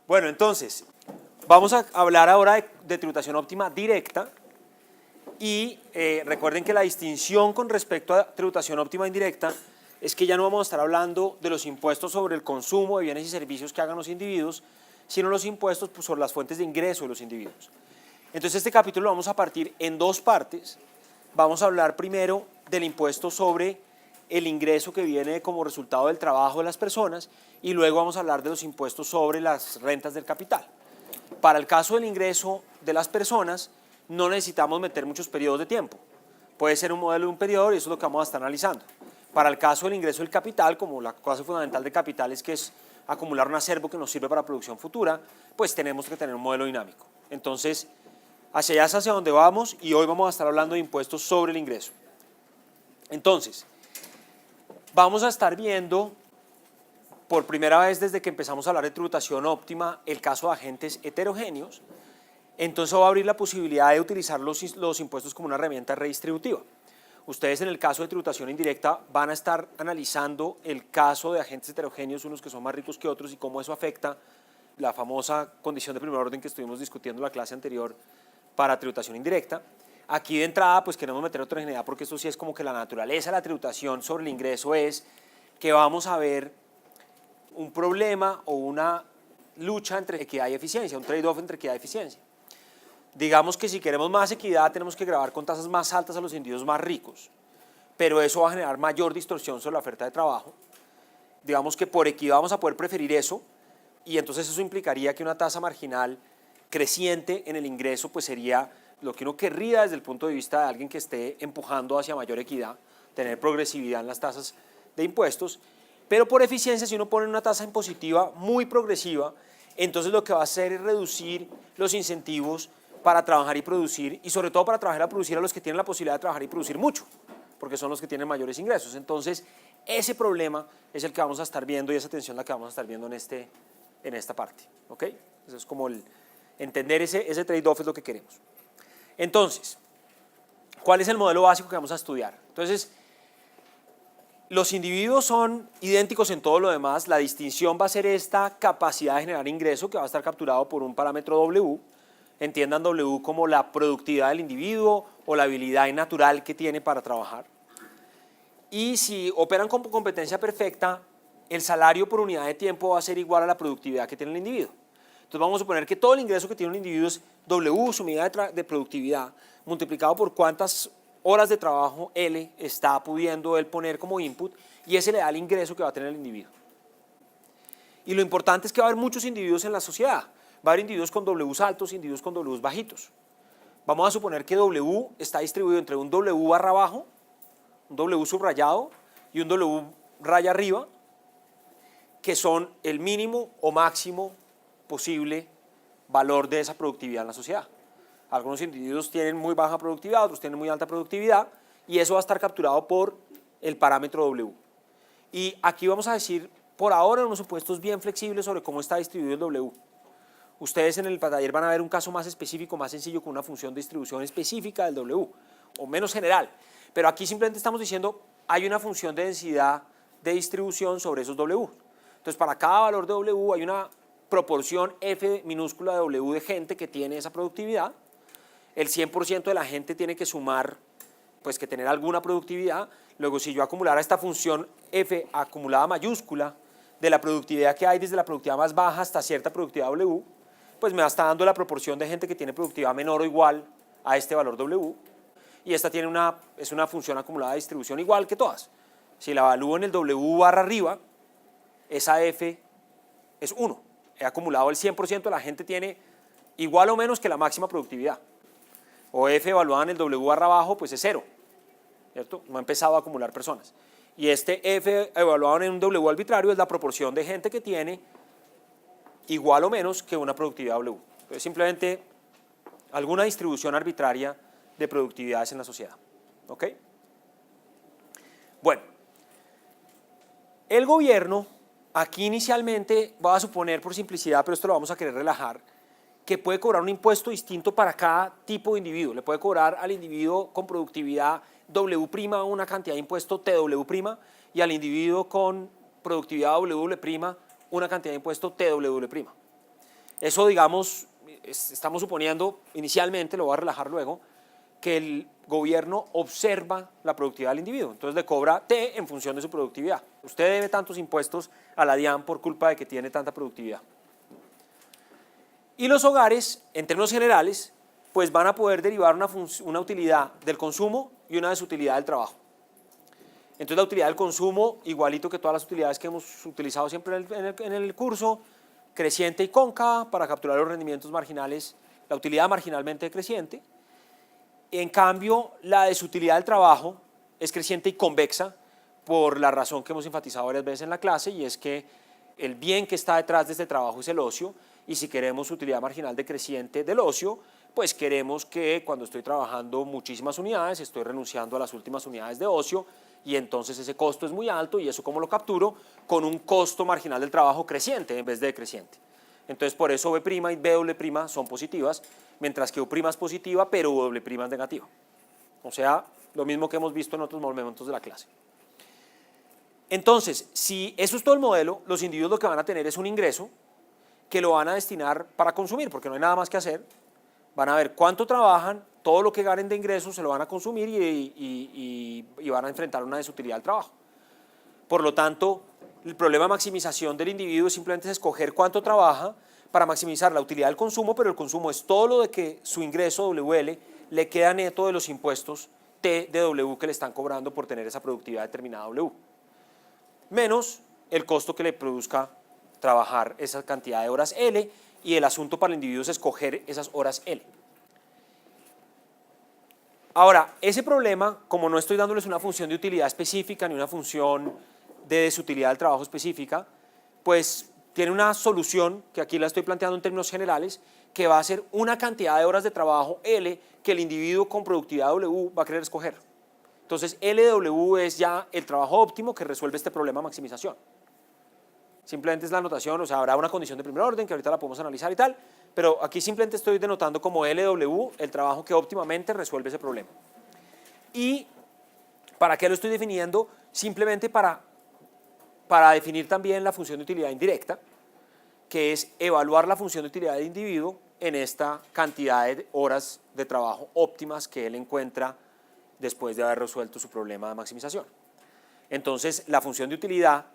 Bueno, entonces, vamos a hablar ahora de tributación óptima directa y recuerden que la distinción con respecto a tributación óptima indirecta es que ya no vamos a estar hablando de los impuestos sobre el consumo de bienes y servicios que hagan los individuos, sino los impuestos sobre las fuentes de ingreso de los individuos. Entonces este capítulo lo vamos a partir en dos partes. Vamos a hablar primero del impuesto sobre el ingreso que viene como resultado del trabajo de las personas y luego vamos a hablar de los impuestos sobre las rentas del capital. Para el caso del ingreso de las personas no necesitamos meter muchos periodos de tiempo. Puede ser un modelo de un periodo y eso es lo que vamos a estar analizando. Para el caso del ingreso del capital, como la cosa fundamental del capital es que es acumular un acervo que nos sirve para producción futura, pues tenemos que tener un modelo dinámico. Entonces, hacia allá es hacia donde vamos y hoy vamos a estar hablando de impuestos sobre el ingreso. Entonces, vamos a estar viendo por primera vez desde que empezamos a hablar de tributación óptima el caso de agentes heterogéneos. Entonces va a abrir la posibilidad de utilizar los impuestos como una herramienta redistributiva. Ustedes en el caso de tributación indirecta van a estar analizando el caso de agentes heterogéneos, unos que son más ricos que otros y cómo eso afecta la famosa condición de primer orden que estuvimos discutiendo en la clase anterior para tributación indirecta. Aquí de entrada pues queremos meter heterogeneidad porque esto sí es como que la naturaleza de la tributación sobre el ingreso es que vamos a ver un problema o una lucha entre equidad y eficiencia, un trade-off entre equidad y eficiencia. Digamos que si queremos más equidad tenemos que gravar con tasas más altas a los individuos más ricos, pero eso va a generar mayor distorsión sobre la oferta de trabajo. Digamos que por equidad vamos a poder preferir eso y entonces eso implicaría que una tasa marginal creciente en el ingreso pues sería lo que uno querría desde el punto de vista de alguien que esté empujando hacia mayor equidad, tener progresividad en las tasas de impuestos, pero por eficiencia si uno pone una tasa impositiva muy progresiva, entonces lo que va a hacer es reducir los incentivos para trabajar y producir, y sobre todo para trabajar y producir a los que tienen la posibilidad de trabajar y producir mucho, porque son los que tienen mayores ingresos. Entonces, ese problema es el que vamos a estar viendo y esa tensión la que vamos a estar viendo en esta parte. ¿Ok? Eso es como entender ese trade-off es lo que queremos. Entonces, ¿cuál es el modelo básico que vamos a estudiar? Entonces, los individuos son idénticos en todo lo demás, la distinción va a ser esta capacidad de generar ingreso que va a estar capturado por un parámetro W. Entiendan W como la productividad del individuo o la habilidad natural que tiene para trabajar. Y si operan con competencia perfecta, el salario por unidad de tiempo va a ser igual a la productividad que tiene el individuo. Entonces vamos a suponer que todo el ingreso que tiene un individuo es W, su medida de productividad, multiplicado por cuántas horas de trabajo L está pudiendo él poner como input y ese le da el ingreso que va a tener el individuo. Y lo importante es que va a haber muchos individuos en la sociedad. Va a haber individuos con Ws altos, individuos con Ws bajitos. Vamos a suponer que W está distribuido entre un W barra abajo, un W subrayado y un W raya arriba, que son el mínimo o máximo posible valor de esa productividad en la sociedad. Algunos individuos tienen muy baja productividad, otros tienen muy alta productividad y eso va a estar capturado por el parámetro W. Y aquí vamos a decir por ahora unos supuestos bien flexibles sobre cómo está distribuido el W. Ustedes en el taller van a ver un caso más específico, más sencillo, con una función de distribución específica del W, o menos general. Pero aquí simplemente estamos diciendo, hay una función de densidad de distribución sobre esos W. Entonces, para cada valor de W hay una proporción F minúscula de W de gente que tiene esa productividad. El 100% de la gente tiene que sumar, pues que tener alguna productividad. Luego, si yo acumulara esta función F acumulada mayúscula de la productividad que hay desde la productividad más baja hasta cierta productividad W, pues me está dando la proporción de gente que tiene productividad menor o igual a este valor W, y esta tiene es una función acumulada de distribución igual que todas. Si la evalúo en el W barra arriba, esa F es 1. He acumulado el 100% de la gente tiene igual o menos que la máxima productividad. O F evaluada en el W barra abajo, pues es 0, ¿cierto? No ha empezado a acumular personas. Y este F evaluado en un W arbitrario es la proporción de gente que tiene igual o menos que una productividad W. Entonces, simplemente alguna distribución arbitraria de productividades en la sociedad. ¿Ok? Bueno, el gobierno, aquí inicialmente, va a suponer por simplicidad, pero esto lo vamos a querer relajar, que puede cobrar un impuesto distinto para cada tipo de individuo. Le puede cobrar al individuo con productividad W' una cantidad de impuesto TW' y al individuo con productividad W' una cantidad de impuesto TW'. Eso, digamos, estamos suponiendo inicialmente, lo voy a relajar luego, que el gobierno observa la productividad del individuo, entonces le cobra T en función de su productividad. Usted debe tantos impuestos a la DIAN por culpa de que tiene tanta productividad. Y los hogares, en términos generales, pues van a poder derivar una utilidad del consumo y una desutilidad del trabajo. Entonces la utilidad del consumo, igualito que todas las utilidades que hemos utilizado siempre en el curso, creciente y cóncava para capturar los rendimientos marginales, la utilidad marginalmente creciente. En cambio, la desutilidad del trabajo es creciente y convexa por la razón que hemos enfatizado varias veces en la clase, y es que el bien que está detrás de este trabajo es el ocio, y si queremos utilidad marginal decreciente del ocio, pues queremos que cuando estoy trabajando muchísimas unidades, estoy renunciando a las últimas unidades de ocio, y entonces ese costo es muy alto, y eso ¿cómo lo capturo? Con un costo marginal del trabajo creciente en vez de decreciente. Entonces por eso B' y BW' son positivas, mientras que U' es positiva, pero W' es negativa. O sea, lo mismo que hemos visto en otros momentos de la clase. Entonces, si eso es todo el modelo, los individuos lo que van a tener es un ingreso que lo van a destinar para consumir, porque no hay nada más que hacer. Van a ver cuánto trabajan, todo lo que ganen de ingresos se lo van a consumir y van a enfrentar una desutilidad del trabajo. Por lo tanto, el problema de maximización del individuo simplemente es escoger cuánto trabaja para maximizar la utilidad del consumo, pero el consumo es todo lo de que su ingreso WL le queda neto de los impuestos T de W que le están cobrando por tener esa productividad determinada W, menos el costo que le produzca trabajar esa cantidad de horas L, y el asunto para el individuo es escoger esas horas L. Ahora, ese problema, como no estoy dándoles una función de utilidad específica ni una función de desutilidad del trabajo específica, pues tiene una solución que aquí la estoy planteando en términos generales, que va a ser una cantidad de horas de trabajo L que el individuo con productividad W va a querer escoger. Entonces LW es ya el trabajo óptimo que resuelve este problema de maximización. Simplemente es la anotación, o sea, habrá una condición de primer orden que ahorita la podemos analizar y tal, pero aquí simplemente estoy denotando como LW el trabajo que óptimamente resuelve ese problema. ¿Y para qué lo estoy definiendo? Simplemente para definir también la función de utilidad indirecta, que es evaluar la función de utilidad del individuo en esta cantidad de horas de trabajo óptimas que él encuentra después de haber resuelto su problema de maximización. Entonces, la función de utilidad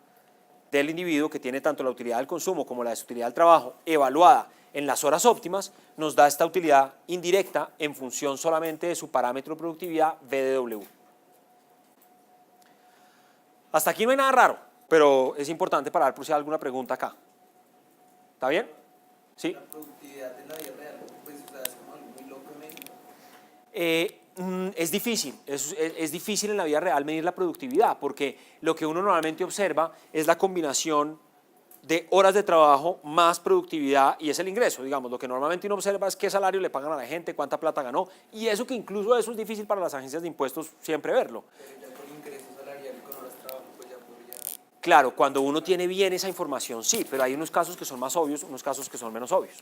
del individuo, que tiene tanto la utilidad del consumo como la desutilidad del trabajo, evaluada en las horas óptimas, nos da esta utilidad indirecta en función solamente de su parámetro de productividad BDW. Hasta aquí no hay nada raro, pero es importante para ver por si hay alguna pregunta acá. ¿Está bien? ¿Sí? La productividad en la vida real, pues, o sea, es como algo muy loco en México. Es difícil, es difícil en la vida real medir la productividad, porque lo que uno normalmente observa es la combinación de horas de trabajo más productividad, y es el ingreso, digamos. Lo que normalmente uno observa es qué salario le pagan a la gente, cuánta plata ganó, y eso que incluso eso es difícil para las agencias de impuestos siempre verlo. Pero ya con ingreso salarial y con horas de trabajo, pues ya podría. Claro, cuando uno tiene bien esa información, sí, pero hay unos casos que son más obvios, unos casos que son menos obvios.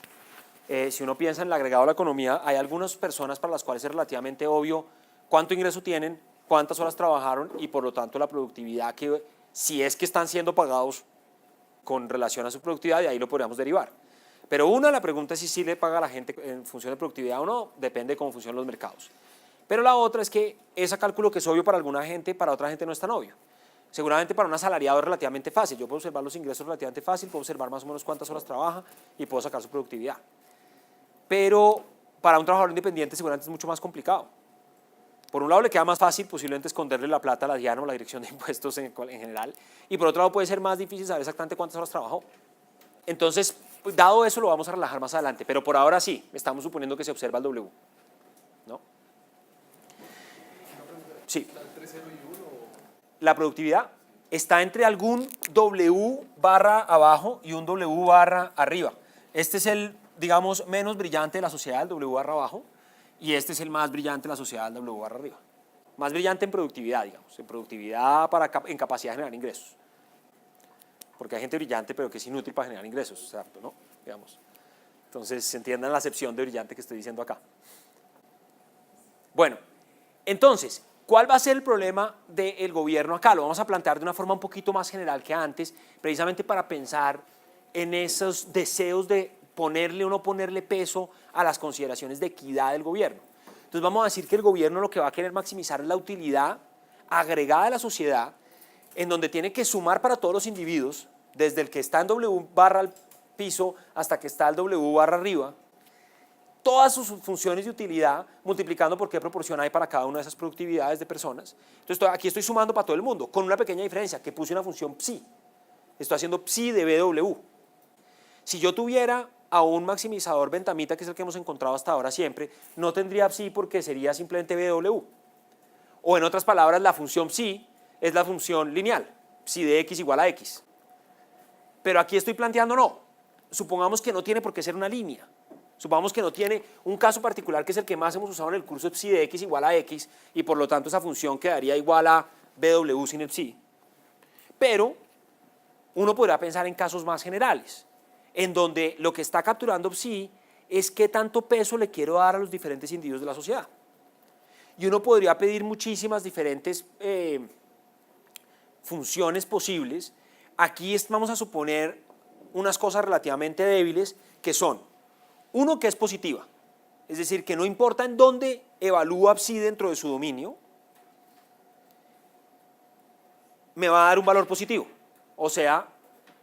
Si uno piensa en el agregado de la economía, hay algunas personas para las cuales es relativamente obvio cuánto ingreso tienen, cuántas horas trabajaron, y por lo tanto la productividad, que si es que están siendo pagados con relación a su productividad, de ahí lo podríamos derivar. Pero una, la pregunta es si sí le paga a la gente en función de productividad o no, depende de cómo funcionan los mercados. Pero la otra es que ese cálculo que es obvio para alguna gente, para otra gente no es tan obvio. Seguramente para un asalariado es relativamente fácil. Yo puedo observar los ingresos relativamente fácil, puedo observar más o menos cuántas horas trabaja y puedo sacar su productividad. Pero para un trabajador independiente seguramente es mucho más complicado. Por un lado le queda más fácil posiblemente esconderle la plata a la DIAN o la Dirección de Impuestos en general, y por otro lado puede ser más difícil saber exactamente cuántas horas trabajó. Entonces, pues, dado eso, lo vamos a relajar más adelante, pero por ahora sí, estamos suponiendo que se observa el W, ¿no? Sí. La productividad está entre algún W barra abajo y un W barra arriba. Este es el, digamos, menos brillante de la sociedad, el W barra abajo, y este es el más brillante de la sociedad, el W barra arriba. Más brillante en productividad, digamos, en productividad en capacidad de generar ingresos. Porque hay gente brillante, pero que es inútil para generar ingresos, ¿cierto? ¿No? Digamos. Entonces, entiendan la acepción de brillante que estoy diciendo acá. Bueno, entonces, ¿cuál va a ser el problema del gobierno acá? Lo vamos a plantear de una forma un poquito más general que antes, precisamente para pensar en esos deseos de ponerle o no ponerle peso a las consideraciones de equidad del gobierno. Entonces vamos a decir que el gobierno lo que va a querer maximizar es la utilidad agregada de la sociedad, en donde tiene que sumar para todos los individuos, desde el que está en W barra al piso hasta que está el W barra arriba, todas sus funciones de utilidad, multiplicando por qué proporción hay para cada una de esas productividades de personas. Entonces aquí estoy sumando para todo el mundo, con una pequeña diferencia, que puse una función psi. Estoy haciendo psi de BW. Si yo tuviera a un maximizador bentamita, que es el que hemos encontrado hasta ahora siempre, no tendría psi porque sería simplemente BW. O en otras palabras, la función psi es la función lineal, psi de x igual a x. Pero aquí estoy planteando no. Supongamos que no tiene por qué ser una línea. Supongamos que no tiene un caso particular que es el que más hemos usado en el curso, psi de x igual a x, y por lo tanto esa función quedaría igual a BW sin el psi. Pero uno podrá pensar en casos más generales, en donde lo que está capturando psi es qué tanto peso le quiero dar a los diferentes individuos de la sociedad. Y uno podría pedir muchísimas diferentes funciones posibles. Aquí vamos a suponer unas cosas relativamente débiles que son, uno, que es positiva, es decir, que no importa en dónde evalúa psi dentro de su dominio, me va a dar un valor positivo. O sea,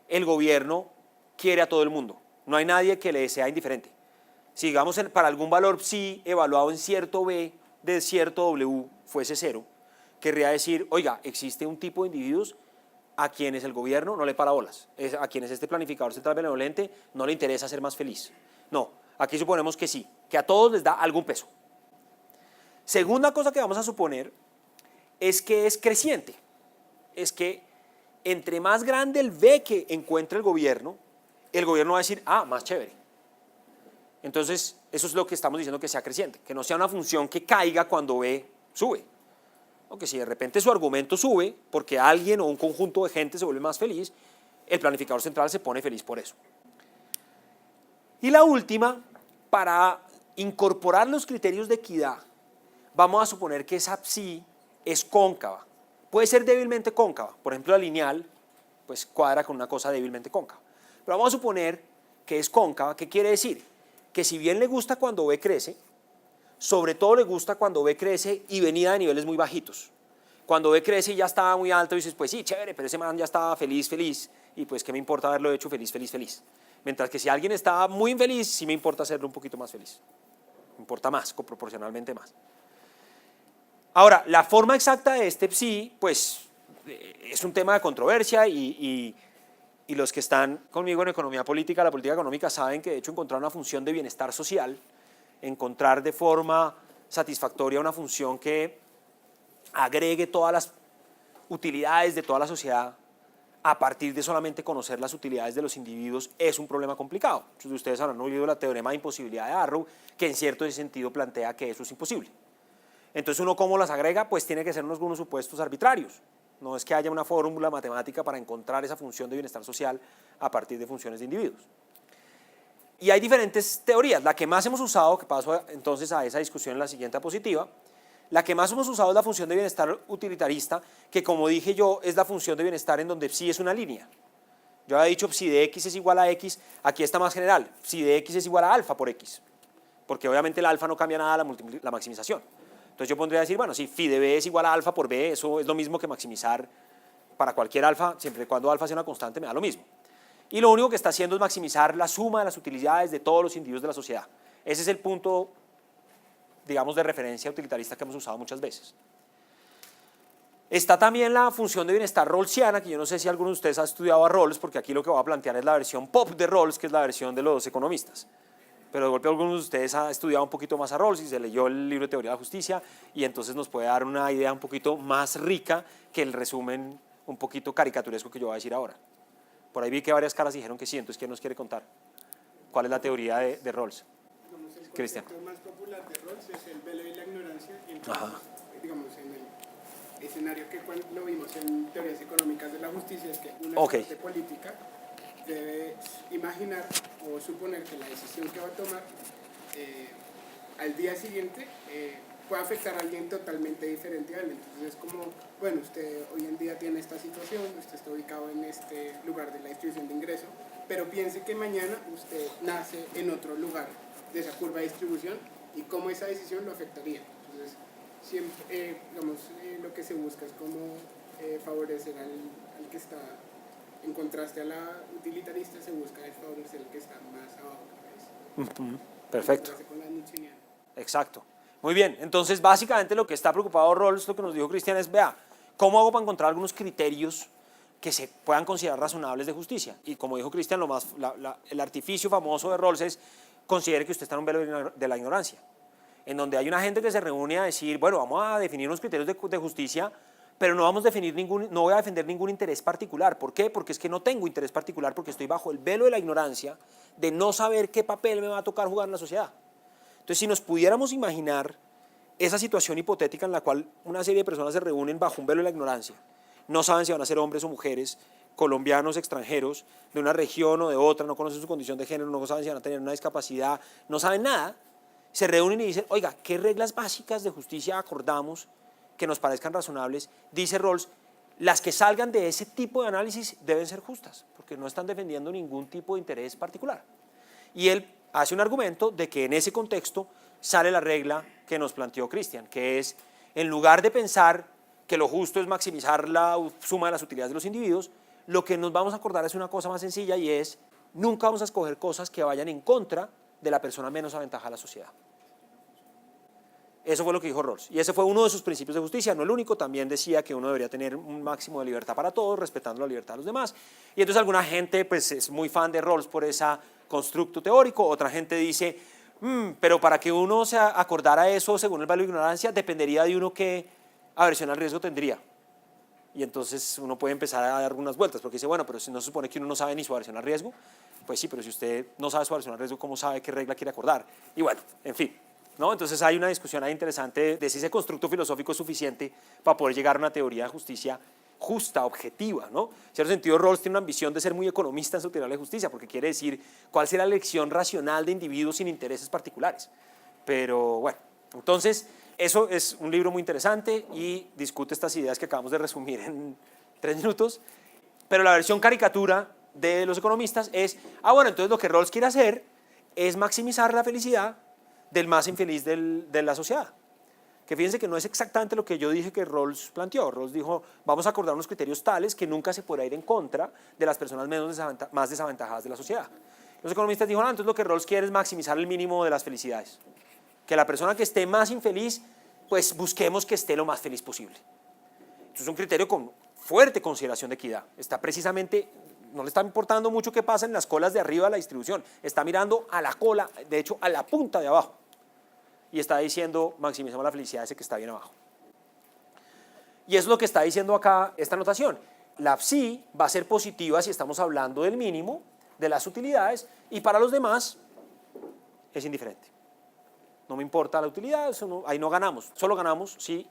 el gobierno quiere a todo el mundo, no hay nadie que le sea indiferente. Si digamos para algún valor psi evaluado en cierto B de cierto W fuese 0, querría decir, oiga, existe un tipo de individuos a quienes el gobierno no le para bolas, a quienes este planificador central benevolente no le interesa ser más feliz. No, aquí suponemos que sí, que a todos les da algún peso. Segunda cosa que vamos a suponer es que es creciente, es que entre más grande el B que encuentre el gobierno va a decir, ah, más chévere. Entonces, eso es lo que estamos diciendo, que sea creciente, que no sea una función que caiga cuando B sube. O que si de repente su argumento sube porque alguien o un conjunto de gente se vuelve más feliz, el planificador central se pone feliz por eso. Y la última, para incorporar los criterios de equidad, vamos a suponer que esa psi es cóncava. Puede ser débilmente cóncava, por ejemplo la lineal, pues cuadra con una cosa débilmente cóncava. Pero vamos a suponer que es cóncava. ¿Qué quiere decir? Que si bien le gusta cuando B crece, sobre todo le gusta cuando B crece y venida de niveles muy bajitos. Cuando B crece y ya estaba muy alto, dices, pues sí, chévere, pero ese man ya estaba feliz, feliz, y pues qué me importa haberlo hecho feliz, feliz, feliz. Mientras que si alguien estaba muy infeliz, sí me importa hacerlo un poquito más feliz. Me importa más, proporcionalmente más. Ahora, la forma exacta de este psi, pues, es un tema de controversia y los que están conmigo en economía política, la política económica, saben que de hecho encontrar una función de bienestar social, encontrar de forma satisfactoria una función que agregue todas las utilidades de toda la sociedad a partir de solamente conocer las utilidades de los individuos es un problema complicado. Muchos de ustedes habrán oído el teorema de imposibilidad de Arrow, que en cierto sentido plantea que eso es imposible. Entonces uno, ¿cómo las agrega? Pues tiene que ser algunos supuestos arbitrarios. No es que haya una fórmula matemática para encontrar esa función de bienestar social a partir de funciones de individuos. Y hay diferentes teorías. La que más hemos usado, que paso entonces a esa discusión en la siguiente diapositiva, la que más hemos usado es la función de bienestar utilitarista, que como dije yo, es la función de bienestar en donde psi es una línea. Yo había dicho psi de x es igual a x, aquí está más general, psi de x es igual a alfa por x, porque obviamente el alfa no cambia nada la maximización. Entonces yo pondría a decir, bueno, si phi de b es igual a alfa por b, eso es lo mismo que maximizar para cualquier alfa, siempre y cuando alfa sea una constante me da lo mismo. Y lo único que está haciendo es maximizar la suma de las utilidades de todos los individuos de la sociedad. Ese es el punto, digamos, de referencia utilitarista que hemos usado muchas veces. Está también la función de bienestar rawlsiana, que yo no sé si alguno de ustedes ha estudiado a Rawls, porque aquí lo que voy a plantear es la versión pop de Rawls, que es la versión de los economistas. Pero de golpe algunos de ustedes han estudiado un poquito más a Rawls y se leyó el libro de Teoría de la Justicia y entonces nos puede dar una idea un poquito más rica que el resumen un poquito caricaturesco que yo voy a decir ahora. Por ahí vi que varias caras dijeron que sí, entonces ¿quién nos quiere contar? ¿Cuál es la teoría de Rawls? Cristian. El concepto más popular de Rawls es el velo y la ignorancia. Entonces, digamos, en el escenario que lo vimos en teorías económicas de la justicia es que una corte política debe imaginar o suponer que la decisión que va a tomar al día siguiente puede afectar a alguien totalmente diferente a él. Entonces es como, bueno, usted hoy en día tiene esta situación, usted está ubicado en este lugar de la distribución de ingreso, pero piense que mañana usted nace en otro lugar de esa curva de distribución y cómo esa decisión lo afectaría. Entonces, siempre, lo que se busca es como favorecer al que está, en contraste a la utilitarista, se busca favorecer al que está más abajo. Perfecto. Con la nietzscheana. Exacto. Muy bien, entonces básicamente lo que está preocupado Rawls, lo que nos dijo Cristian es, vea, ¿cómo hago para encontrar algunos criterios que se puedan considerar razonables de justicia? Y como dijo Cristian, el artificio famoso de Rawls es, considere que usted está en un velo de la ignorancia, en donde hay una gente que se reúne a decir, bueno, vamos a definir unos criterios de justicia, pero no voy a defender ningún interés particular. ¿Por qué? Porque es que no tengo interés particular, porque estoy bajo el velo de la ignorancia de no saber qué papel me va a tocar jugar en la sociedad. Entonces, si nos pudiéramos imaginar esa situación hipotética en la cual una serie de personas se reúnen bajo un velo de la ignorancia, no saben si van a ser hombres o mujeres, colombianos, extranjeros, de una región o de otra, no conocen su condición de género, no saben si van a tener una discapacidad, no saben nada, se reúnen y dicen, oiga, ¿qué reglas básicas de justicia acordamos que nos parezcan razonables? Dice Rawls, las que salgan de ese tipo de análisis deben ser justas, porque no están defendiendo ningún tipo de interés particular. Y él hace un argumento de que en ese contexto sale la regla que nos planteó Cristian, que es, en lugar de pensar que lo justo es maximizar la suma de las utilidades de los individuos, lo que nos vamos a acordar es una cosa más sencilla y es, nunca vamos a escoger cosas que vayan en contra de la persona menos aventajada de la sociedad. Eso fue lo que dijo Rawls, y ese fue uno de sus principios de justicia, no el único. También decía que uno debería tener un máximo de libertad para todos, respetando la libertad de los demás. Y entonces alguna gente pues, es muy fan de Rawls por ese constructo teórico, otra gente dice, pero para que uno se acordara eso según el valor de ignorancia, dependería de uno qué aversión al riesgo tendría. Y entonces uno puede empezar a dar unas vueltas, porque dice, bueno, pero si no se supone que uno no sabe ni su aversión al riesgo, pues sí, pero si usted no sabe su aversión al riesgo, ¿cómo sabe qué regla quiere acordar? Y bueno, en fin, ¿no? Entonces hay una discusión ahí interesante de si ese constructo filosófico es suficiente para poder llegar a una teoría de justicia justa, objetiva, ¿no? En cierto sentido, Rawls tiene una ambición de ser muy economista en su teoría de justicia, porque quiere decir cuál será la elección racional de individuos sin intereses particulares. Pero bueno, entonces eso es un libro muy interesante y discute estas ideas que acabamos de resumir en 3 minutos, pero la versión caricatura de los economistas es, bueno, entonces lo que Rawls quiere hacer es maximizar la felicidad del más infeliz de la sociedad. Que fíjense que no es exactamente lo que yo dije que Rawls planteó. Rawls dijo, vamos a acordar unos criterios tales que nunca se podrá ir en contra de las personas más desaventajadas de la sociedad. Los economistas dijeron, entonces lo que Rawls quiere es maximizar el mínimo de las felicidades. Que la persona que esté más infeliz, pues busquemos que esté lo más feliz posible. Esto es un criterio con fuerte consideración de equidad. Está precisamente, no le está importando mucho qué pasa en las colas de arriba de la distribución, está mirando a la cola, de hecho a la punta de abajo. Y está diciendo, maximizamos la felicidad de ese que está bien abajo. Y eso es lo que está diciendo acá esta notación. La psi va a ser positiva si estamos hablando del mínimo, de las utilidades, y para los demás es indiferente. No me importa la utilidad, ahí no ganamos. Solo ganamos si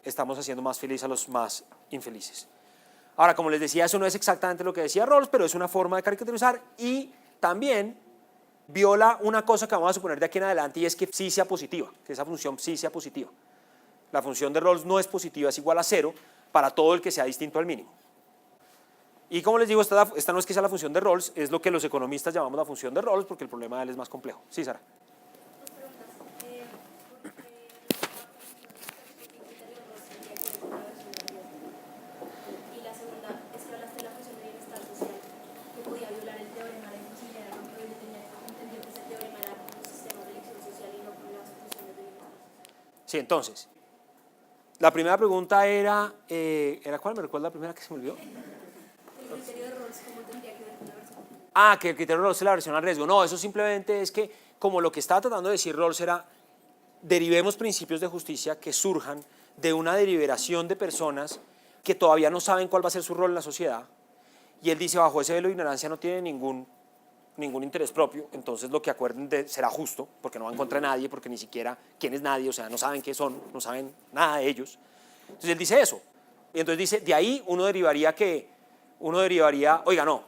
estamos haciendo más felices a los más infelices. Ahora, como les decía, eso no es exactamente lo que decía Rawls, pero es una forma de caricaturizar y también viola una cosa que vamos a suponer de aquí en adelante, y es que psi sea positiva, que esa función psi sea positiva. La función de Rawls no es positiva, es igual a 0 para todo el que sea distinto al mínimo. Y como les digo, esta no es que sea la función de Rawls, es lo que los economistas llamamos la función de Rawls, porque el problema de él es más complejo. Sí, Sara. Sí, entonces, la primera pregunta ¿era cuál? ¿Me recuerda la primera que se me olvidó? El criterio de Rawls, ¿cómo tendría que ver con la versión? Que el criterio de Rawls es la versión al riesgo. No, eso simplemente es que, como lo que estaba tratando de decir Rawls era, derivemos principios de justicia que surjan de una deliberación de personas que todavía no saben cuál va a ser su rol en la sociedad, y él dice, bajo ese velo de ignorancia no tiene ningún interés propio, entonces lo que acuerden será justo, porque no va en contra de nadie, porque ni siquiera quién es nadie, o sea, no saben qué son, no saben nada de ellos. Entonces él dice eso, y entonces dice, de ahí uno derivaría, oiga, no,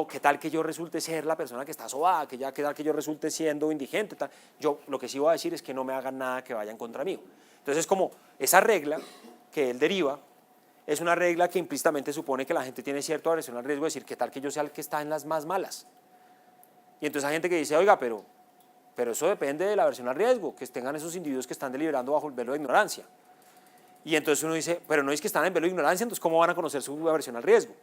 ¿qué tal que yo resulte ser la persona que está sobada? ¿Qué tal que yo resulte siendo indigente? Yo lo que sí voy a decir es que no me hagan nada que vaya en contra mío. Entonces es como esa regla que él deriva es una regla que implícitamente supone que la gente tiene cierta aversión al riesgo de decir, ¿qué tal que yo sea el que está en las más malas? Y entonces hay gente que dice, oiga, pero eso depende de la aversión al riesgo, que tengan esos individuos que están deliberando bajo el velo de ignorancia. Y entonces uno dice, pero no es que están en velo de ignorancia, entonces ¿cómo van a conocer su aversión al riesgo?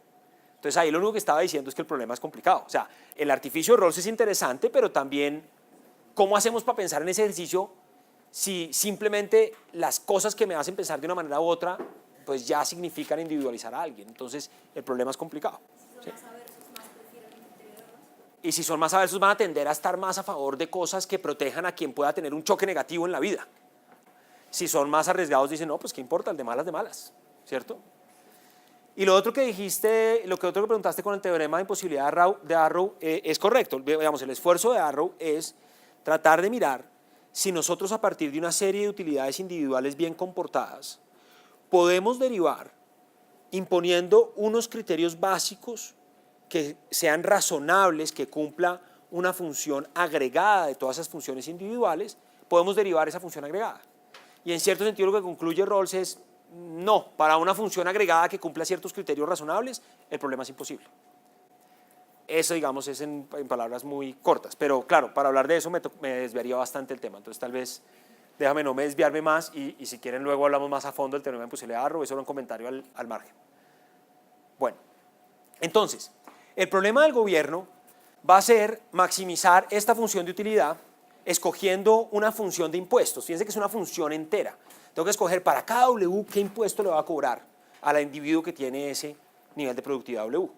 Entonces ahí lo único que estaba diciendo es que el problema es complicado. O sea, el artificio de Rawls es interesante, pero también, ¿cómo hacemos para pensar en ese ejercicio si simplemente las cosas que me hacen pensar de una manera u otra, pues ya significan individualizar a alguien? Entonces el problema es complicado. ¿Sí? Y si son más aversos van a tender a estar más a favor de cosas que protejan a quien pueda tener un choque negativo en la vida. Si son más arriesgados dicen, no, pues qué importa, el de malas, ¿cierto? Y lo otro que dijiste, lo que otro que preguntaste con el teorema de imposibilidad de Arrow es correcto. Digamos, el esfuerzo de Arrow es tratar de mirar si nosotros a partir de una serie de utilidades individuales bien comportadas podemos derivar imponiendo unos criterios básicos que sean razonables, que cumpla una función agregada de todas esas funciones individuales, podemos derivar esa función agregada. Y en cierto sentido lo que concluye Rawls es, no, para una función agregada que cumpla ciertos criterios razonables, el problema es imposible. Eso, digamos, es en palabras muy cortas, pero claro, para hablar de eso me desviaría bastante el tema, entonces tal vez déjame no me desviarme más y si quieren luego hablamos más a fondo del teorema de imposibilidad de Arrow, eso era un comentario al margen. Bueno, entonces, el problema del gobierno va a ser maximizar esta función de utilidad escogiendo una función de impuestos. Fíjense que es una función entera. Tengo que escoger para cada W qué impuesto le va a cobrar al individuo que tiene ese nivel de productividad W.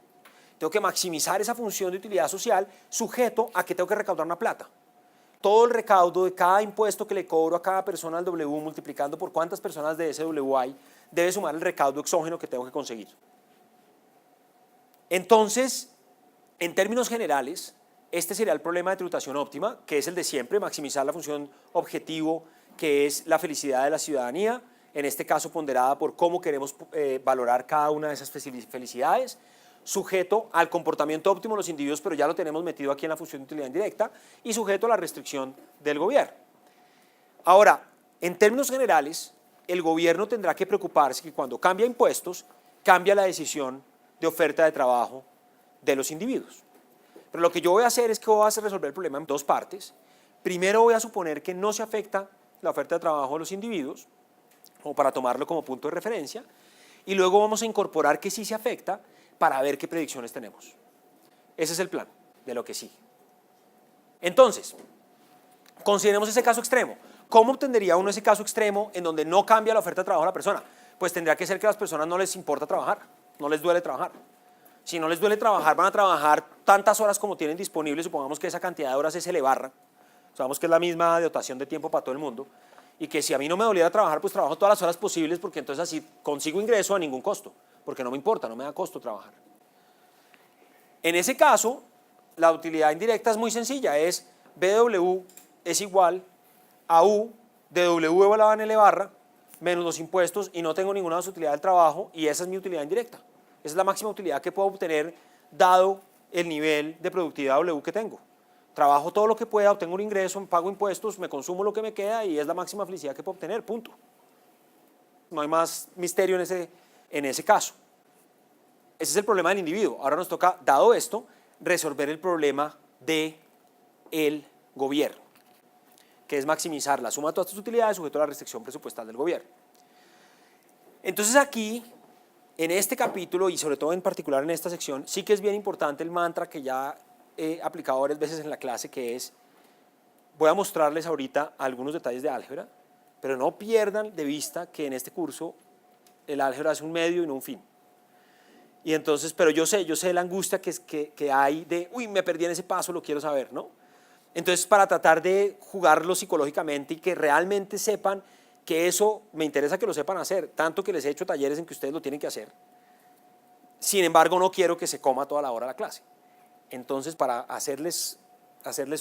Tengo que maximizar esa función de utilidad social sujeto a que tengo que recaudar una plata. Todo el recaudo de cada impuesto que le cobro a cada persona al W, multiplicando por cuántas personas de ese W hay, debe sumar el recaudo exógeno que tengo que conseguir. Entonces, en términos generales, este sería el problema de tributación óptima, que es el de siempre, maximizar la función objetivo, que es la felicidad de la ciudadanía, en este caso ponderada por cómo queremos valorar cada una de esas felicidades, sujeto al comportamiento óptimo de los individuos, pero ya lo tenemos metido aquí en la función de utilidad indirecta, y sujeto a la restricción del gobierno. Ahora, en términos generales, el gobierno tendrá que preocuparse que cuando cambia impuestos, cambia la decisión de oferta de trabajo de los individuos. Pero lo que yo voy a hacer es que voy a resolver el problema en dos partes. Primero voy a suponer que no se afecta la oferta de trabajo de los individuos, como para tomarlo como punto de referencia, y luego vamos a incorporar que sí se afecta para ver qué predicciones tenemos. Ese es el plan de lo que sigue. Entonces, consideremos ese caso extremo. ¿Cómo obtendría uno ese caso extremo en donde no cambia la oferta de trabajo a la persona? Pues tendría que ser que a las personas no les importa trabajar, no les duele trabajar. Si no les duele trabajar, van a trabajar tantas horas como tienen disponibles, supongamos que esa cantidad de horas es L barra, sabemos que es la misma dotación de tiempo para todo el mundo, y que si a mí no me doliera trabajar, pues trabajo todas las horas posibles, porque entonces así consigo ingreso a ningún costo, porque no me importa, no me da costo trabajar. En ese caso, la utilidad indirecta es muy sencilla, es BW es igual a U de W evaluada en L barra, menos los impuestos, y no tengo ninguna utilidad del trabajo, y esa es mi utilidad indirecta. Esa es la máxima utilidad que puedo obtener dado el nivel de productividad W que tengo. Trabajo todo lo que pueda, obtengo un ingreso, pago impuestos, me consumo lo que me queda y es la máxima felicidad que puedo obtener, punto. No hay más misterio en ese caso. Ese es el problema del individuo. Ahora nos toca, dado esto, resolver el problema del gobierno, que es maximizar la suma de todas estas utilidades sujeto a la restricción presupuestal del gobierno. Entonces aquí, en este capítulo y sobre todo en particular en esta sección, sí que es bien importante el mantra que ya he aplicado varias veces en la clase, que es, voy a mostrarles ahorita algunos detalles de álgebra, pero no pierdan de vista que en este curso el álgebra es un medio y no un fin. Y entonces, pero yo sé la angustia que hay de, uy, me perdí en ese paso, lo quiero saber, ¿no? Entonces, para tratar de jugarlo psicológicamente y que realmente sepan que eso me interesa que lo sepan hacer, tanto que les he hecho talleres en que ustedes lo tienen que hacer. Sin embargo, no quiero que se coma toda la hora la clase. Entonces, para hacerles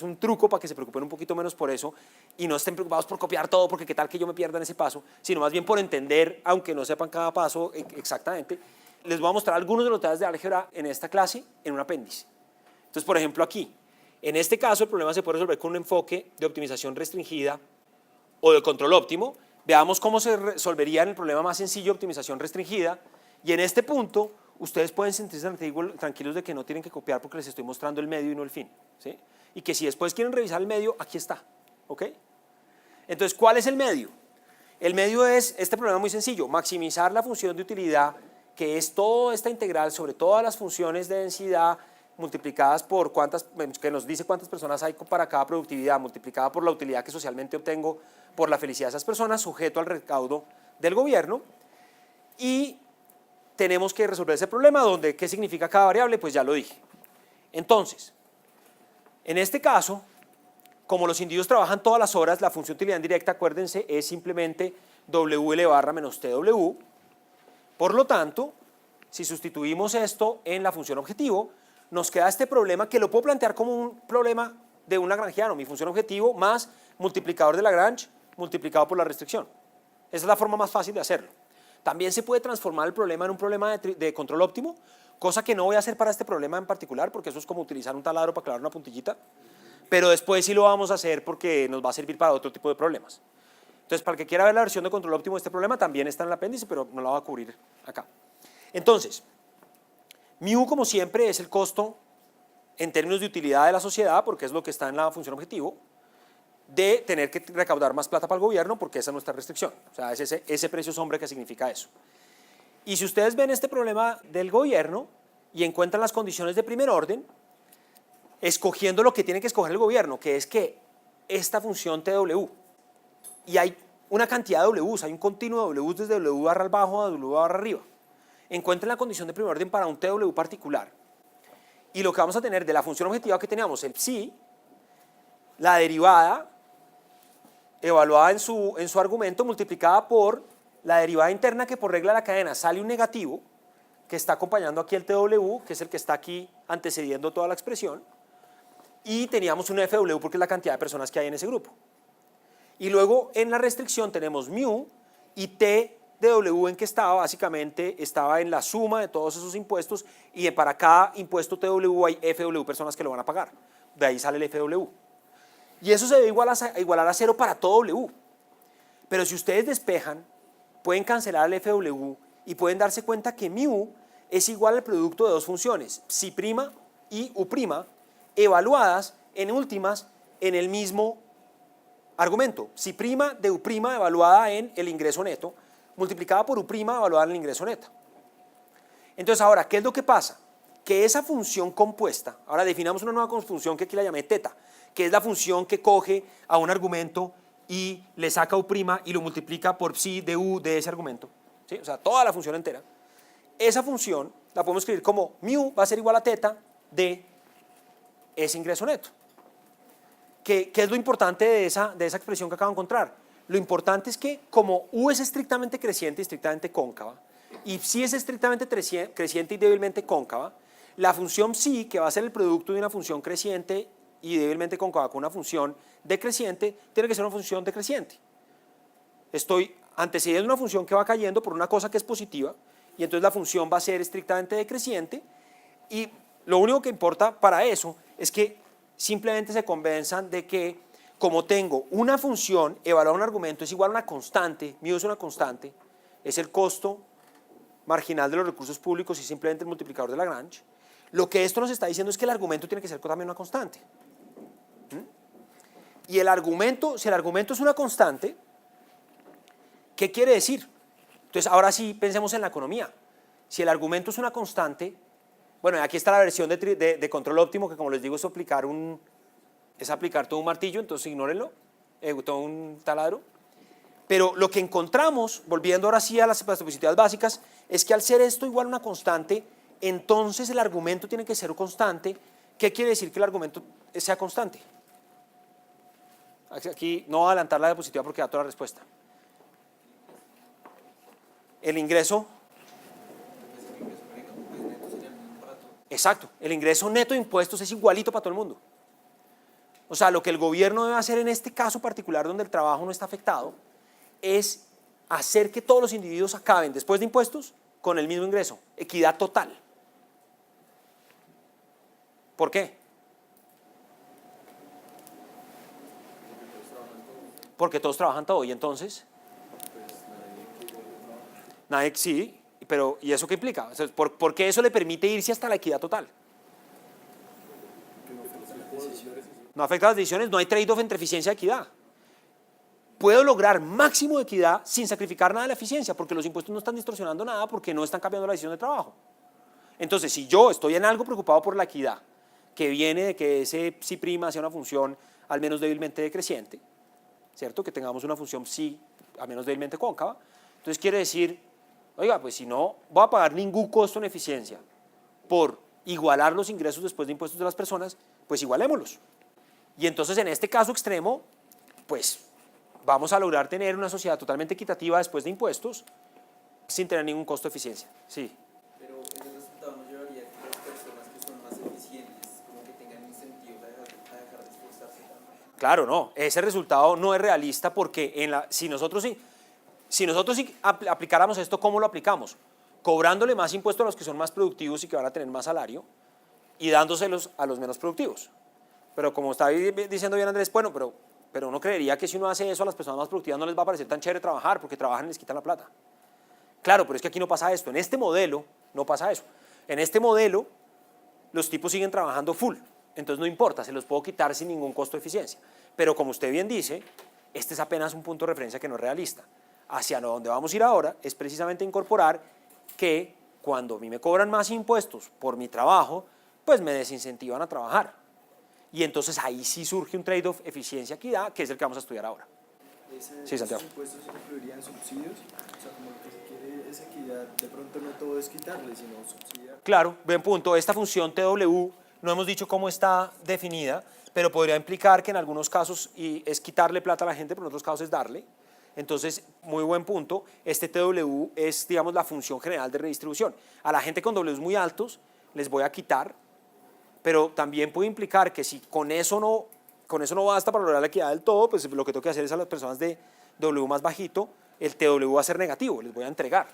un truco para que se preocupen un poquito menos por eso y no estén preocupados por copiar todo, porque qué tal que yo me pierda en ese paso, sino más bien por entender, aunque no sepan cada paso exactamente, les voy a mostrar algunos de los detalles de álgebra en esta clase en un apéndice. Entonces, por ejemplo, aquí, en este caso el problema se puede resolver con un enfoque de optimización restringida o de control óptimo, Veamos cómo se resolvería en el problema más sencillo, optimización restringida, y en este punto ustedes pueden sentirse tranquilos de que no tienen que copiar porque les estoy mostrando el medio y no el fin, ¿sí? Y que si después quieren revisar el medio, aquí está, ¿ok? Entonces, ¿cuál es el medio? El medio es este problema muy sencillo, maximizar la función de utilidad, que es toda esta integral sobre todas las funciones de densidad multiplicadas por cuántas, que nos dice cuántas personas hay para cada productividad, multiplicada por la utilidad que socialmente obtengo por la felicidad de esas personas, sujeto al recaudo del gobierno, y tenemos que resolver ese problema donde, ¿qué significa cada variable? Pues ya lo dije. Entonces, en este caso, como los individuos trabajan todas las horas, la función de utilidad indirecta, acuérdense, es simplemente W menos TW. Por lo tanto, si sustituimos esto en la función objetivo, nos queda este problema que lo puedo plantear como un problema de un lagrangiano, mi función objetivo más multiplicador de Lagrange multiplicado por la restricción. Esa es la forma más fácil de hacerlo. También se puede transformar el problema en un problema de control óptimo, cosa que no voy a hacer para este problema en particular, porque eso es como utilizar un taladro para clavar una puntillita, pero después sí lo vamos a hacer porque nos va a servir para otro tipo de problemas. Entonces, para el que quiera ver la versión de control óptimo de este problema, también está en el apéndice, pero no la voy a cubrir acá. Entonces, mu, como siempre, es el costo en términos de utilidad de la sociedad, porque es lo que está en la función objetivo, de tener que recaudar más plata para el gobierno, porque esa es nuestra restricción. O sea, es ese precio sombra que significa eso. Y si ustedes ven este problema del gobierno y encuentran las condiciones de primer orden, escogiendo lo que tiene que escoger el gobierno, que es que esta función TW, y hay una cantidad de Ws, hay un continuo de Ws desde W barra al bajo a W barra arriba. Encuentren la condición de primer orden para un TW particular. Y lo que vamos a tener de la función objetiva que teníamos, el psi, la derivada evaluada en su argumento multiplicada por la derivada interna que por regla de la cadena sale un negativo que está acompañando aquí el TW, que es el que está aquí antecediendo toda la expresión, y teníamos un FW porque es la cantidad de personas que hay en ese grupo. Y luego en la restricción tenemos mu y T de W en que estaba, básicamente estaba en la suma de todos esos impuestos y para cada impuesto TW hay FW personas que lo van a pagar. De ahí sale el FW. Y eso se debe igualar a 0 para todo W. Pero si ustedes despejan, pueden cancelar el FW y pueden darse cuenta que mu es igual al producto de dos funciones, psi' y u', evaluadas en últimas en el mismo argumento. Psi' de u' evaluada en el ingreso neto, multiplicada por u' evaluada en el ingreso neto. Entonces ahora, ¿qué es lo que pasa? Que esa función compuesta, ahora definamos una nueva función que aquí la llamé teta, que es la función que coge a un argumento y le saca u' y lo multiplica por psi de u de ese argumento, ¿sí? O sea, toda la función entera. Esa función la podemos escribir como mu va a ser igual a teta de ese ingreso neto. ¿Qué es lo importante de esa expresión que acabo de encontrar? Lo importante es que como u es estrictamente creciente y estrictamente cóncava, y psi es estrictamente creciente y débilmente cóncava, la función psi, que va a ser el producto de una función creciente y débilmente cóncava con una función decreciente, tiene que ser una función decreciente. Estoy antecediendo una función que va cayendo por una cosa que es positiva, y entonces la función va a ser estrictamente decreciente, y lo único que importa para eso es que simplemente se convenzan de que como tengo una función evaluada un argumento es igual a una constante, mu es una constante, es el costo marginal de los recursos públicos y simplemente el multiplicador de Lagrange, lo que esto nos está diciendo es que el argumento tiene que ser también una constante. Y el argumento, si el argumento es una constante, ¿qué quiere decir? Entonces ahora sí pensemos en la economía. Si el argumento es una constante, bueno, aquí está la versión de control óptimo, que como les digo es aplicar todo un martillo, entonces ignórenlo, todo un taladro. Pero lo que encontramos, volviendo ahora sí a las positividades básicas, es que al ser esto igual a una constante, entonces el argumento tiene que ser constante. ¿Qué quiere decir que el argumento sea constante? Aquí no voy a adelantar la diapositiva porque da toda la respuesta. El ingreso. Exacto, el ingreso neto de impuestos es igualito para todo el mundo. O sea, lo que el gobierno debe hacer en este caso particular donde el trabajo no está afectado es hacer que todos los individuos acaben después de impuestos con el mismo ingreso, equidad total. ¿Por qué? Porque todos trabajan todo y entonces Nadie, sí, pero ¿y eso qué implica? O sea, ¿por qué eso le permite irse hasta la equidad total? No afecta las decisiones, no hay trade-off entre eficiencia y equidad. Puedo lograr máximo de equidad sin sacrificar nada de la eficiencia, porque los impuestos no están distorsionando nada, porque no están cambiando la decisión de trabajo. Entonces, si yo estoy en algo preocupado por la equidad, que viene de que ese psi' sea una función al menos débilmente decreciente, ¿cierto? Que tengamos una función psi al menos débilmente cóncava, entonces quiere decir, oiga, pues si no voy a pagar ningún costo en eficiencia por igualar los ingresos después de impuestos de las personas, pues igualémoslos. Y entonces en este caso extremo, pues vamos a lograr tener una sociedad totalmente equitativa después de impuestos sin tener ningún costo de eficiencia. Sí. Pero ese resultado no llevaría a que las personas que son más eficientes como que tengan incentivos a dejar de esforzarse tanto. Claro, no, ese resultado no es realista porque si nosotros aplicáramos esto, ¿cómo lo aplicamos? Cobrándole más impuestos a los que son más productivos y que van a tener más salario y dándoselos a los menos productivos. Pero como está diciendo bien Andrés, bueno, pero uno creería que si uno hace eso a las personas más productivas no les va a parecer tan chévere trabajar porque trabajan y les quitan la plata. Claro, pero es que aquí no pasa esto. En este modelo no pasa eso. En este modelo los tipos siguen trabajando full. Entonces no importa, se los puedo quitar sin ningún costo de eficiencia. Pero como usted bien dice, este es apenas un punto de referencia que no es realista. Hacia donde vamos a ir ahora es precisamente incorporar que cuando a mí me cobran más impuestos por mi trabajo, pues me desincentivan a trabajar. Y entonces ahí sí surge un trade-off eficiencia-equidad, que es el que vamos a estudiar ahora. Sí, Santiago. ¿Esos impuestos se incluirían subsidios? O sea, como lo que se quiere es equidad, de pronto no todo es quitarle, sino subsidiar. Claro, buen punto. Esta función TW, no hemos dicho cómo está definida, pero podría implicar que en algunos casos es quitarle plata a la gente, pero en otros casos es darle. Entonces, muy buen punto. Este TW es, digamos, la función general de redistribución. A la gente con Ws muy altos les voy a quitar, pero también puede implicar que si con eso no basta para lograr la equidad del todo, pues lo que tengo que hacer es a las personas de W más bajito, el TW va a ser negativo, les voy a entregar.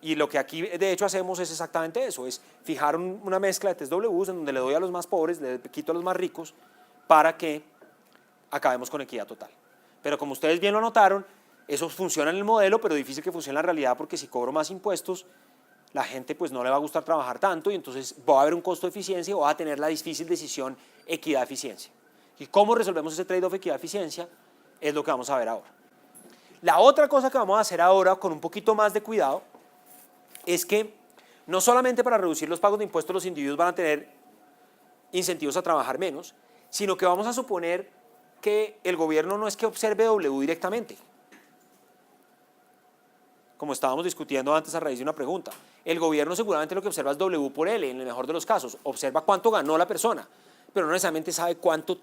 Y lo que aquí de hecho hacemos es exactamente eso, es fijar una mezcla de TWs en donde le doy a los más pobres, le quito a los más ricos, para que acabemos con equidad total. Pero como ustedes bien lo notaron, eso funciona en el modelo, pero difícil que funcione en la realidad porque si cobro más impuestos, la gente pues no le va a gustar trabajar tanto y entonces va a haber un costo de eficiencia y va a tener la difícil decisión equidad-eficiencia. ¿Y cómo resolvemos ese trade-off equidad-eficiencia? Es lo que vamos a ver ahora. La otra cosa que vamos a hacer ahora con un poquito más de cuidado es que no solamente para reducir los pagos de impuestos los individuos van a tener incentivos a trabajar menos, sino que vamos a suponer que el gobierno no es que observe W directamente, como estábamos discutiendo antes a raíz de una pregunta. El gobierno seguramente lo que observa es W por L, en el mejor de los casos. Observa cuánto ganó la persona, pero no necesariamente sabe cuánto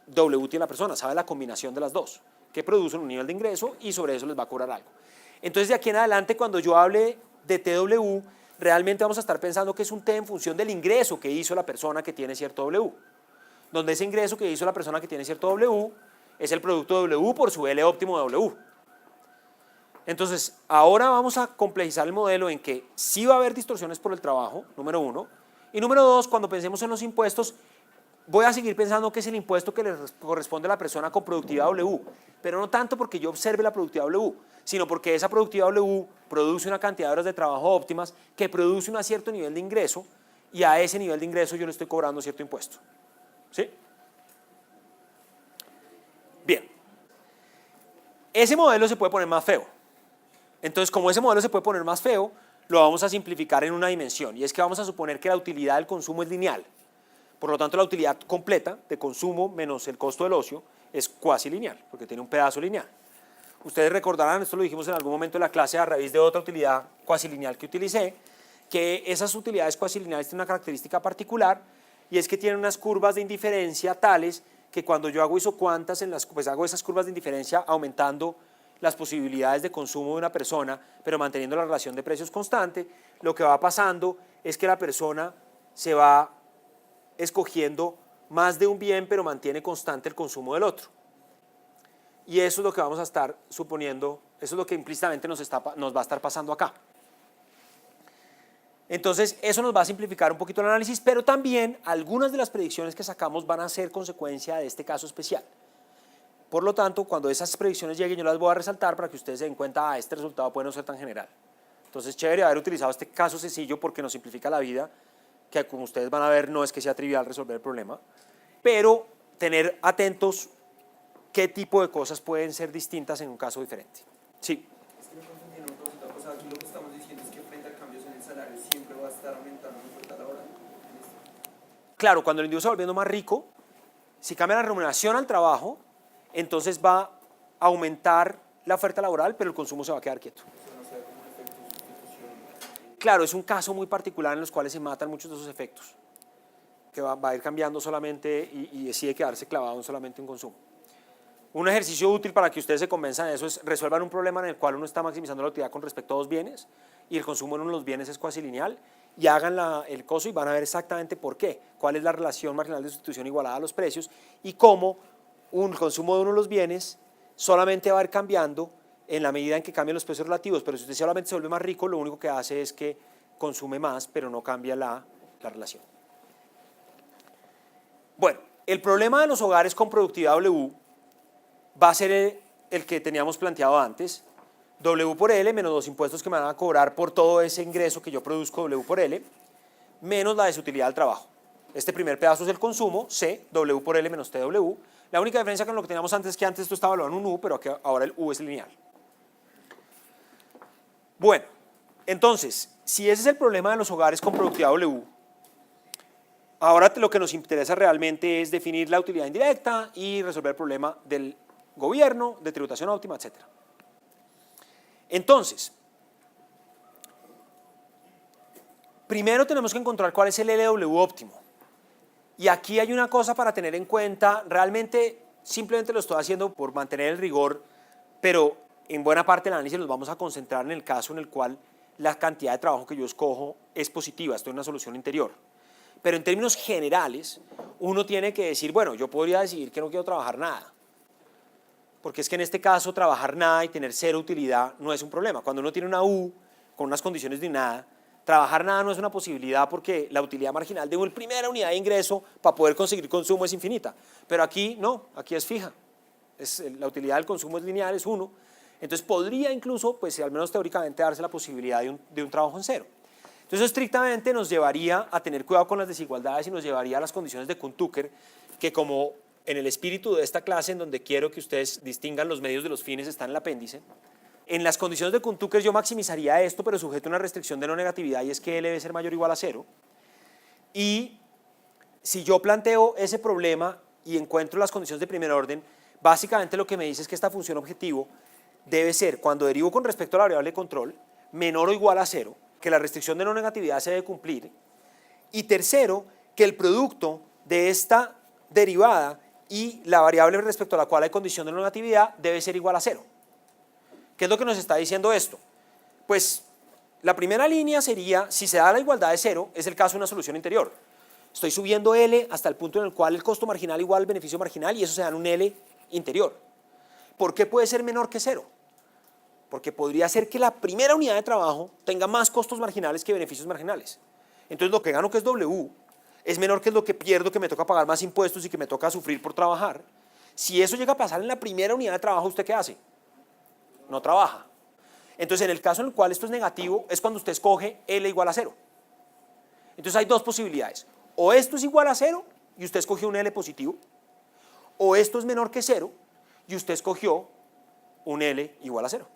W tiene la persona, sabe la combinación de las dos, que producen un nivel de ingreso y sobre eso les va a cobrar algo. Entonces, de aquí en adelante, cuando yo hable de TW, realmente vamos a estar pensando que es un T en función del ingreso que hizo la persona que tiene cierto W, donde ese ingreso que hizo la persona que tiene cierto W es el producto de W por su L óptimo de W. Entonces, ahora vamos a complejizar el modelo en que sí va a haber distorsiones por el trabajo, número uno, y número dos, cuando pensemos en los impuestos, voy a seguir pensando que es el impuesto que le corresponde a la persona con productividad W, pero no tanto porque yo observe la productividad W, sino porque esa productividad W produce una cantidad de horas de trabajo óptimas que produce un cierto nivel de ingreso y a ese nivel de ingreso yo le estoy cobrando cierto impuesto. ¿Sí? Bien. Ese modelo se puede poner más feo. Entonces, como ese modelo se puede poner más feo, lo vamos a simplificar en una dimensión, y es que vamos a suponer que la utilidad del consumo es lineal. Por lo tanto, la utilidad completa de consumo menos el costo del ocio es cuasi lineal, porque tiene un pedazo lineal. Ustedes recordarán, esto lo dijimos en algún momento de la clase a raíz de otra utilidad cuasi lineal que utilicé, que esas utilidades cuasi lineales tienen una característica particular, y es que tienen unas curvas de indiferencia tales que cuando yo hago isocuantas, pues hago esas curvas de indiferencia aumentando las posibilidades de consumo de una persona, pero manteniendo la relación de precios constante, lo que va pasando es que la persona se va escogiendo más de un bien, pero mantiene constante el consumo del otro. Y eso es lo que vamos a estar suponiendo, eso es lo que implícitamente nos va a estar pasando acá. Entonces, eso nos va a simplificar un poquito el análisis, pero también algunas de las predicciones que sacamos van a ser consecuencia de este caso especial. Por lo tanto, cuando esas predicciones lleguen, yo las voy a resaltar para que ustedes se den cuenta, este resultado puede no ser tan general. Entonces, chévere haber utilizado este caso sencillo porque nos simplifica la vida, que como ustedes van a ver no es que sea trivial resolver el problema, pero tener atentos qué tipo de cosas pueden ser distintas en un caso diferente. Sí. Es que me confundí en una cosita. O sea, aquí lo que estamos diciendo es que frente a cambios en el salario siempre va a estar aumentando la oferta laboral. Claro, cuando el individuo se va volviendo más rico, si cambia la remuneración al trabajo, entonces va a aumentar la oferta laboral, pero el consumo se va a quedar quieto. Eso no sea como un efecto de sustitución. Claro, es un caso muy particular en los cuales se matan muchos de esos efectos, que va a ir cambiando solamente y decide quedarse clavado en solamente un consumo. Un ejercicio útil para que ustedes se convenzan de eso es resuelvan un problema en el cual uno está maximizando la utilidad con respecto a dos bienes y el consumo en uno de los bienes es cuasi lineal y hagan el coso y van a ver exactamente por qué, cuál es la relación marginal de sustitución igualada a los precios y cómo un consumo de uno de los bienes solamente va a ir cambiando en la medida en que cambian los precios relativos, pero si usted solamente se vuelve más rico, lo único que hace es que consume más, pero no cambia la relación. Bueno, el problema de los hogares con productividad W va a ser el que teníamos planteado antes, W por L menos los impuestos que me van a cobrar por todo ese ingreso que yo produzco W por L, menos la desutilidad del trabajo. Este primer pedazo es el consumo, C, W por L menos TW. La única diferencia con lo que teníamos antes es que antes esto estaba evaluado en un U, pero que ahora el U es lineal. Bueno, entonces, si ese es el problema de los hogares con productividad W, ahora lo que nos interesa realmente es definir la utilidad indirecta y resolver el problema del gobierno, de tributación óptima, etc. Entonces, primero tenemos que encontrar cuál es el LW óptimo. Y aquí hay una cosa para tener en cuenta, realmente simplemente lo estoy haciendo por mantener el rigor, pero en buena parte del análisis nos vamos a concentrar en el caso en el cual la cantidad de trabajo que yo escojo es positiva, estoy en una solución interior. Pero en términos generales, uno tiene que decir, bueno, yo podría decidir que no quiero trabajar nada. Porque es que en este caso trabajar nada y tener cero utilidad no es un problema. Cuando uno tiene una U con unas condiciones de nada, trabajar nada no es una posibilidad porque la utilidad marginal de una primera unidad de ingreso para poder conseguir consumo es infinita. Pero aquí no, aquí es fija. La utilidad del consumo es lineal, es 1. Entonces podría incluso, pues al menos teóricamente, darse la posibilidad de un trabajo en cero. Entonces estrictamente nos llevaría a tener cuidado con las desigualdades y nos llevaría a las condiciones de Kuhn-Tucker, que como en el espíritu de esta clase, en donde quiero que ustedes distingan los medios de los fines, está en el apéndice. En las condiciones de Kuhn-Tucker yo maximizaría esto, pero sujeto a una restricción de no negatividad, y es que L debe ser mayor o igual a 0. Y si yo planteo ese problema y encuentro las condiciones de primer orden, básicamente lo que me dice es que esta función objetivo debe ser, cuando derivo con respecto a la variable de control, menor o igual a 0, que la restricción de no negatividad se debe cumplir, y tercero, que el producto de esta derivada y la variable respecto a la cual hay condición de no negatividad debe ser igual a 0. ¿Qué es lo que nos está diciendo esto? Pues la primera línea sería, si se da la igualdad de 0, es el caso de una solución interior. Estoy subiendo L hasta el punto en el cual el costo marginal igual al beneficio marginal y eso se da en un L interior. ¿Por qué puede ser menor que 0? Porque podría ser que la primera unidad de trabajo tenga más costos marginales que beneficios marginales. Entonces lo que gano, que es W, es menor que lo que pierdo, que me toca pagar más impuestos y que me toca sufrir por trabajar. Si eso llega a pasar en la primera unidad de trabajo, ¿usted qué hace? No trabaja. Entonces en el caso en el cual esto es negativo, es cuando usted escoge L igual a 0. Entonces hay dos posibilidades. O esto es igual a 0 y usted escogió un L positivo, o esto es menor que 0 y usted escogió un L igual a 0.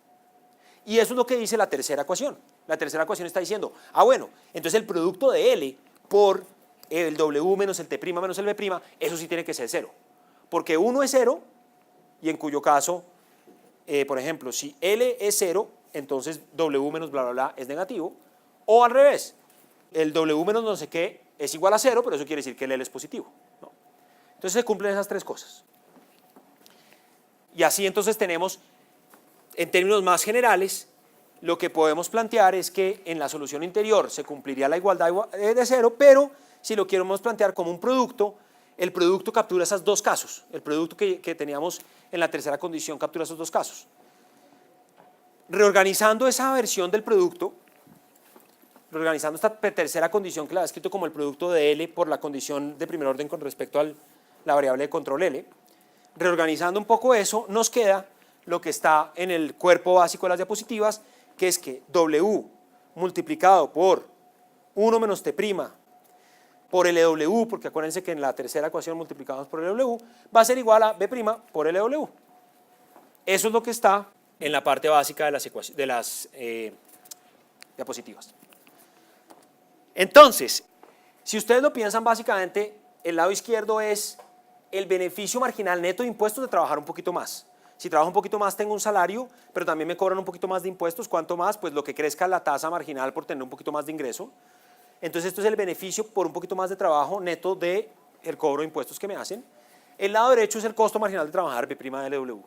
Y eso es lo que dice la tercera ecuación. La tercera ecuación está diciendo, bueno, entonces el producto de L por el W menos el T' menos el B', eso sí tiene que ser 0. Porque 1 es 0, y en cuyo caso, por ejemplo, si L es 0, entonces W menos bla, bla, bla es negativo. O al revés, el W menos no sé qué es igual a 0, pero eso quiere decir que el L es positivo, ¿no? Entonces se cumplen esas tres cosas. Y así entonces tenemos, en términos más generales, lo que podemos plantear es que en la solución interior se cumpliría la igualdad de 0, pero si lo queremos plantear como un producto, el producto captura esos dos casos. El producto que teníamos en la tercera condición captura esos dos casos. Reorganizando esa versión del producto, reorganizando esta tercera condición que la he escrito como el producto de L por la condición de primer orden con respecto a la variable de control L, reorganizando un poco eso, nos queda lo que está en el cuerpo básico de las diapositivas, que es que W multiplicado por 1 menos T' por LW, porque acuérdense que en la tercera ecuación multiplicamos por LW, va a ser igual a B' por LW. Eso es lo que está en la parte básica de las diapositivas. Entonces, si ustedes lo piensan básicamente, el lado izquierdo es el beneficio marginal neto de impuestos de trabajar un poquito más. Si trabajo un poquito más tengo un salario, pero también me cobran un poquito más de impuestos. ¿Cuánto más? Pues lo que crezca la tasa marginal por tener un poquito más de ingreso. Entonces esto es el beneficio por un poquito más de trabajo neto del cobro de impuestos que me hacen. El lado derecho es el costo marginal de trabajar, B' de LW.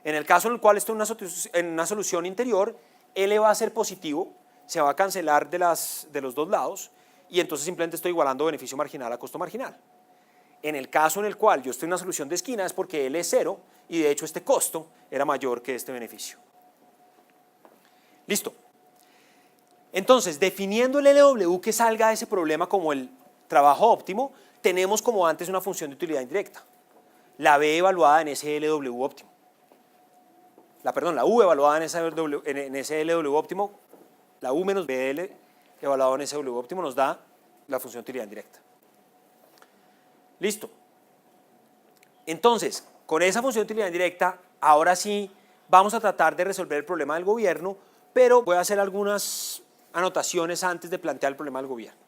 En el caso en el cual esto es en una solución interior, L va a ser positivo, se va a cancelar de los dos lados y entonces simplemente estoy igualando beneficio marginal a costo marginal. En el caso en el cual yo estoy en una solución de esquina es porque L es 0 y de hecho este costo era mayor que este beneficio. Listo. Entonces, definiendo el LW que salga de ese problema como el trabajo óptimo, tenemos como antes una función de utilidad indirecta. La B evaluada en ese LW óptimo. La U evaluada en ese LW óptimo, la U menos BL evaluado en ese W óptimo nos da la función de utilidad indirecta. Listo. Entonces, con esa función de utilidad indirecta, ahora sí vamos a tratar de resolver el problema del gobierno, pero voy a hacer algunas anotaciones antes de plantear el problema del gobierno.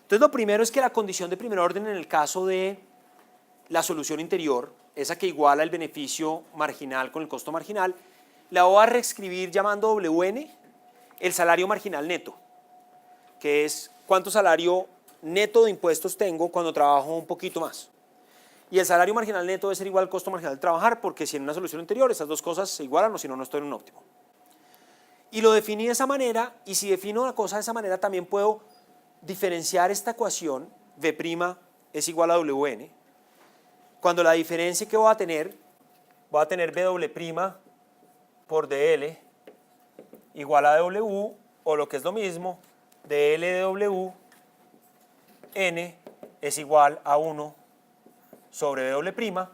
Entonces, lo primero es que la condición de primer orden en el caso de la solución interior, esa que iguala el beneficio marginal con el costo marginal, la voy a reescribir llamando WN el salario marginal neto, que es cuánto salario neto de impuestos tengo cuando trabajo un poquito más. Y el salario marginal neto debe ser igual al costo marginal de trabajar, porque si en una solución anterior esas dos cosas se igualan o si no, no estoy en un óptimo. Y lo definí de esa manera, y si defino la cosa de esa manera también puedo diferenciar esta ecuación, V' es igual a WN, cuando la diferencia que voy a tener BW' por DL igual a W, o lo que es lo mismo, DL de W, N es igual a 1 sobre W'.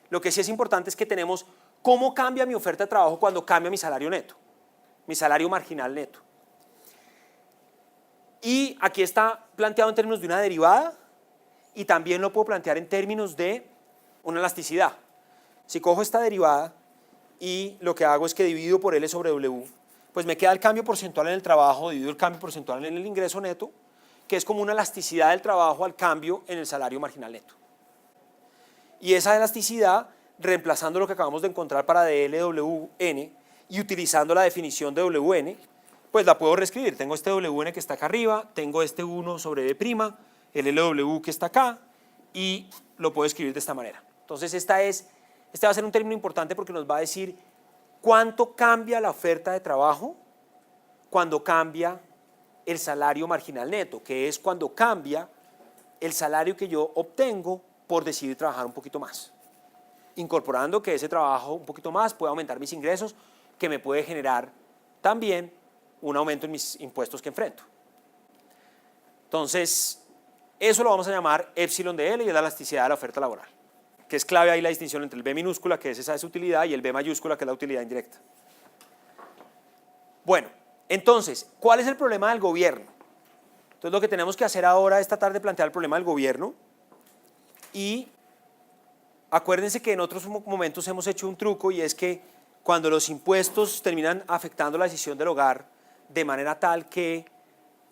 Lo que sí es importante es que tenemos cómo cambia mi oferta de trabajo cuando cambia mi salario neto, mi salario marginal neto. Y aquí está planteado en términos de una derivada y también lo puedo plantear en términos de una elasticidad. Si cojo esta derivada y lo que hago es que divido por L sobre W, pues me queda el cambio porcentual en el trabajo, divido el cambio porcentual en el ingreso neto, que es como una elasticidad del trabajo al cambio en el salario marginal neto. Y esa elasticidad, reemplazando lo que acabamos de encontrar para DLWN y utilizando la definición de WN, pues la puedo reescribir. Tengo este WN que está acá arriba, tengo este 1 sobre B', el LW que está acá, y lo puedo escribir de esta manera. Entonces este va a ser un término importante porque nos va a decir cuánto cambia la oferta de trabajo cuando cambia el salario marginal neto, que es cuando cambia el salario que yo obtengo por decidir trabajar un poquito más, incorporando que ese trabajo un poquito más puede aumentar mis ingresos, que me puede generar también un aumento en mis impuestos que enfrento. Entonces, eso lo vamos a llamar epsilon de L y es la elasticidad de la oferta laboral, que es clave ahí la distinción entre el B minúscula, que es esa utilidad, y el B mayúscula, que es la utilidad indirecta. Bueno, entonces, ¿cuál es el problema del gobierno? Entonces, lo que tenemos que hacer ahora es tratar de plantear el problema del gobierno. Y acuérdense que en otros momentos hemos hecho un truco, y es que cuando los impuestos terminan afectando la decisión del hogar de manera tal que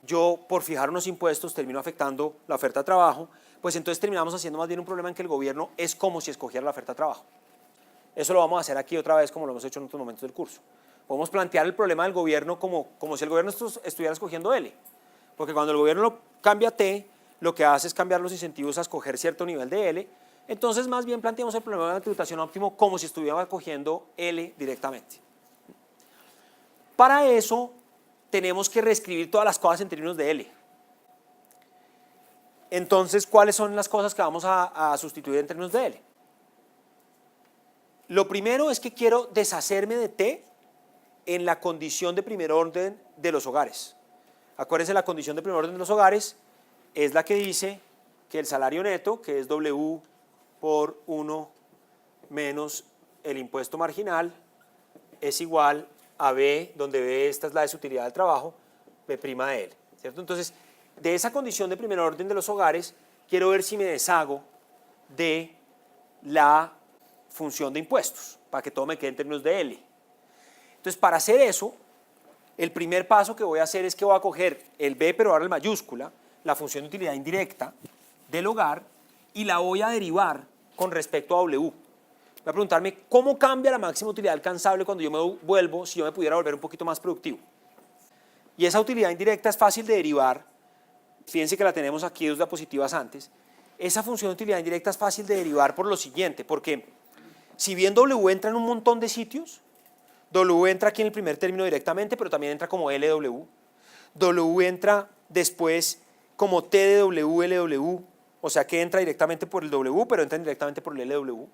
yo por fijar unos impuestos termino afectando la oferta de trabajo, pues entonces terminamos haciendo más bien un problema en que el gobierno es como si escogiera la oferta de trabajo. Eso lo vamos a hacer aquí otra vez como lo hemos hecho en otros momentos del curso. Podemos plantear el problema del gobierno como si el gobierno estuviera escogiendo L, porque cuando el gobierno cambia T, lo que hace es cambiar los incentivos a escoger cierto nivel de L. Entonces más bien planteamos el problema de la tributación óptimo como si estuviera cogiendo L directamente. Para eso tenemos que reescribir todas las cosas en términos de L. Entonces, ¿cuáles son las cosas que vamos a sustituir en términos de L? Lo primero es que quiero deshacerme de T en la condición de primer orden de los hogares. Acuérdense, la condición de primer orden de los hogares es la que dice que el salario neto, que es W por 1 menos el impuesto marginal, es igual a B, donde B esta es la desutilidad del trabajo, B' de L, ¿cierto? Entonces, de esa condición de primer orden de los hogares, quiero ver si me deshago de la función de impuestos, para que todo me quede en términos de L. Entonces, para hacer eso, el primer paso que voy a hacer es que voy a coger el B, pero ahora en mayúscula, la función de utilidad indirecta del hogar, y la voy a derivar con respecto a W. Voy a preguntarme cómo cambia la máxima utilidad alcanzable cuando yo me vuelvo, si yo me pudiera volver un poquito más productivo. Y esa utilidad indirecta es fácil de derivar. Fíjense que la tenemos aquí dos diapositivas antes. Esa función de utilidad indirecta es fácil de derivar por lo siguiente, porque si bien W entra en un montón de sitios, W entra aquí en el primer término directamente, pero también entra como LW. W entra después como T de W, LW, o sea que entra directamente por el W, pero entra indirectamente por el LW.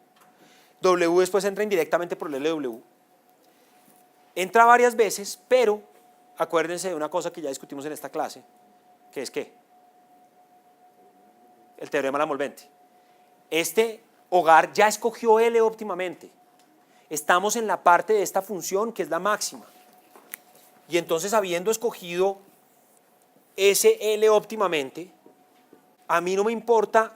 W después entra indirectamente por el LW. Entra varias veces, pero acuérdense de una cosa que ya discutimos en esta clase, que es ¿qué? El teorema de la envolvente. Este hogar ya escogió L óptimamente. Estamos en la parte de esta función que es la máxima. Y entonces, habiendo escogido ese L óptimamente, a mí no me importa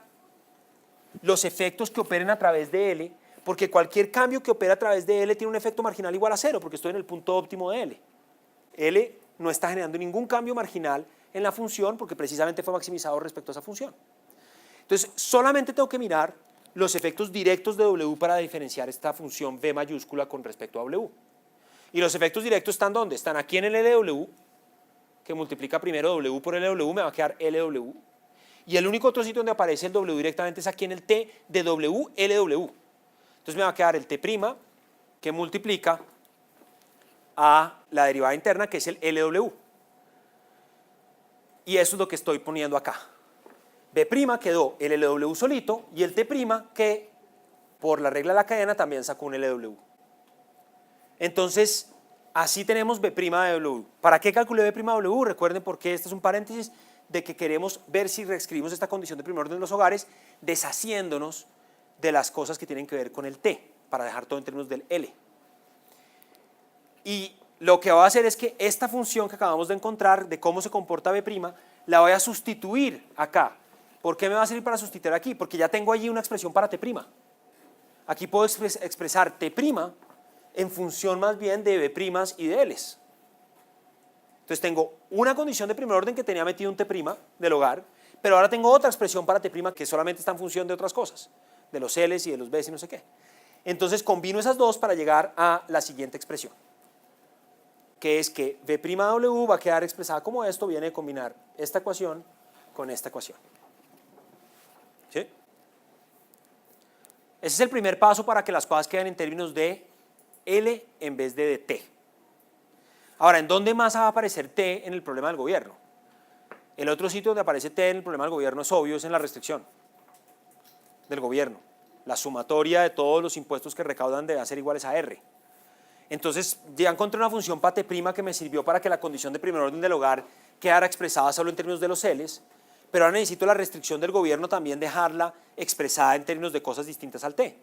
los efectos que operen a través de L, porque cualquier cambio que opere a través de L tiene un efecto marginal igual a 0, porque estoy en el punto óptimo de L. L no está generando ningún cambio marginal en la función porque precisamente fue maximizado respecto a esa función. Entonces, solamente tengo que mirar los efectos directos de W para diferenciar esta función V mayúscula con respecto a W. Y los efectos directos están ¿dónde? Están aquí en el LW, que multiplica primero W por LW, me va a quedar LW. Y el único otro sitio donde aparece el W directamente es aquí en el T de W, LW. Entonces me va a quedar el T' que multiplica a la derivada interna, que es el LW. Y eso es lo que estoy poniendo acá. B' quedó el LW solito y el T' que por la regla de la cadena también sacó un LW. Entonces, así tenemos B' de W. ¿Para qué calculé B' de W? Recuerden porque este es un paréntesis de que queremos ver si reescribimos esta condición de primer orden de los hogares deshaciéndonos de las cosas que tienen que ver con el T, para dejar todo en términos del L. Y lo que voy a hacer es que esta función que acabamos de encontrar de cómo se comporta B', la voy a sustituir acá. ¿Por qué me va a servir para sustituir aquí? Porque ya tengo allí una expresión para T'. Aquí puedo expresar T' en función más bien de B' y de L's. Entonces tengo una condición de primer orden que tenía metido un T' del hogar, pero ahora tengo otra expresión para T' que solamente está en función de otras cosas, de los L's y de los B's y no sé qué. Entonces combino esas dos para llegar a la siguiente expresión, que es que B'W va a quedar expresada como esto, viene de combinar esta ecuación con esta ecuación. ¿Sí? Ese es el primer paso para que las cosas queden en términos de L en vez de T. Ahora, ¿en dónde más va a aparecer T en el problema del gobierno? El otro sitio donde aparece T en el problema del gobierno es obvio, es en la restricción del gobierno. La sumatoria de todos los impuestos que recaudan debe ser iguales a R. Entonces, ya encontré una función para T' que me sirvió para que la condición de primer orden del hogar quedara expresada solo en términos de los L's, pero ahora necesito la restricción del gobierno también dejarla expresada en términos de cosas distintas al T.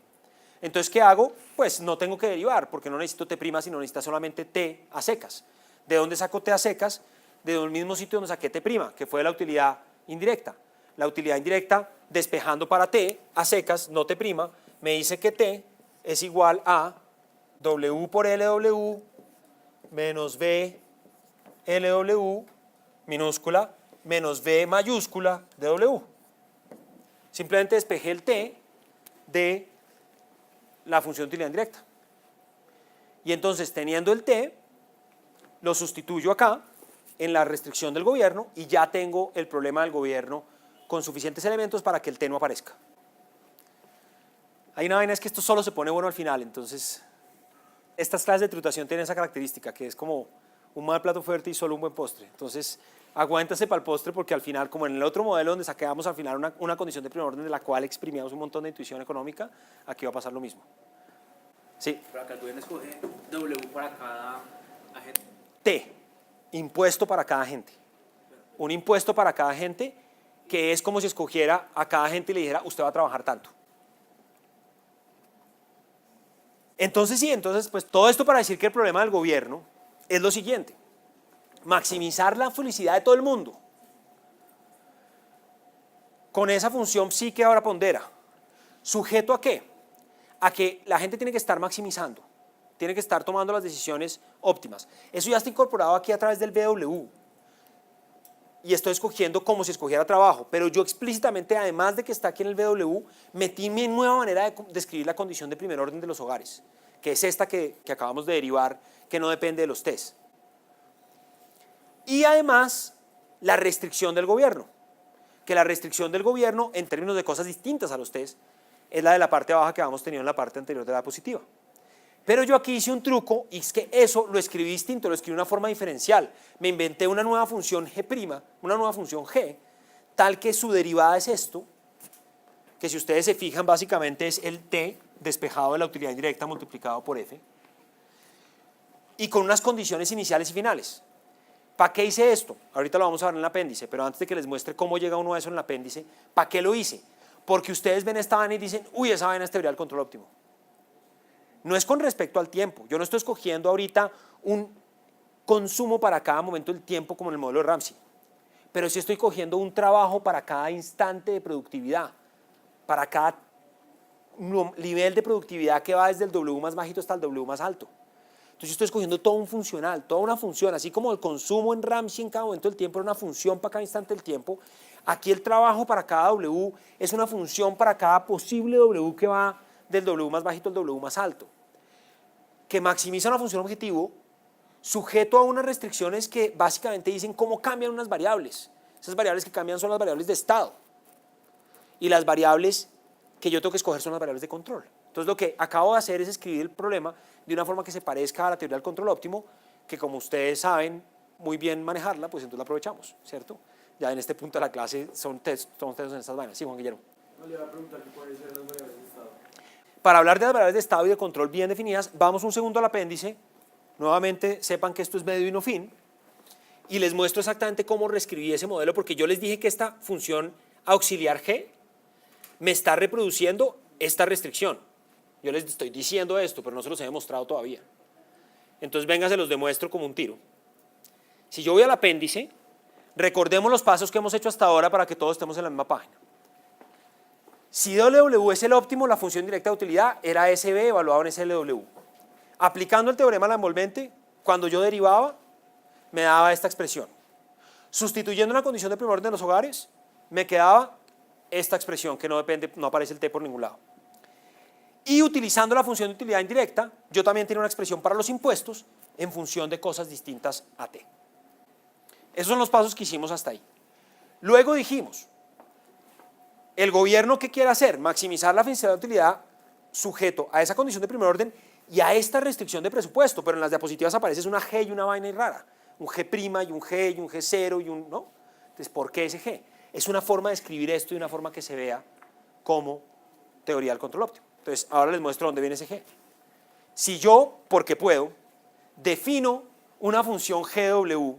Entonces, ¿qué hago? Pues no tengo que derivar, porque no necesito T', sino necesito solamente T a secas. ¿De dónde saco T a secas? Del mismo sitio donde saqué T', que fue la utilidad indirecta. La utilidad indirecta, despejando para T a secas, no T', me dice que T es igual a W por LW menos B LW minúscula menos V mayúscula de W. Simplemente despejé el T de la función de utilidad indirecta. Y entonces, teniendo el T, lo sustituyo acá en la restricción del gobierno y ya tengo el problema del gobierno con suficientes elementos para que el T no aparezca. Hay una vaina, es que esto solo se pone bueno al final, entonces estas clases de tributación tienen esa característica que es como un mal plato fuerte y solo un buen postre. Entonces, aguántase para el postre porque al final, como en el otro modelo donde saqueamos al final una condición de primer orden de la cual exprimíamos un montón de intuición económica, aquí va a pasar lo mismo. Sí. Pero acá el gobierno escoge W para cada agente. T, impuesto para cada agente. Un impuesto para cada agente que es como si escogiera a cada agente y le dijera, usted va a trabajar tanto. Entonces sí, pues todo esto para decir que el problema del gobierno es lo siguiente: maximizar la felicidad de todo el mundo. Con esa función psi que ahora pondera. ¿Sujeto a qué? A que la gente tiene que estar maximizando, tiene que estar tomando las decisiones óptimas. Eso ya está incorporado aquí a través del BW. Y estoy escogiendo como si escogiera trabajo, pero yo explícitamente, además de que está aquí en el BW, metí mi nueva manera de describir la condición de primer orden de los hogares, que es esta que acabamos de derivar, que no depende de los test. Y además, la restricción del gobierno, que la restricción del gobierno, en términos de cosas distintas a los test, es la de la parte baja que habíamos tenido en la parte anterior de la diapositiva. Pero yo aquí hice un truco, y es que eso lo escribí distinto, lo escribí de una forma diferencial. Me inventé una nueva función G', una nueva función G, tal que su derivada es esto, que si ustedes se fijan básicamente es el T despejado de la utilidad indirecta multiplicado por F, y con unas condiciones iniciales y finales. ¿Para qué hice esto? Ahorita lo vamos a ver en el apéndice, pero antes de que les muestre cómo llega uno a eso en el apéndice, ¿para qué lo hice? Porque ustedes ven esta vaina y dicen, uy, esa vaina es teoría del control óptimo. No es con respecto al tiempo. Yo no estoy escogiendo ahorita un consumo para cada momento del tiempo como en el modelo de Ramsey, pero sí estoy cogiendo un trabajo para cada instante de productividad, para cada nivel de productividad que va desde el W más bajito hasta el W más alto. Entonces yo estoy escogiendo todo un funcional, toda una función, así como el consumo en Ramsey en cada momento del tiempo era una función para cada instante del tiempo. Aquí el trabajo para cada W es una función para cada posible W que va del W más bajito al W más alto, que maximiza una función objetivo sujeto a unas restricciones que básicamente dicen cómo cambian unas variables. Esas variables que cambian son las variables de estado, y las variables que yo tengo que escoger son las variables de control. Entonces lo que acabo de hacer es escribir el problema de una forma que se parezca a la teoría del control óptimo, que como ustedes saben muy bien manejarla, pues entonces la aprovechamos, ¿cierto? Ya en este punto de la clase son test en estas vainas. Sí, Juan Guillermo. No le iba a preguntar qué pueden ser las variables de estado. Para hablar de las variables de estado y de control bien definidas, vamos un segundo al apéndice. Nuevamente, sepan que esto es medio y no fin, y les muestro exactamente cómo reescribí ese modelo, porque yo les dije que esta función auxiliar G me está reproduciendo esta restricción. Yo les estoy diciendo esto, pero no se los he demostrado todavía. Entonces, venga, se los demuestro como un tiro. Si yo voy al apéndice, recordemos los pasos que hemos hecho hasta ahora para que todos estemos en la misma página. Si W es el óptimo, la función directa de utilidad era SB evaluado en SLW. Aplicando el teorema de la envolvente, cuando yo derivaba, me daba esta expresión. Sustituyendo la condición de primer orden de los hogares, me quedaba esta expresión, que no depende, no aparece el T por ningún lado. Y utilizando la función de utilidad indirecta, yo también tenía una expresión para los impuestos en función de cosas distintas a T. Esos son los pasos que hicimos hasta ahí. Luego dijimos, el gobierno, ¿qué quiere hacer? Maximizar la felicidad de utilidad sujeto a esa condición de primer orden y a esta restricción de presupuesto, pero en las diapositivas aparece una G y una vaina rara, un G' y un G y un G0 y un, ¿no? Entonces, ¿por qué ese G? Es una forma de escribir esto de una forma que se vea como teoría del control óptimo. Entonces, ahora les muestro dónde viene ese G. Si yo, porque puedo, defino una función GW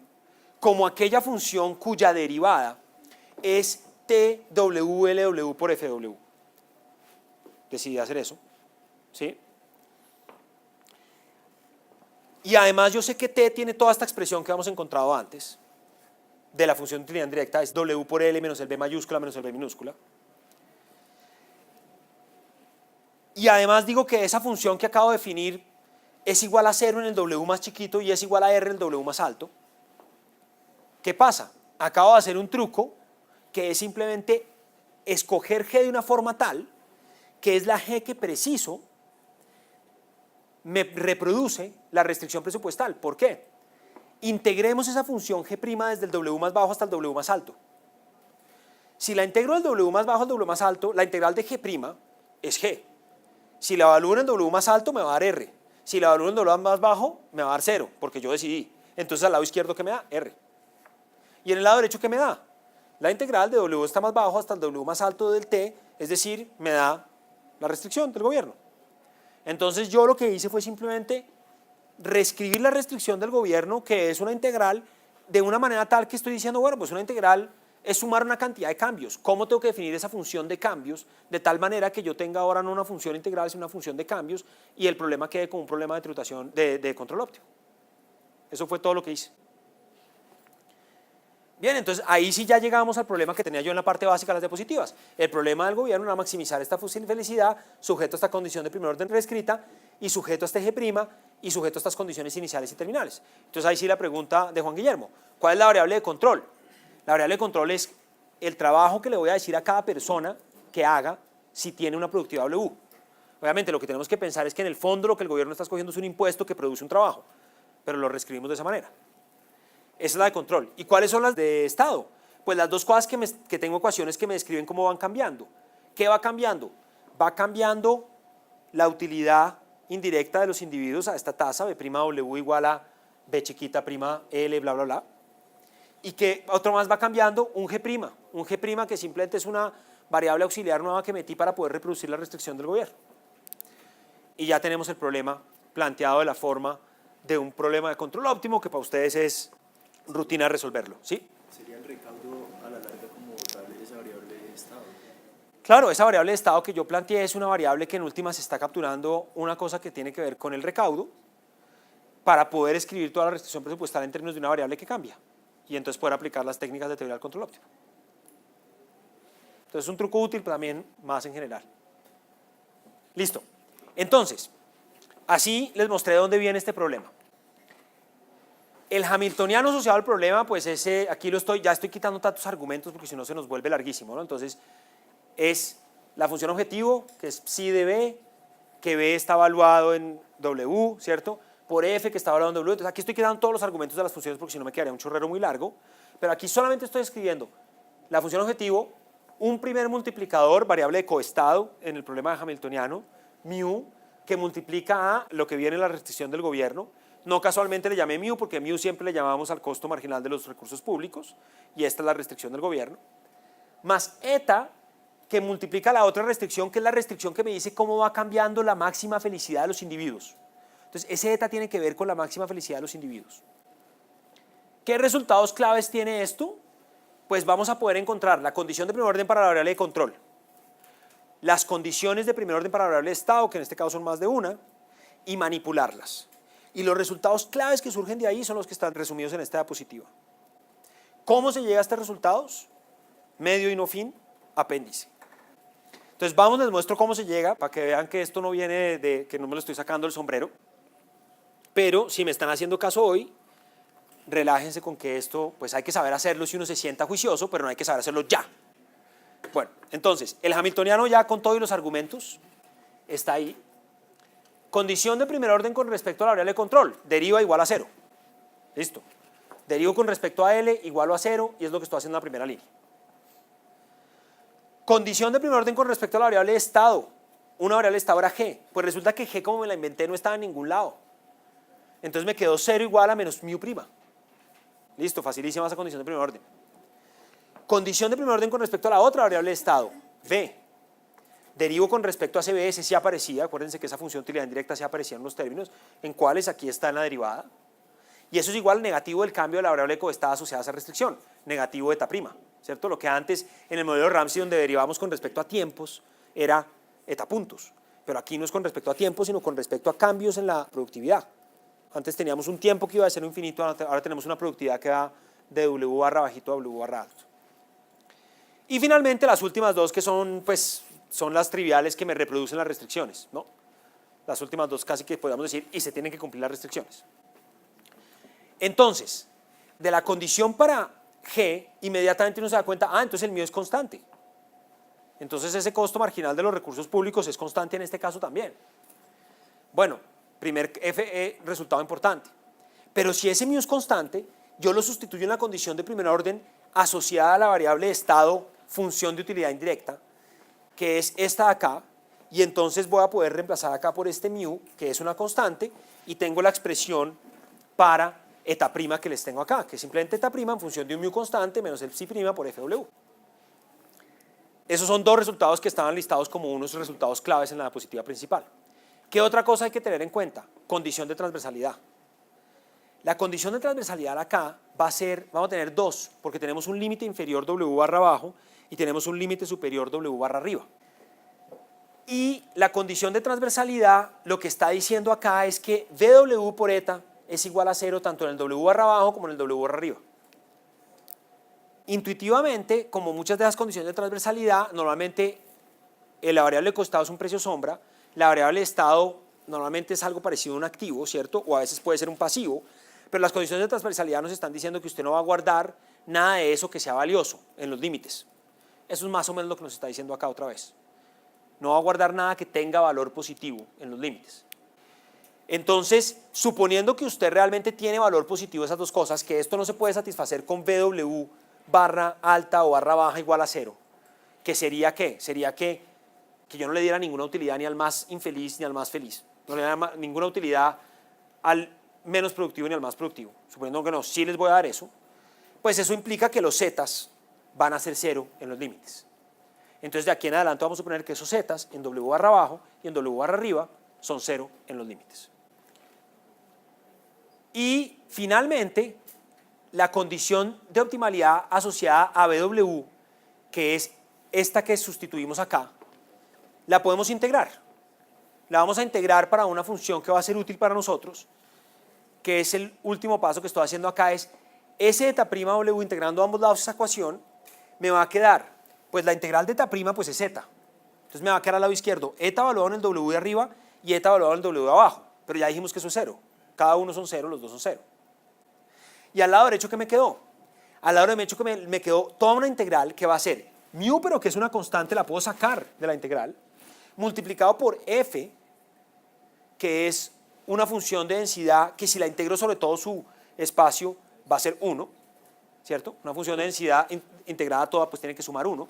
como aquella función cuya derivada es TWLW por FW. Decidí hacer eso, ¿sí? Y además yo sé que T tiene toda esta expresión que hemos encontrado antes, de la función de utilidad indirecta, es W por L menos el B mayúscula menos el B minúscula. Y además digo que esa función que acabo de definir es igual a 0 en el W más chiquito y es igual a R en el W más alto. ¿Qué pasa? Acabo de hacer un truco que es simplemente escoger G de una forma tal que es la G que preciso me reproduce la restricción presupuestal. ¿Por qué? Integremos esa función G' desde el W más bajo hasta el W más alto. Si la integro del W más bajo al W más alto, la integral de G' es G. Si la evalúo en el W más alto me va a dar R. Si la evalúo en el W más bajo me va a dar 0, porque yo decidí. Entonces al lado izquierdo, ¿qué me da? R. Y en el lado derecho, ¿qué me da? La integral de W está más bajo hasta el W más alto del T, es decir, me da la restricción del gobierno. Entonces yo lo que hice fue simplemente reescribir la restricción del gobierno, que es una integral, de una manera tal que estoy diciendo, bueno, pues una integral es sumar una cantidad de cambios. ¿Cómo tengo que definir esa función de cambios? De tal manera que yo tenga ahora no una función integral, sino una función de cambios, y el problema quede como un problema de tributación, de control óptimo. Eso fue todo lo que hice. Bien, entonces ahí sí ya llegamos al problema que tenía yo en la parte básica de las diapositivas. El problema del gobierno era maximizar esta felicidad sujeto a esta condición de primer orden reescrita y sujeto a este G' y sujeto a estas condiciones iniciales y terminales. Entonces ahí sí la pregunta de Juan Guillermo, ¿cuál es la variable de control? La variable de control es el trabajo que le voy a decir a cada persona que haga si tiene una productividad W. Obviamente lo que tenemos que pensar es que en el fondo lo que el gobierno está escogiendo es un impuesto que produce un trabajo, pero lo reescribimos de esa manera. Esa es la de control. ¿Y cuáles son las de estado? Pues las dos cosas que tengo ecuaciones que me describen cómo van cambiando. ¿Qué va cambiando? Va cambiando la utilidad indirecta de los individuos a esta tasa, B'W igual a B chiquita prima L, bla, bla, bla. Y que otro más va cambiando un G' que simplemente es una variable auxiliar nueva que metí para poder reproducir la restricción del gobierno. Y ya tenemos el problema planteado de la forma de un problema de control óptimo que para ustedes es rutina resolverlo, ¿sí? Sería el recaudo a la larga como tal esa variable de estado. Claro, esa variable de estado que yo planteé es una variable que en última se está capturando una cosa que tiene que ver con el recaudo para poder escribir toda la restricción presupuestal en términos de una variable que cambia y entonces poder aplicar las técnicas de teoría del control óptimo. Entonces es un truco útil, pero también más en general. Listo. Entonces, así les mostré de dónde viene este problema. El hamiltoniano asociado al problema, pues ese, aquí ya estoy quitando tantos argumentos porque si no se nos vuelve larguísimo, ¿no? Entonces, es la función objetivo, que es psi de B, que B está evaluado en W, ¿cierto? Por F, que está evaluado en W. Entonces, aquí estoy quitando todos los argumentos de las funciones porque si no me quedaría un chorrero muy largo. Pero aquí solamente estoy escribiendo la función objetivo, un primer multiplicador, variable de coestado en el problema de hamiltoniano, mu, que multiplica a lo que viene en la restricción del gobierno. No casualmente le llamé mu porque mu siempre le llamamos al costo marginal de los recursos públicos y esta es la restricción del gobierno, más eta que multiplica la otra restricción que es la restricción que me dice cómo va cambiando la máxima felicidad de los individuos. Entonces ese eta tiene que ver con la máxima felicidad de los individuos. ¿Qué resultados claves tiene esto? Pues vamos a poder encontrar la condición de primer orden para la variable de control, las condiciones de primer orden para la variable de estado, que en este caso son más de una, y manipularlas. Y los resultados claves que surgen de ahí son los que están resumidos en esta diapositiva. ¿Cómo se llega a estos resultados? Medio y no fin, apéndice. Entonces vamos, les muestro cómo se llega, para que vean que esto no viene de que no me lo estoy sacando del sombrero. Pero si me están haciendo caso hoy, relájense con que esto, pues hay que saber hacerlo si uno se sienta juicioso, pero no hay que saber hacerlo ya. Bueno, entonces, el hamiltoniano ya con todos los argumentos está ahí. Condición de primer orden con respecto a la variable de control, deriva igual a 0. Listo. Derivo con respecto a L igual a 0 y es lo que estoy haciendo en la primera línea. Condición de primer orden con respecto a la variable de estado. Una variable de estado era G. Pues resulta que G, como me la inventé, no estaba en ningún lado. Entonces me quedó 0 igual a menos mu prima. Listo, facilísima esa condición de primer orden. Condición de primer orden con respecto a la otra variable de estado, V. Derivo con respecto a CB, ese sí aparecía, acuérdense que esa función de utilidad indirecta sí aparecía en los términos, en cuáles aquí está en la derivada. Y eso es igual al negativo del cambio de la variable de coestado asociada a esa restricción, negativo eta prima, ¿cierto? Lo que antes en el modelo de Ramsey donde derivamos con respecto a tiempos era eta puntos, pero aquí no es con respecto a tiempos, sino con respecto a cambios en la productividad. Antes teníamos un tiempo que iba a ser infinito, ahora tenemos una productividad que va de W barra bajito a W barra alto. Y finalmente las últimas dos que son, pues, son las triviales que me reproducen las restricciones, ¿no? Las últimas dos casi que podríamos decir, y se tienen que cumplir las restricciones. Entonces, de la condición para G, inmediatamente uno se da cuenta, entonces el mío es constante. Entonces ese costo marginal de los recursos públicos es constante en este caso también. Bueno, primer resultado importante. Pero si ese mío es constante, yo lo sustituyo en la condición de primer orden asociada a la variable de estado, función de utilidad indirecta, que es esta de acá, y entonces voy a poder reemplazar acá por este mu, que es una constante, y tengo la expresión para eta prima que les tengo acá, que es simplemente eta prima en función de un mu constante menos el psi prima por FW. Esos son dos resultados que estaban listados como unos resultados claves en la diapositiva principal. ¿Qué otra cosa hay que tener en cuenta? Condición de transversalidad. La condición de transversalidad acá va a ser, vamos a tener dos, porque tenemos un límite inferior W barra abajo y tenemos un límite superior W barra arriba. Y la condición de transversalidad lo que está diciendo acá es que VW por eta es igual a 0 tanto en el W barra abajo como en el W barra arriba. Intuitivamente, como muchas de las condiciones de transversalidad, normalmente la variable de costado es un precio sombra, la variable de estado normalmente es algo parecido a un activo, ¿cierto? O a veces puede ser un pasivo, pero las condiciones de transversalidad nos están diciendo que usted no va a guardar nada de eso que sea valioso en los límites. Eso es más o menos lo que nos está diciendo acá otra vez. No va a guardar nada que tenga valor positivo en los límites. Entonces, suponiendo que usted realmente tiene valor positivo esas dos cosas, que esto no se puede satisfacer con BW barra alta o barra baja igual a 0, que sería ¿qué? Sería que yo no le diera ninguna utilidad ni al más infeliz ni al más feliz. No le diera ninguna utilidad al menos productivo ni al más productivo. Suponiendo que no, sí les voy a dar eso, pues eso implica que los zetas van a ser 0 en los límites. Entonces de aquí en adelante vamos a suponer que esos zetas en W barra abajo y en W barra arriba son 0 en los límites. Y finalmente, la condición de optimalidad asociada a BW, que es esta que sustituimos acá, la podemos integrar. La vamos a integrar para una función que va a ser útil para nosotros, que es el último paso que estoy haciendo acá, es S eta prima W integrando a ambos lados esa ecuación, me va a quedar, pues la integral de eta prima pues es eta. Entonces me va a quedar al lado izquierdo eta evaluado en el W de arriba y eta evaluado en el W de abajo, pero ya dijimos que eso es 0. Cada uno son 0, los dos son 0. Y al lado derecho, ¿qué me quedó? Al lado derecho me quedó toda una integral que va a ser mu, pero que es una constante, la puedo sacar de la integral, multiplicado por f, que es una función de densidad que si la integro sobre todo su espacio va a ser 1, ¿cierto? Una función de densidad integrada toda pues tiene que sumar 1.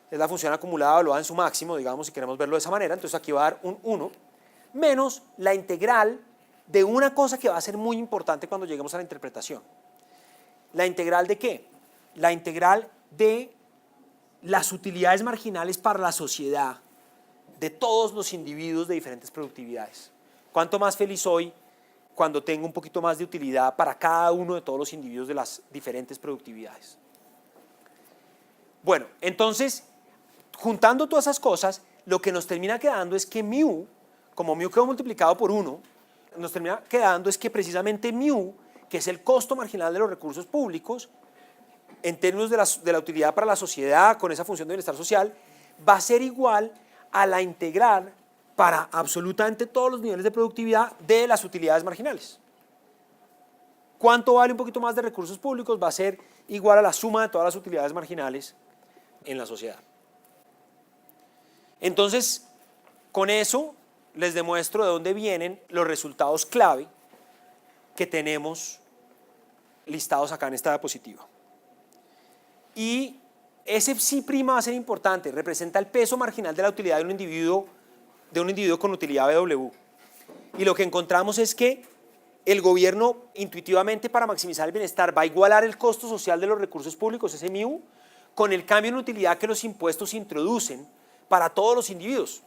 Es la función acumulada evaluada en su máximo, digamos, si queremos verlo de esa manera. Entonces aquí va a dar un 1, menos la integral de una cosa que va a ser muy importante cuando lleguemos a la interpretación. ¿La integral de qué? La integral de las utilidades marginales para la sociedad de todos los individuos de diferentes productividades. ¿Cuánto más feliz soy cuando tengo un poquito más de utilidad para cada uno de todos los individuos de las diferentes productividades? Bueno, entonces, juntando todas esas cosas, lo que nos termina quedando es que mu, como mu quedó multiplicado por 1, nos termina quedando es que precisamente mu, que es el costo marginal de los recursos públicos, en términos de la utilidad para la sociedad con esa función de bienestar social, va a ser igual a la integral para absolutamente todos los niveles de productividad de las utilidades marginales. ¿Cuánto vale un poquito más de recursos públicos? Va a ser igual a la suma de todas las utilidades marginales en la sociedad. Entonces, con eso les demuestro de dónde vienen los resultados clave que tenemos listados acá en esta diapositiva. Y ese psi' va a ser importante, representa el peso marginal de la utilidad de un individuo con utilidad BW. Y lo que encontramos es que el gobierno intuitivamente para maximizar el bienestar va a igualar el costo social de los recursos públicos, ese mu, con el cambio en utilidad que los impuestos introducen para todos los individuos,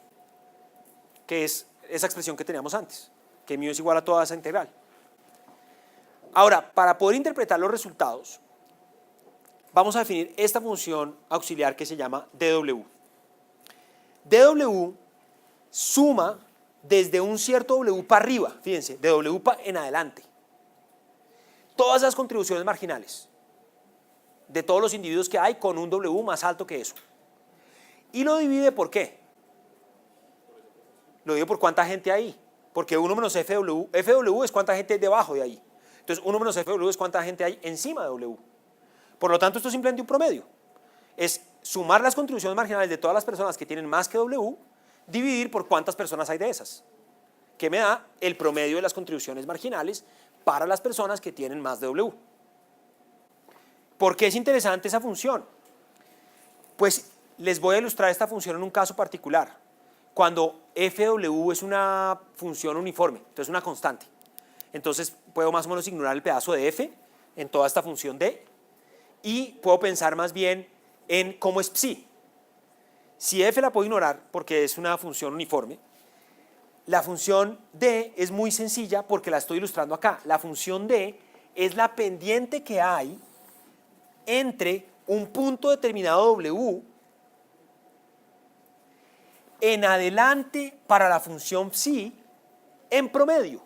que es esa expresión que teníamos antes, que mu es igual a toda esa integral. Ahora, para poder interpretar los resultados, vamos a definir esta función auxiliar que se llama DW. DW suma desde un cierto W para arriba, fíjense, de W en adelante, todas las contribuciones marginales de todos los individuos que hay con un W más alto que eso. Y lo divide ¿por qué? Lo divide por cuánta gente hay, porque 1 menos FW, FW es cuánta gente hay debajo de ahí. Entonces 1 menos FW es cuánta gente hay encima de W. Por lo tanto, esto es simplemente un promedio. Es sumar las contribuciones marginales de todas las personas que tienen más que W, dividir por cuántas personas hay de esas, que me da el promedio de las contribuciones marginales para las personas que tienen más de W. ¿Por qué es interesante esa función? Pues les voy a ilustrar esta función en un caso particular. Cuando FW es una función uniforme, entonces una constante. Entonces puedo más o menos ignorar el pedazo de F en toda esta función D y puedo pensar más bien en cómo es psi. Si F la puedo ignorar porque es una función uniforme, la función D es muy sencilla porque la estoy ilustrando acá. La función D es la pendiente que hay entre un punto determinado W en adelante para la función psi en promedio.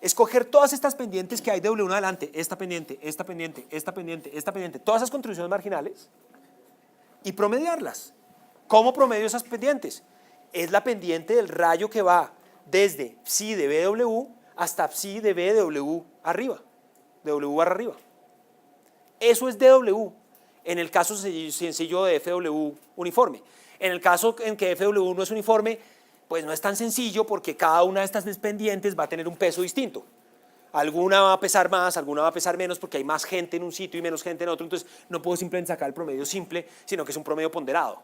es coger todas estas pendientes que hay de W en adelante, esta pendiente, esta pendiente, esta pendiente, esta pendiente, todas esas contribuciones marginales y promediarlas. ¿Cómo promedio esas pendientes? Es la pendiente del rayo que va desde psi de BW hasta psi de BW arriba, de W barra arriba. Eso es DW en el caso sencillo de FW uniforme. En el caso en que FW no es uniforme, pues no es tan sencillo porque cada una de estas pendientes va a tener un peso distinto. Alguna va a pesar más, alguna va a pesar menos porque hay más gente en un sitio y menos gente en otro, entonces no puedo simplemente sacar el promedio simple, sino que es un promedio ponderado.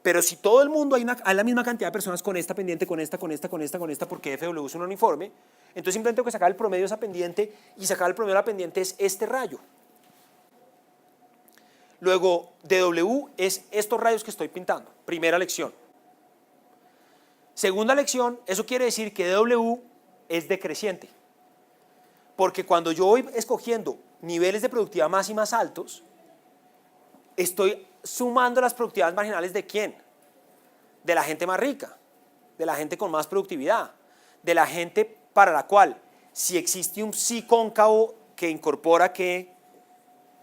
Pero si todo el mundo hay la misma cantidad de personas con esta pendiente, con esta, porque FW es un uniforme, entonces simplemente tengo que sacar el promedio de esa pendiente y sacar el promedio de la pendiente es este rayo. Luego, DW es estos rayos que estoy pintando, primera lección. Segunda lección, eso quiere decir que DW es decreciente. Porque cuando yo voy escogiendo niveles de productividad más y más altos, estoy sumando las productividades marginales ¿de quién? De la gente más rica, de la gente con más productividad, de la gente para la cual, si existe un psi cóncavo que incorpora que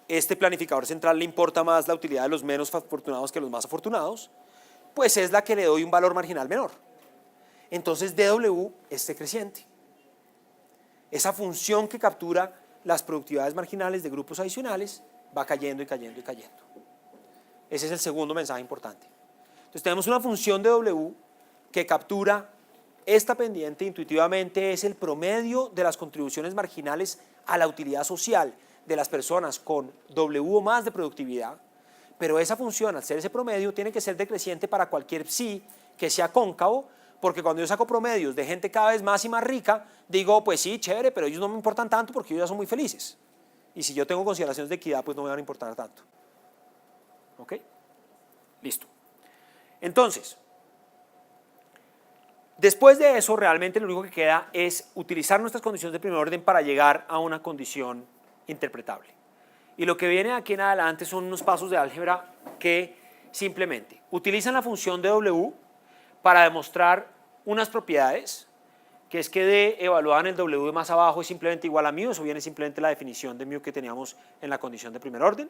este planificador central le importa más la utilidad de los menos afortunados que los más afortunados, pues es la que le doy un valor marginal menor. Entonces DW es decreciente. Esa función que captura las productividades marginales de grupos adicionales va cayendo y cayendo y cayendo. Ese es el segundo mensaje importante. Entonces tenemos una función de W que captura esta pendiente, intuitivamente es el promedio de las contribuciones marginales a la utilidad social de las personas con W o más de productividad, pero esa función, al ser ese promedio, tiene que ser decreciente para cualquier psi que sea cóncavo, porque cuando yo saco promedios de gente cada vez más y más rica, digo, pues sí, chévere, pero ellos no me importan tanto porque ellos ya son muy felices. Y si yo tengo consideraciones de equidad, pues no me van a importar tanto. ¿Ok? Listo. Entonces, después de eso, realmente lo único que queda es utilizar nuestras condiciones de primer orden para llegar a una condición interpretable. Y lo que viene aquí en adelante son unos pasos de álgebra que simplemente utilizan la función de W para demostrar unas propiedades, que es que D evaluada en el W de más abajo es simplemente igual a μ, eso viene simplemente la definición de μ que teníamos en la condición de primer orden.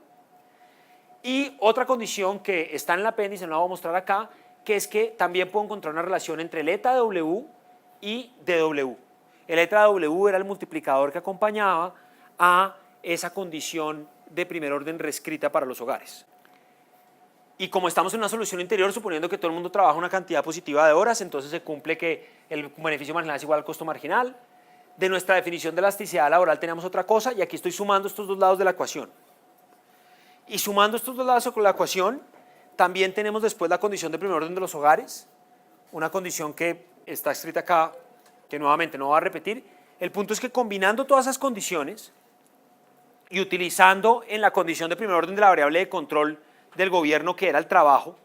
Y otra condición que está en el apéndice, no la voy a mostrar acá, que es que también puedo encontrar una relación entre el eta de W y dW. El eta de W era el multiplicador que acompañaba a esa condición de primer orden reescrita para los hogares. Y como estamos en una solución interior, suponiendo que todo el mundo trabaja una cantidad positiva de horas, entonces se cumple que el beneficio marginal es igual al costo marginal. De nuestra definición de elasticidad laboral tenemos otra cosa, y aquí estoy sumando estos dos lados de la ecuación. Y sumando estos dos lados con la ecuación, también tenemos después la condición de primer orden de los hogares, una condición que está escrita acá, que nuevamente no voy a repetir. El punto es que combinando todas esas condiciones y utilizando en la condición de primer orden de la variable de control del gobierno, que era el trabajo,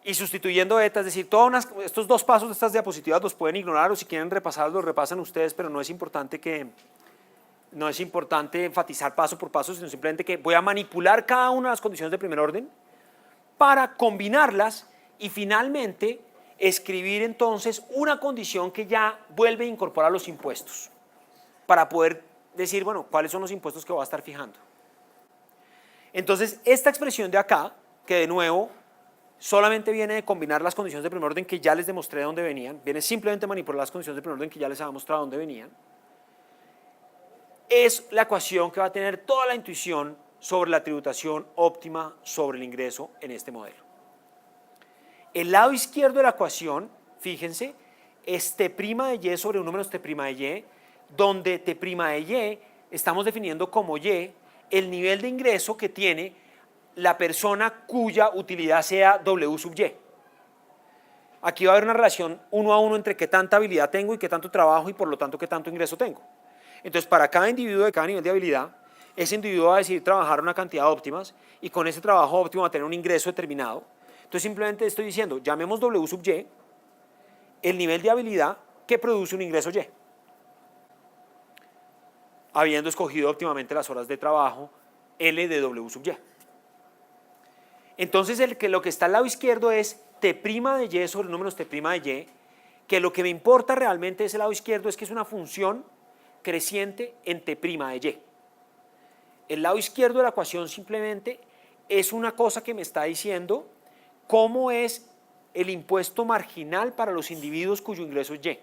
y sustituyendo eta, es decir, estos dos pasos de estas diapositivas los pueden ignorar, o si quieren repasarlos, los repasan ustedes, pero no es importante enfatizar paso por paso, sino simplemente que voy a manipular cada una de las condiciones de primer orden para combinarlas y finalmente escribir entonces una condición que ya vuelve a incorporar los impuestos, para poder decir, bueno, cuáles son los impuestos que voy a estar fijando. Entonces, esta expresión de acá, que de nuevo solamente viene de combinar las condiciones de primer orden que ya les demostré de dónde venían, viene simplemente a manipular las condiciones de primer orden que ya les había mostrado dónde venían, es la ecuación que va a tener toda la intuición sobre la tributación óptima sobre el ingreso en este modelo. El lado izquierdo de la ecuación, fíjense, es T' de Y sobre 1 menos T' de Y, donde T' de Y estamos definiendo como Y el nivel de ingreso que tiene la persona cuya utilidad sea W sub Y. Aquí va a haber una relación 1 a 1 entre qué tanta habilidad tengo y qué tanto trabajo y por lo tanto qué tanto ingreso tengo. Entonces, para cada individuo de cada nivel de habilidad, ese individuo va a decidir trabajar una cantidad de óptimas y con ese trabajo óptimo va a tener un ingreso determinado. Entonces, simplemente estoy diciendo, llamemos W sub Y el nivel de habilidad que produce un ingreso Y, habiendo escogido óptimamente las horas de trabajo L de W sub Y. Entonces, lo que está al lado izquierdo es T' de Y sobre 1 menos T' de Y, que lo que me importa realmente de ese lado izquierdo es que es una función creciente en T' de Y. El lado izquierdo de la ecuación simplemente es una cosa que me está diciendo cómo es el impuesto marginal para los individuos cuyo ingreso es Y.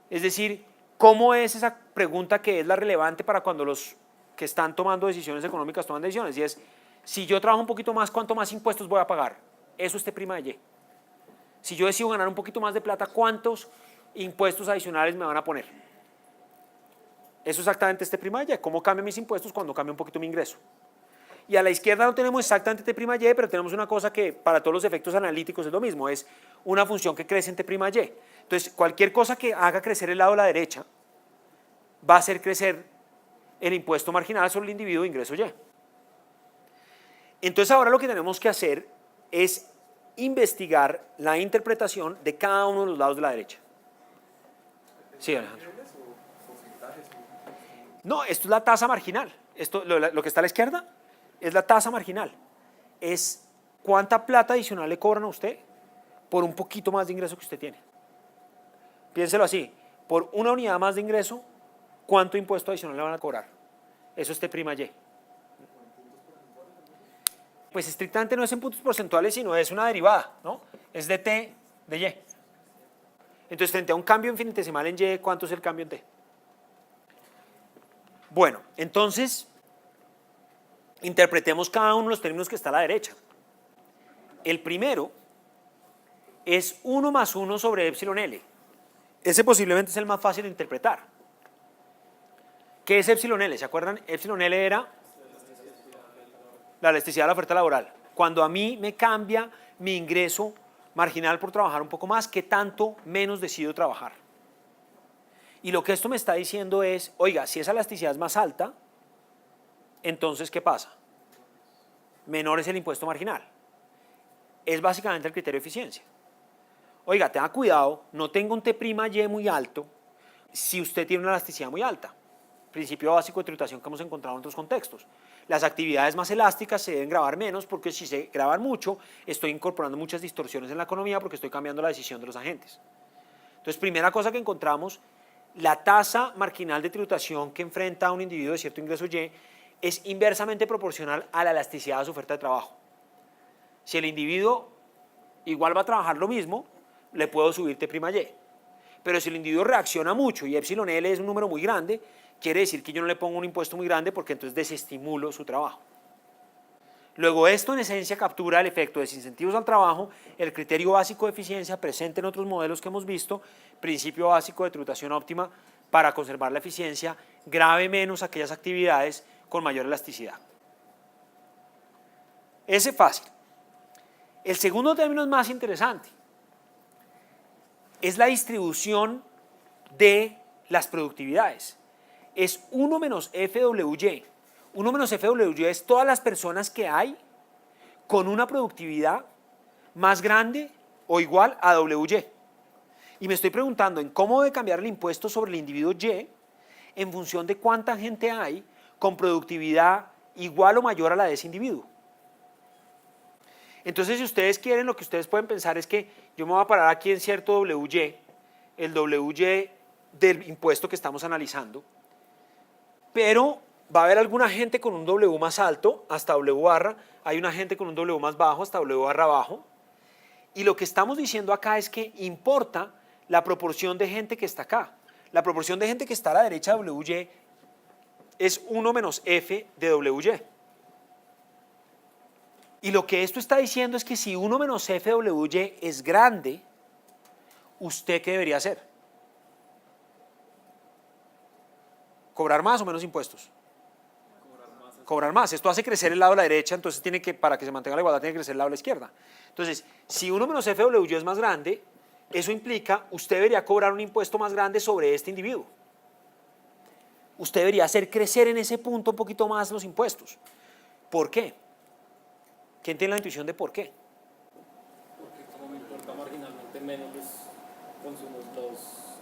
Es decir, ¿cómo es esa pregunta que es la relevante para cuando los que están tomando decisiones económicas toman decisiones? Y es, si yo trabajo un poquito más, ¿cuánto más impuestos voy a pagar? Eso es T' de Y. Si yo decido ganar un poquito más de plata, ¿cuántos impuestos adicionales me van a poner? Eso exactamente es T' de Y. ¿Cómo cambian mis impuestos cuando cambia un poquito mi ingreso? Y a la izquierda no tenemos exactamente T' de Y, pero tenemos una cosa que para todos los efectos analíticos es lo mismo, es una función que crece en T' de Y. Entonces, cualquier cosa que haga crecer el lado de la derecha va a hacer crecer el impuesto marginal sobre el individuo de ingreso Y. Entonces, ahora lo que tenemos que hacer es investigar la interpretación de cada uno de los lados de la derecha. Sí, Alejandro. No, esto es la tasa marginal. Esto, lo que está a la izquierda es la tasa marginal. Es cuánta plata adicional le cobran a usted por un poquito más de ingreso que usted tiene. Piénselo así, por una unidad más de ingreso, ¿cuánto impuesto adicional le van a cobrar? Eso es T' Y. Pues estrictamente no es en puntos porcentuales, sino es una derivada, ¿no? Es de T de Y. Entonces, frente a un cambio infinitesimal en Y, ¿cuánto es el cambio en T? Bueno, entonces, interpretemos cada uno de los términos que está a la derecha. El primero es 1 más 1 sobre epsilon L. Ese posiblemente es el más fácil de interpretar. ¿Qué es epsilon L? ¿Se acuerdan? Epsilon L era la elasticidad de la oferta laboral. Cuando a mí me cambia mi ingreso marginal por trabajar un poco más, ¿qué tanto menos decido trabajar? Y lo que esto me está diciendo es, oiga, si esa elasticidad es más alta, entonces, ¿qué pasa? Menor es el impuesto marginal. Es básicamente el criterio de eficiencia. Oiga, tenga cuidado, no tenga un T' Y muy alto si usted tiene una elasticidad muy alta. Principio básico de tributación que hemos encontrado en otros contextos. Las actividades más elásticas se deben grabar menos porque si se graban mucho, estoy incorporando muchas distorsiones en la economía porque estoy cambiando la decisión de los agentes. Entonces, primera cosa que encontramos, la tasa marginal de tributación que enfrenta a un individuo de cierto ingreso Y es inversamente proporcional a la elasticidad de su oferta de trabajo. Si el individuo igual va a trabajar lo mismo, le puedo subir T' Y. Pero si el individuo reacciona mucho y epsilon L es un número muy grande, quiere decir que yo no le pongo un impuesto muy grande porque entonces desestimulo su trabajo. Luego esto en esencia captura el efecto de desincentivos al trabajo, el criterio básico de eficiencia presente en otros modelos que hemos visto, principio básico de tributación óptima para conservar la eficiencia, grave menos aquellas actividades con mayor elasticidad. Ese es fácil. El segundo término es más interesante. Es la distribución de las productividades. Es 1 menos FWY. 1 menos FWY es todas las personas que hay con una productividad más grande o igual a WY. Y me estoy preguntando en cómo debe cambiar el impuesto sobre el individuo Y en función de cuánta gente hay con productividad igual o mayor a la de ese individuo. Entonces, si ustedes quieren, lo que ustedes pueden pensar es que yo me voy a parar aquí en cierto WY, el WY del impuesto que estamos analizando, pero va a haber alguna gente con un W más alto, hasta W barra, hay una gente con un W más bajo, hasta W barra bajo, y lo que estamos diciendo acá es que importa la proporción de gente que está acá. La proporción de gente que está a la derecha de WY es 1 menos F de WY. Y lo que esto está diciendo es que si 1 menos F de WY es grande, ¿usted qué debería hacer? ¿Cobrar más o menos impuestos? Cobrar más. Esto hace crecer el lado de la derecha, entonces tiene que, para que se mantenga la igualdad, tiene que crecer el lado de la izquierda. Entonces, si 1 menos FWY es más grande, eso implica, usted debería cobrar un impuesto más grande sobre este individuo. Usted debería hacer crecer en ese punto un poquito más los impuestos. ¿Por qué? ¿Quién tiene la intuición de por qué? Porque como me importa marginalmente menos los consumos,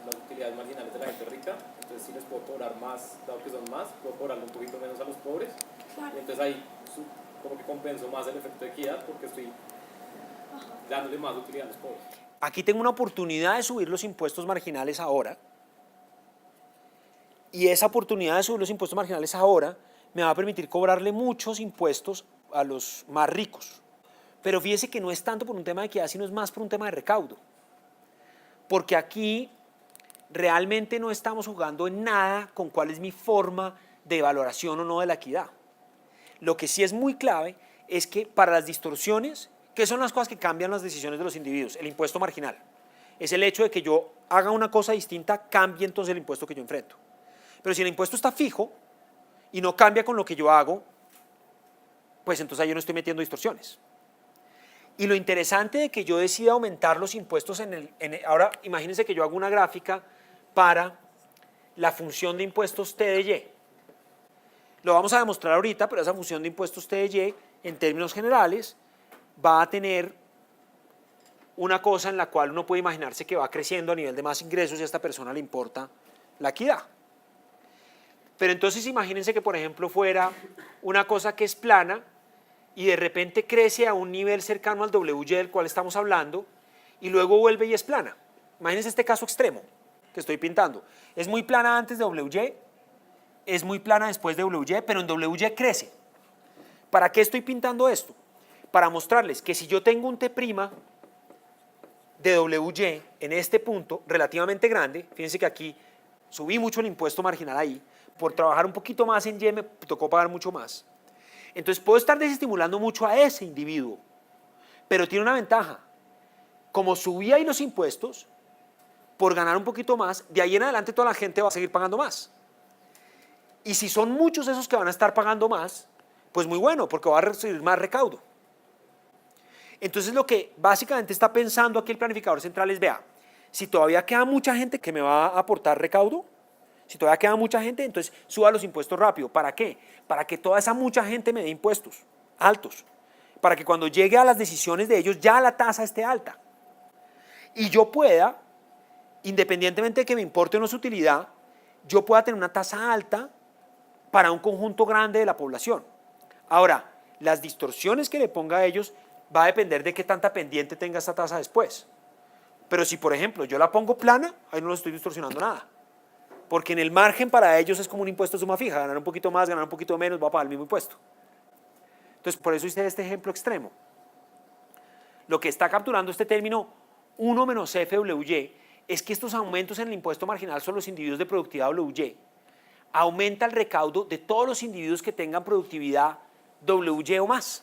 las utilidades marginales de la gente rica, entonces si les puedo cobrar más, dado que son más, puedo cobrarle un poquito menos a los pobres, Claro. y entonces ahí como que compenso más el efecto de equidad porque estoy dándole más utilidad a los pobres. Aquí tengo una oportunidad de subir los impuestos marginales ahora, y esa oportunidad de subir los impuestos marginales ahora me va a permitir cobrarle muchos impuestos a los más ricos. Pero fíjese que no es tanto por un tema de equidad, sino es más por un tema de recaudo. Porque aquí realmente no estamos jugando en nada con cuál es mi forma de valoración o no de la equidad. Lo que sí es muy clave es que para las distorsiones, ¿qué son las cosas que cambian las decisiones de los individuos? El impuesto marginal. Es el hecho de que yo haga una cosa distinta, cambie entonces el impuesto que yo enfrento. Pero si el impuesto está fijo y no cambia con lo que yo hago, pues entonces ahí yo no estoy metiendo distorsiones. Y lo interesante de que yo decida aumentar los impuestos ahora imagínense que yo hago una gráfica para la función de impuestos T de Y. Lo vamos a demostrar ahorita, pero esa función de impuestos T de Y, en términos generales, va a tener una cosa en la cual uno puede imaginarse que va creciendo a nivel de más ingresos y a esta persona le importa la equidad. Pero entonces imagínense que, por ejemplo, fuera una cosa que es plana y de repente crece a un nivel cercano al WY del cual estamos hablando y luego vuelve y es plana. Imagínense este caso extremo que estoy pintando. Es muy plana antes de WY, es muy plana después de WY, pero en WY crece. ¿Para qué estoy pintando esto? Para mostrarles que si yo tengo un T' de WY en este punto relativamente grande, fíjense que aquí subí mucho el impuesto marginal ahí, por trabajar un poquito más en Y me tocó pagar mucho más. Entonces puedo estar desestimulando mucho a ese individuo, pero tiene una ventaja. Como subí ahí los impuestos, por ganar un poquito más, de ahí en adelante toda la gente va a seguir pagando más. Y si son muchos esos que van a estar pagando más, pues muy bueno, porque va a recibir más recaudo. Entonces lo que básicamente está pensando aquí el planificador central es, vea, si todavía queda mucha gente que me va a aportar recaudo, si todavía queda mucha gente, entonces suba los impuestos rápido. ¿Para qué? Para que toda esa mucha gente me dé impuestos altos. Para que cuando llegue a las decisiones de ellos ya la tasa esté alta. Y yo pueda, independientemente de que me importe o no su utilidad, yo pueda tener una tasa alta para un conjunto grande de la población. Ahora, las distorsiones que le ponga a ellos va a depender de qué tanta pendiente tenga esta tasa después. Pero si, por ejemplo, yo la pongo plana, ahí no lo estoy distorsionando nada. Porque en el margen para ellos es como un impuesto de suma fija, ganar un poquito más, ganar un poquito menos, va a pagar el mismo impuesto. Entonces, por eso hice este ejemplo extremo. Lo que está capturando este término 1 menos FWY es que estos aumentos en el impuesto marginal son los individuos de productividad WY. Aumenta el recaudo de todos los individuos que tengan productividad WY o más.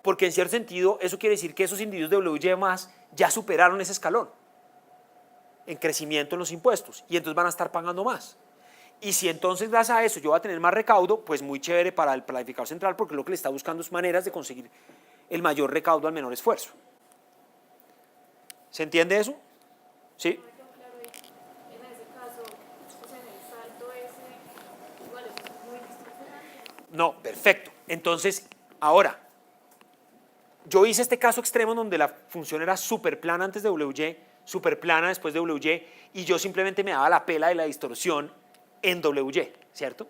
Porque en cierto sentido eso quiere decir que esos individuos de WY o más ya superaron ese escalón en crecimiento en los impuestos y entonces van a estar pagando más. Y si entonces gracias a eso yo voy a tener más recaudo, pues muy chévere para el planificador central porque lo que le está buscando es maneras de conseguir el mayor recaudo al menor esfuerzo. ¿Se entiende eso? ¿Sí? No me quedó claro ahí. En ese caso, pues en el salto ese, igual es muy distorsionante. No, perfecto. Entonces, ahora, yo hice este caso extremo donde la función era súper plana antes de WY, súper plana después de WY, y yo simplemente me daba la pela de la distorsión en WY, ¿cierto?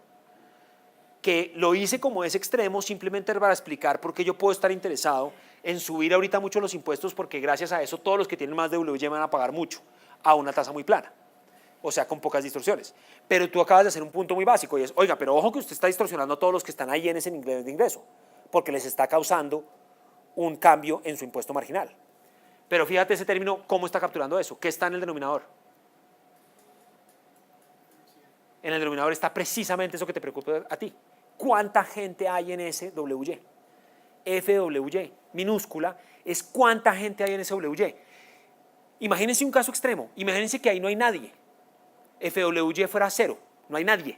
Que lo hice como ese extremo simplemente para explicar por qué yo puedo estar interesado en subir ahorita mucho los impuestos, porque gracias a eso todos los que tienen más de WY van a pagar mucho, a una tasa muy plana, o sea, con pocas distorsiones. Pero tú acabas de hacer un punto muy básico y es, oiga, pero ojo que usted está distorsionando a todos los que están ahí en ese nivel de ingreso, porque les está causando un cambio en su impuesto marginal. Pero fíjate ese término, ¿cómo está capturando eso? ¿Qué está en el denominador? En el denominador está precisamente eso que te preocupa a ti. ¿Cuánta gente hay en ese WY? FWY, minúscula, es cuánta gente hay en ese WY. Imagínense un caso extremo, imagínense que ahí no hay nadie. FWY fuera 0, no hay nadie.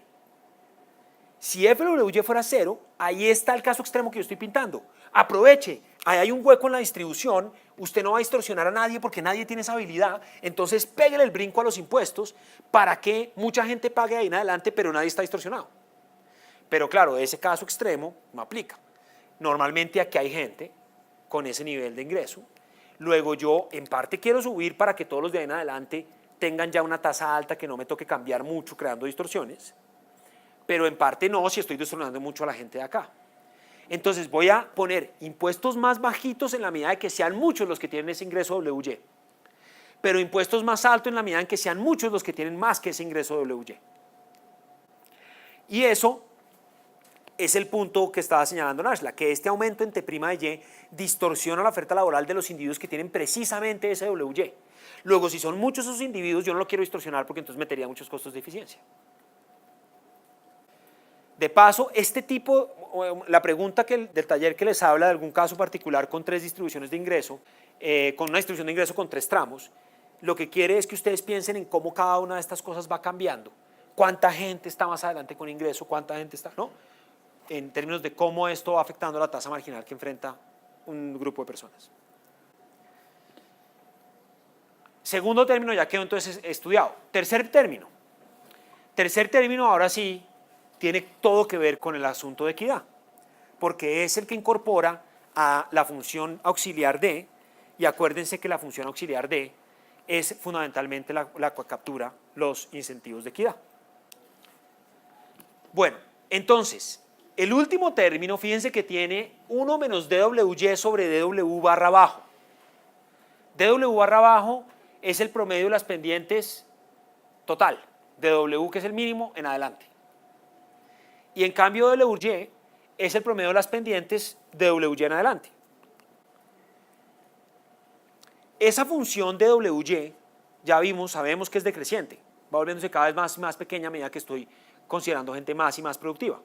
Si FWY fuera 0, ahí está el caso extremo que yo estoy pintando. Aproveche, ahí hay un hueco en la distribución, usted no va a distorsionar a nadie porque nadie tiene esa habilidad, entonces pégale el brinco a los impuestos para que mucha gente pague ahí en adelante, pero nadie está distorsionado. Pero claro, ese caso extremo no aplica. Normalmente aquí hay gente con ese nivel de ingreso, luego yo en parte quiero subir para que todos los de ahí en adelante tengan ya una tasa alta que no me toque cambiar mucho creando distorsiones, pero en parte no si estoy distorsionando mucho a la gente de acá. Entonces voy a poner impuestos más bajitos en la medida de que sean muchos los que tienen ese ingreso WY, pero impuestos más altos en la medida en que sean muchos los que tienen más que ese ingreso WY. Y eso es el punto que estaba señalando Nashla, que este aumento en T' de Y distorsiona la oferta laboral de los individuos que tienen precisamente ese WY. Luego, si son muchos esos individuos, yo no lo quiero distorsionar porque entonces metería muchos costos de eficiencia. De paso, este tipo, la pregunta del taller que les habla de algún caso particular con 3 distribuciones de ingreso, con una distribución de ingreso con 3 tramos, lo que quiere es que ustedes piensen en cómo cada una de estas cosas va cambiando. ¿Cuánta gente está más adelante con ingreso? ¿Cuánta gente está, no? En términos de cómo esto va afectando la tasa marginal que enfrenta un grupo de personas. Segundo término ya quedó entonces estudiado. Tercer término. Tercer término ahora sí tiene todo que ver con el asunto de equidad, porque es el que incorpora a la función auxiliar D, y acuérdense que la función auxiliar D es fundamentalmente la que captura los incentivos de equidad. Bueno, entonces, el último término, fíjense que tiene 1 menos DWY sobre DW barra abajo. DW barra abajo es el promedio de las pendientes total, DW que es el mínimo en adelante. Y en cambio DWY es el promedio de las pendientes DWY en adelante. Esa función de DWY, ya vimos, sabemos que es decreciente, va volviéndose cada vez más y más pequeña a medida que estoy considerando gente más y más productiva.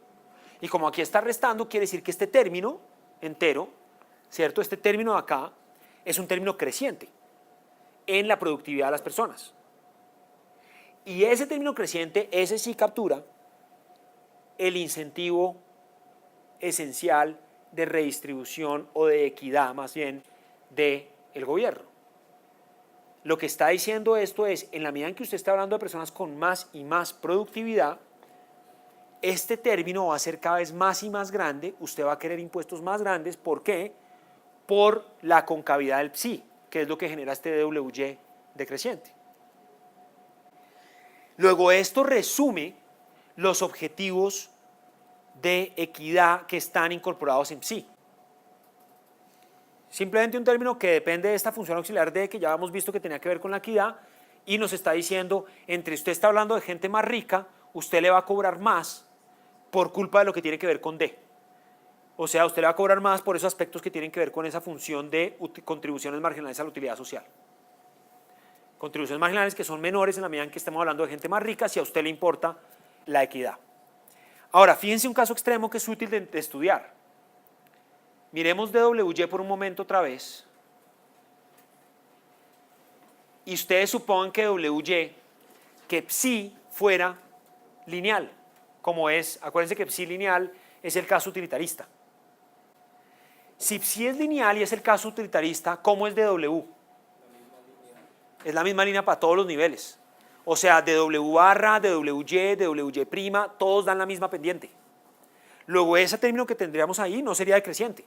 Y como aquí está restando, quiere decir que este término entero, ¿cierto? Este término de acá es un término creciente en la productividad de las personas. Y ese término creciente, ese sí captura el incentivo esencial de redistribución o de equidad, más bien, del gobierno. Lo que está diciendo esto es, en la medida en que usted está hablando de personas con más y más productividad, este término va a ser cada vez más y más grande, usted va a querer impuestos más grandes, ¿por qué? Por la concavidad del PSI, que es lo que genera este DWY decreciente. Luego esto resume los objetivos de equidad que están incorporados en PSI. Simplemente un término que depende de esta función auxiliar D, que ya hemos visto que tenía que ver con la equidad, y nos está diciendo, entre usted está hablando de gente más rica, usted le va a cobrar más por culpa de lo que tiene que ver con D. O sea, usted le va a cobrar más por esos aspectos que tienen que ver con esa función de contribuciones marginales a la utilidad social. Contribuciones marginales que son menores en la medida en que estamos hablando de gente más rica, si a usted le importa la equidad. Ahora, fíjense un caso extremo que es útil de estudiar. Miremos DWY por un momento otra vez. Y ustedes supongan que WY, que PSI fuera lineal, como es, acuérdense que PSI lineal es el caso utilitarista. Si PSI es lineal y es el caso utilitarista, ¿cómo es DW? Es la misma línea para todos los niveles. O sea, DW barra, DWY, DWY', todos dan la misma pendiente. Luego ese término que tendríamos ahí no sería decreciente.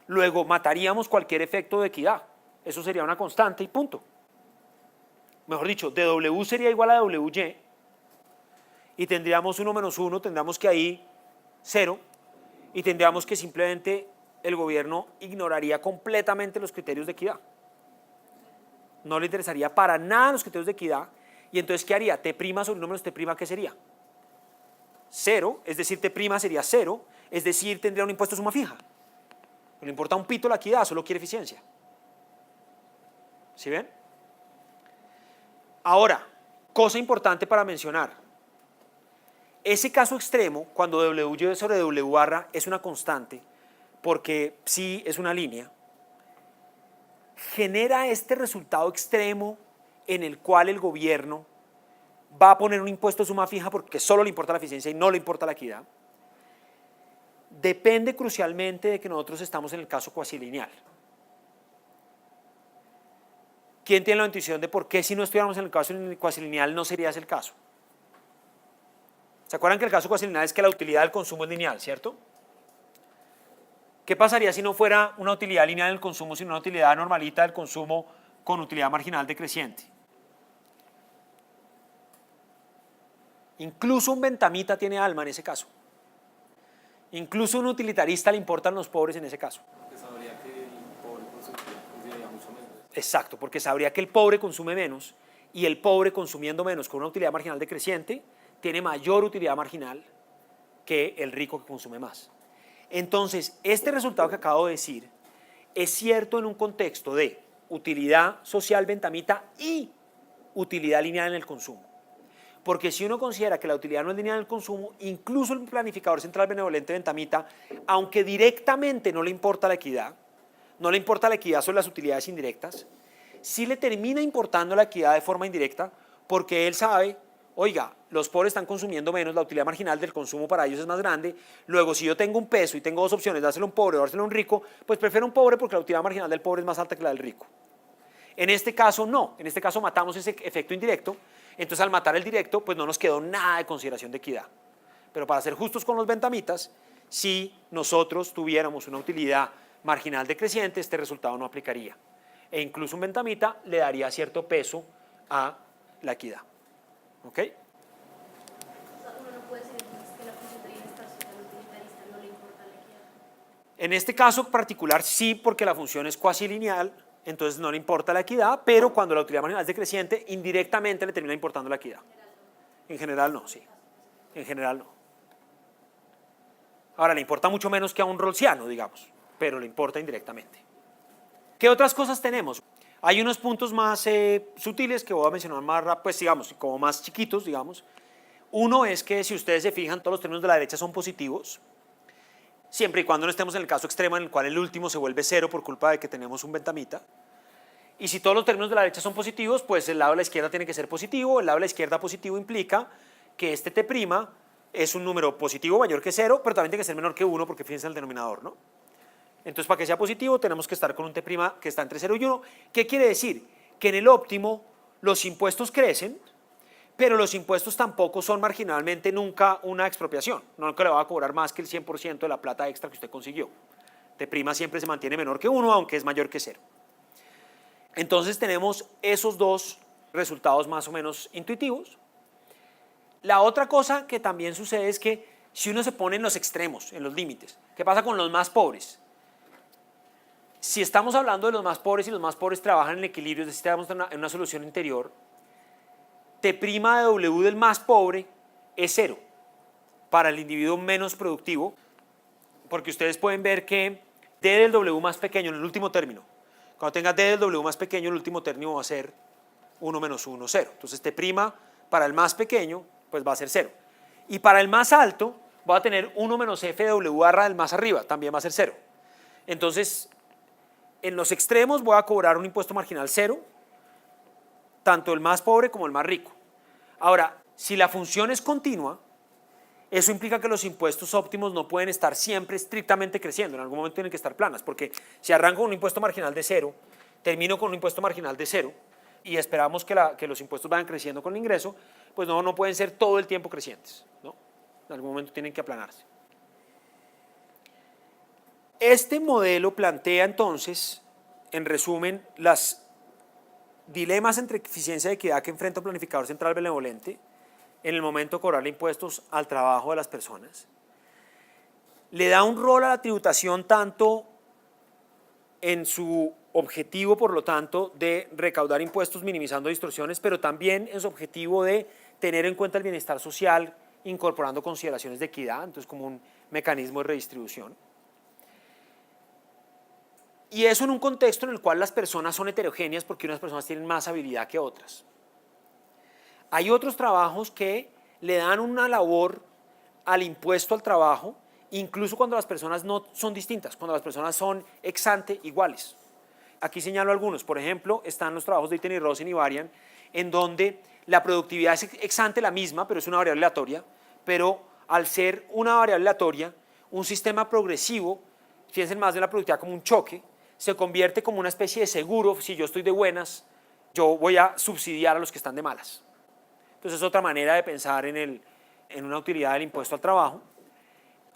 Luego mataríamos cualquier efecto de equidad. Eso sería una constante y punto. Mejor dicho, DW sería igual a WY y tendríamos 1 menos 1, tendríamos que ahí 0 y tendríamos que simplemente el gobierno ignoraría completamente los criterios de equidad. No le interesaría para nada los criterios de equidad y entonces ¿qué haría? T' sobre 1 menos T', ¿qué sería? 0, es decir, T' sería 0, es decir, tendría un impuesto suma fija. No le importa un pito la equidad, solo quiere eficiencia. ¿Sí ven? Ahora, cosa importante para mencionar. Ese caso extremo, cuando WY sobre W barra es una constante, porque PSI es una línea, genera este resultado extremo en el cual el gobierno va a poner un impuesto suma fija porque solo le importa la eficiencia y no le importa la equidad. Depende crucialmente de que nosotros estamos en el caso cuasilineal. ¿Quién tiene la intuición de por qué si no estuviéramos en el caso cuasilineal no sería ese el caso? ¿Se acuerdan que el caso cuasilineal es que la utilidad del consumo es lineal, cierto? ¿Qué pasaría si no fuera una utilidad lineal del consumo, sino una utilidad normalita del consumo con utilidad marginal decreciente? Incluso un bentamita tiene alma en ese caso. Incluso a un utilitarista le importan los pobres en ese caso. Porque sabría que el pobre consumiría mucho menos. Exacto, porque sabría que el pobre consume menos y el pobre consumiendo menos con una utilidad marginal decreciente tiene mayor utilidad marginal que el rico que consume más. Entonces, este resultado que acabo de decir es cierto en un contexto de utilidad social bentamita y utilidad lineal en el consumo. Porque si uno considera que la utilidad no es lineal en el consumo, incluso el planificador central benevolente bentamita, aunque directamente no le importa la equidad, no le importa la equidad sobre las utilidades indirectas, sí le termina importando la equidad de forma indirecta porque él sabe, oiga, los pobres están consumiendo menos, la utilidad marginal del consumo para ellos es más grande, luego si yo tengo un peso y tengo dos opciones, dárselo a un pobre o dárselo a un rico, pues prefiero un pobre porque la utilidad marginal del pobre es más alta que la del rico. En este caso no, en este caso matamos ese efecto indirecto, entonces al matar el directo pues no nos quedó nada de consideración de equidad. Pero para ser justos con los bentamitas, si nosotros tuviéramos una utilidad marginal decreciente, este resultado no aplicaría. E incluso un bentamita le daría cierto peso a la equidad. ¿Ok? O sea, uno no puede decir entonces que la función de bienestar social utilitarista no le importa la equidad. En este caso particular sí, porque la función es cuasi lineal, entonces no le importa la equidad, pero cuando la utilidad marginal es decreciente, indirectamente le termina importando la equidad. En general no, sí. En general no. Ahora, le importa mucho menos que a un rolsiano, digamos, pero le importa indirectamente. ¿Qué otras cosas tenemos? Hay unos puntos más sutiles que voy a mencionar más rápido, pues digamos, como más chiquitos, digamos. Uno es que si ustedes se fijan, todos los términos de la derecha son positivos, siempre y cuando no estemos en el caso extremo en el cual el último se vuelve cero por culpa de que tenemos un bentamita. Y si todos los términos de la derecha son positivos, pues el lado de la izquierda tiene que ser positivo. El lado de la izquierda positivo implica que este t' es un número positivo mayor que 0, pero también tiene que ser menor que 1 porque fíjense en el denominador, ¿no? Entonces, para que sea positivo, tenemos que estar con un t' que está entre 0 y 1. ¿Qué quiere decir? Que en el óptimo los impuestos crecen, pero los impuestos tampoco son marginalmente nunca una expropiación. No que le va a cobrar más que el 100% de la plata extra que usted consiguió. T' siempre se mantiene menor que 1, aunque es mayor que 0. Entonces tenemos esos dos resultados más o menos intuitivos. La otra cosa que también sucede es que si uno se pone en los extremos, en los límites, ¿qué pasa con los más pobres? Si estamos hablando de los más pobres y los más pobres trabajan en equilibrio, es decir, estamos en una solución interior, T' de W del más pobre es 0 para el individuo menos productivo, porque ustedes pueden ver que D del W más pequeño en el último término, cuando tenga D del W más pequeño, el último término va a ser 1 menos 1, 0. Entonces T' para el más pequeño, pues va a ser 0. Y para el más alto, va a tener 1 menos F de W barra del más arriba, también va a ser 0. Entonces, en los extremos voy a cobrar un impuesto marginal 0, tanto el más pobre como el más rico. Ahora, si la función es continua, eso implica que los impuestos óptimos no pueden estar siempre estrictamente creciendo, en algún momento tienen que estar planas, porque si arranco con un impuesto marginal de 0, termino con un impuesto marginal de 0, y esperamos que los impuestos vayan creciendo con el ingreso, pues no pueden ser todo el tiempo crecientes, ¿no? En algún momento tienen que aplanarse. Este modelo plantea entonces, en resumen, las dilemas entre eficiencia y equidad que enfrenta un planificador central benevolente en el momento de cobrarle impuestos al trabajo de las personas. Le da un rol a la tributación tanto en su objetivo, por lo tanto, de recaudar impuestos minimizando distorsiones, pero también en su objetivo de tener en cuenta el bienestar social, incorporando consideraciones de equidad, entonces como un mecanismo de redistribución. Y eso en un contexto en el cual las personas son heterogéneas porque unas personas tienen más habilidad que otras. Hay otros trabajos que le dan una labor al impuesto al trabajo, incluso cuando las personas no son distintas, cuando las personas son ex ante iguales. Aquí señalo algunos, por ejemplo, están los trabajos de Itten y Rosen y Varian, en donde la productividad es ex ante la misma, pero es una variable aleatoria, pero al ser una variable aleatoria, un sistema progresivo, fíjense más de la productividad como un choque, se convierte como una especie de seguro. Si yo estoy de buenas, yo voy a subsidiar a los que están de malas. Entonces es otra manera de pensar en una utilidad del impuesto al trabajo.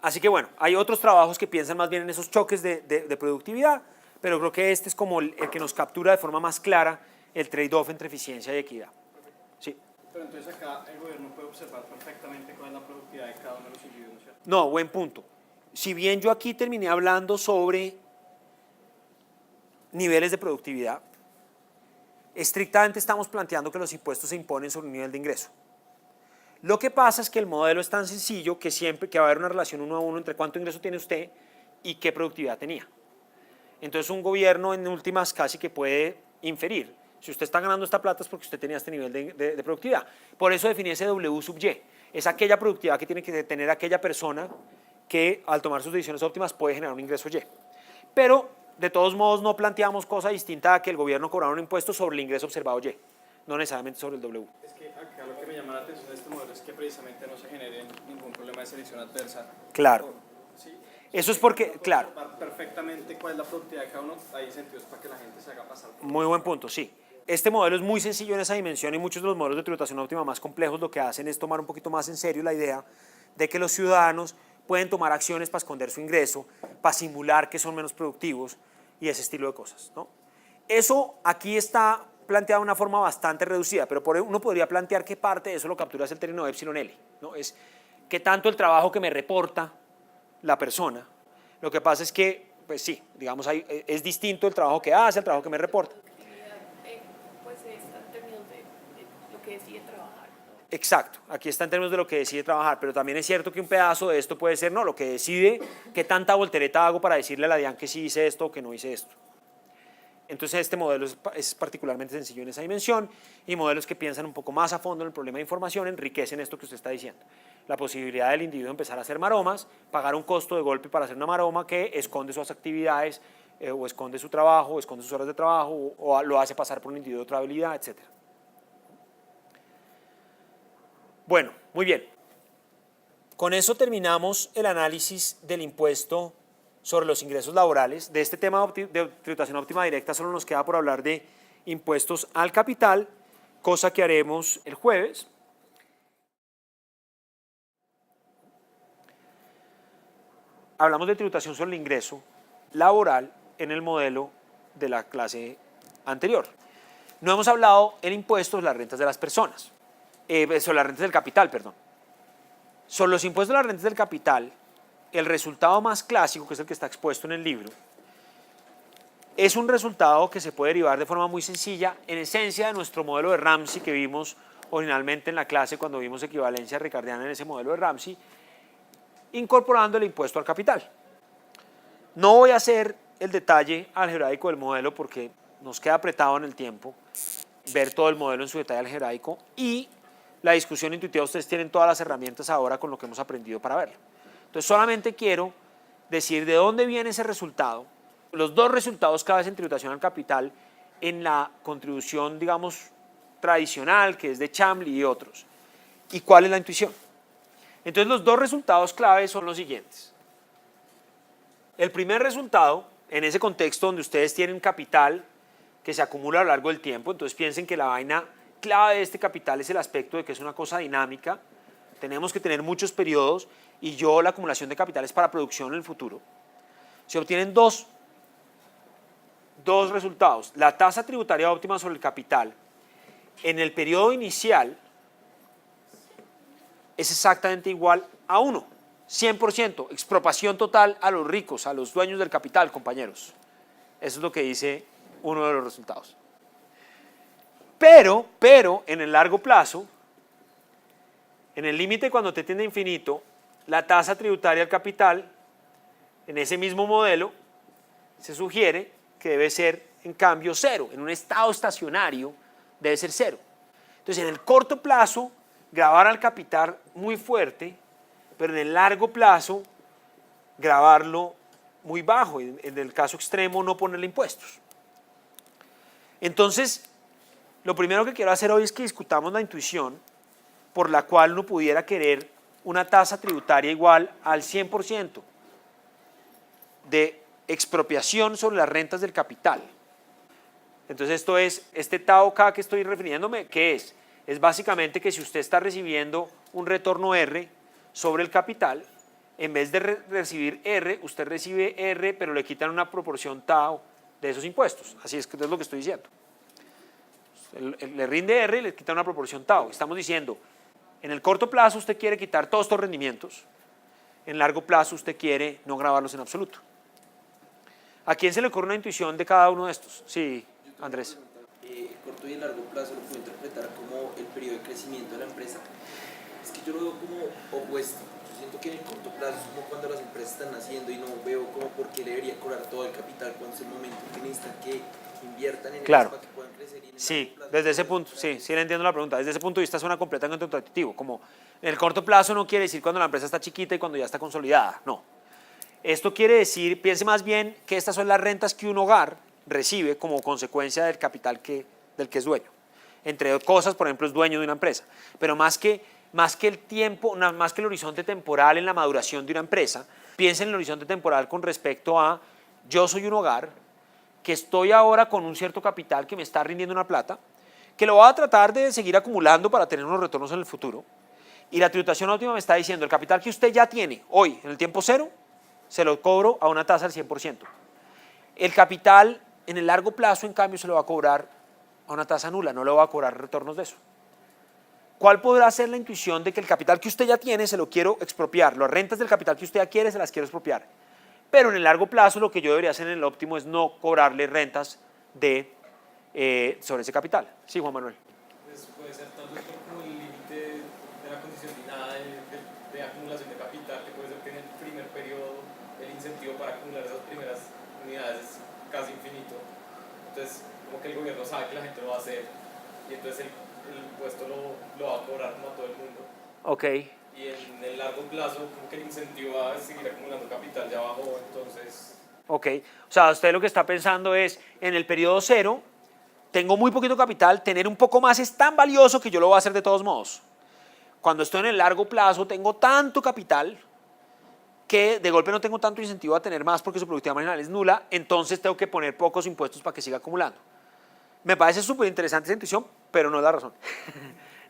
Así que bueno, hay otros trabajos que piensan más bien en esos choques de productividad, pero creo que este es como el que nos captura de forma más clara el trade-off entre eficiencia y equidad. Sí. Pero entonces acá el gobierno puede observar perfectamente cuál es la productividad de cada uno de los individuos, ¿cierto? No, buen punto. si bien yo aquí terminé hablando sobre niveles de productividad, estrictamente estamos planteando que los impuestos se imponen sobre un nivel de ingreso. Lo que pasa es que el modelo es tan sencillo que siempre que va a haber una relación 1 a 1 entre cuánto ingreso tiene usted y qué productividad tenía. Entonces un gobierno en últimas casi que puede inferir, si usted está ganando esta plata es porque usted tenía este nivel de productividad. Por eso definí ese W sub Y, es aquella productividad que tiene que tener aquella persona que al tomar sus decisiones óptimas puede generar un ingreso Y. Pero de todos modos no planteamos cosa distinta a que el gobierno cobrara un impuesto sobre el ingreso observado Y, no necesariamente sobre el W. Es que acá lo que me llama la atención de este modelo es que precisamente no se genere ningún problema de selección adversa. Claro. ¿Sí? Eso es porque, claro. Perfectamente cuál es la productividad de cada uno, hay incentivos para que la gente se haga pasar por. Muy buen punto, sí. Este modelo es muy sencillo en esa dimensión y muchos de los modelos de tributación óptima más complejos lo que hacen es tomar un poquito más en serio la idea de que los ciudadanos pueden tomar acciones para esconder su ingreso, para simular que son menos productivos y ese estilo de cosas, ¿no? Eso aquí está planteado de una forma bastante reducida, pero uno podría plantear que parte de eso lo captura el término epsilon L, ¿no? Es que tanto el trabajo que me reporta la persona, lo que pasa es que, pues sí, digamos, es distinto el trabajo que hace, el trabajo que me reporta. Pues es en términos de lo que decide trabajar, ¿no? Exacto, aquí está en términos de lo que decide trabajar, pero también es cierto que un pedazo de esto puede ser, no, lo que decide, qué tanta voltereta hago para decirle a la DIAN que sí hice esto o que no hice esto. Entonces este modelo es particularmente sencillo en esa dimensión y modelos que piensan un poco más a fondo en el problema de información enriquecen esto que usted está diciendo. La posibilidad del individuo de empezar a hacer maromas, pagar un costo de golpe para hacer una maroma que esconde sus actividades o esconde su trabajo, o esconde sus horas de trabajo o lo hace pasar por un individuo de otra habilidad, etc. Bueno, muy bien. Con eso terminamos el análisis del impuesto sobre los ingresos laborales. De este tema de tributación óptima directa solo nos queda por hablar de impuestos al capital, cosa que haremos el jueves. Hablamos de tributación sobre el ingreso laboral en el modelo de la clase anterior. No hemos hablado el impuesto sobre las rentas de las personas, sobre las rentas del capital, perdón. Sobre los impuestos de las rentas del capital, el resultado más clásico, que es el que está expuesto en el libro, es un resultado que se puede derivar de forma muy sencilla, en esencia de nuestro modelo de Ramsey que vimos originalmente en la clase cuando vimos equivalencia ricardiana en ese modelo de Ramsey, incorporando el impuesto al capital. No voy a hacer el detalle algebraico del modelo porque nos queda apretado en el tiempo ver todo el modelo en su detalle algebraico y la discusión intuitiva, ustedes tienen todas las herramientas ahora con lo que hemos aprendido para verlo. Entonces solamente quiero decir de dónde viene ese resultado, los dos resultados claves en tributación al capital en la contribución, digamos, tradicional, que es de Chambly y otros, y cuál es la intuición. Entonces los dos resultados claves son los siguientes. El primer resultado, en ese contexto donde ustedes tienen capital que se acumula a lo largo del tiempo, entonces piensen que la vaina clave de este capital es el aspecto de que es una cosa dinámica, tenemos que tener muchos periodos y la acumulación de capital es para producción en el futuro. Se obtienen dos resultados. La tasa tributaria óptima sobre el capital en el periodo inicial es exactamente igual a 1, 100%, expropiación total a los ricos, a los dueños del capital, compañeros. Eso es lo que dice uno de los resultados. Pero en el largo plazo, en el límite cuando te tiende a infinito, la tasa tributaria al capital, en ese mismo modelo, se sugiere que debe ser, en cambio, 0. En un estado estacionario debe ser 0. Entonces, en el corto plazo, grabar al capital muy fuerte, pero en el largo plazo, grabarlo muy bajo. En el caso extremo, no ponerle impuestos. Entonces, lo primero que quiero hacer hoy es que discutamos la intuición por la cual uno pudiera querer una tasa tributaria igual al 100% de expropiación sobre las rentas del capital. Entonces esto es, este tau K que estoy refiriéndome, ¿qué es? Es básicamente que si usted está recibiendo un retorno R sobre el capital, en vez de recibir R, usted recibe R, pero le quitan una proporción tau de esos impuestos. Así es que es lo que estoy diciendo. Le rinde R y le quitan una proporción tau. Estamos diciendo, en el corto plazo usted quiere quitar todos estos rendimientos en largo plazo usted quiere no grabarlos en absoluto. ¿A quién se le ocurre una intuición de cada uno de estos? Sí, Andrés. El corto y el largo plazo lo puedo interpretar como el periodo de crecimiento de la empresa. Es que yo lo veo como opuesto. Yo siento que en el corto plazo es como cuando las empresas están naciendo y no veo como por qué le debería cobrar todo el capital cuando es el momento en que necesitan que inviertan en Claro. ellos para que puedan crecer. Y en el Sí, largo plazo, desde ese punto, sí le entiendo la pregunta. Desde ese punto de vista suena completamente contradictivo. Como en el corto plazo no quiere decir cuando la empresa está chiquita y cuando ya está consolidada, no. Esto quiere decir, piense más bien que estas son las rentas que un hogar recibe como consecuencia del capital del que es dueño. Entre cosas, por ejemplo, es dueño de una empresa. Pero más que el tiempo, más que el horizonte temporal en la maduración de una empresa, piense en el horizonte temporal con respecto a yo soy un hogar que estoy ahora con un cierto capital que me está rindiendo una plata, que lo voy a tratar de seguir acumulando para tener unos retornos en el futuro. Y la tributación óptima me está diciendo, el capital que usted ya tiene hoy, en el tiempo cero, se lo cobro a una tasa del 100%. El capital en el largo plazo, en cambio, se lo va a cobrar a una tasa nula, no le va a cobrar retornos de eso. ¿Cuál podrá ser la intuición de que el capital que usted ya tiene se lo quiero expropiar? Las rentas del capital que usted ya quiere se las quiero expropiar. Pero en el largo plazo lo que yo debería hacer en el óptimo es no cobrarle rentas sobre ese capital. Sí, Juan Manuel. Pues puede ser tal vez como el límite de la condicionalidad de acumulación de capital, que puede ser que en el primer periodo el incentivo para acumular esas primeras unidades es casi infinito. Entonces, como que el gobierno sabe que la gente lo va a hacer y entonces el impuesto lo va a cobrar como a todo el mundo. Ok. Y en el largo plazo, como que el incentivo a seguir acumulando capital ya bajó, entonces... Ok. O sea, usted lo que está pensando es, en el periodo cero, tengo muy poquito capital, tener un poco más es tan valioso que yo lo voy a hacer de todos modos. Cuando estoy en el largo plazo, tengo tanto capital que de golpe no tengo tanto incentivo a tener más porque su productividad marginal es nula, entonces tengo que poner pocos impuestos para que siga acumulando. Me parece súper interesante esa intuición, pero no es la razón.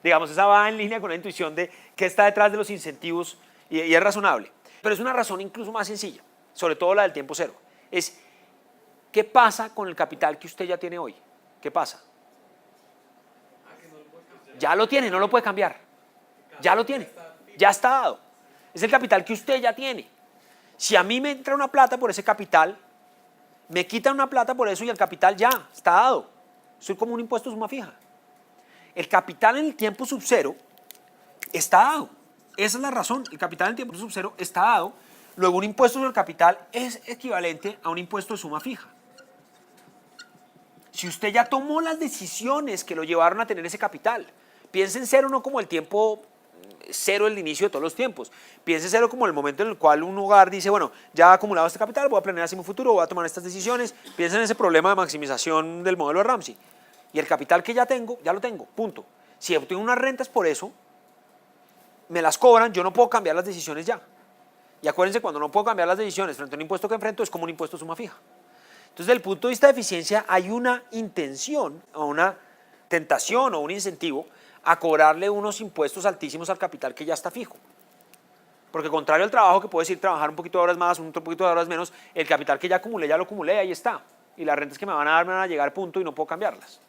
Digamos, esa va en línea con la intuición de qué está detrás de los incentivos y es razonable. Pero es una razón incluso más sencilla, sobre todo la del tiempo cero. Es, ¿qué pasa con el capital que usted ya tiene hoy? ¿Qué pasa? Ya lo tiene, no lo puede cambiar. Ya lo tiene, ya está dado. Es el capital que usted ya tiene. Si a mí me entra una plata por ese capital, me quitan una plata por eso y el capital ya está dado. Soy como un impuesto de suma fija. El capital en el tiempo sub cero está dado. Esa es la razón. El capital en el tiempo sub cero está dado. Luego un impuesto sobre el capital es equivalente a un impuesto de suma fija. Si usted ya tomó las decisiones que lo llevaron a tener ese capital, piense en cero no como el tiempo cero, el inicio de todos los tiempos. Piense cero como el momento en el cual un hogar dice, bueno, ya he acumulado este capital, voy a planear así mi futuro, voy a tomar estas decisiones. Piense en ese problema de maximización del modelo de Ramsey. Y el capital que ya tengo, ya lo tengo, punto. Si obtengo unas rentas por eso, me las cobran, yo no puedo cambiar las decisiones ya. Y acuérdense, cuando no puedo cambiar las decisiones frente a un impuesto que enfrento, es como un impuesto de suma fija. Entonces, desde el punto de vista de eficiencia, hay una intención, o una tentación, o un incentivo a cobrarle unos impuestos altísimos al capital que ya está fijo. Porque contrario al trabajo, que puedo decir trabajar un poquito de horas más, un poquito de horas menos, el capital que ya lo acumulé, ahí está. Y las rentas que me van a dar me van a llegar al punto y no puedo cambiarlas.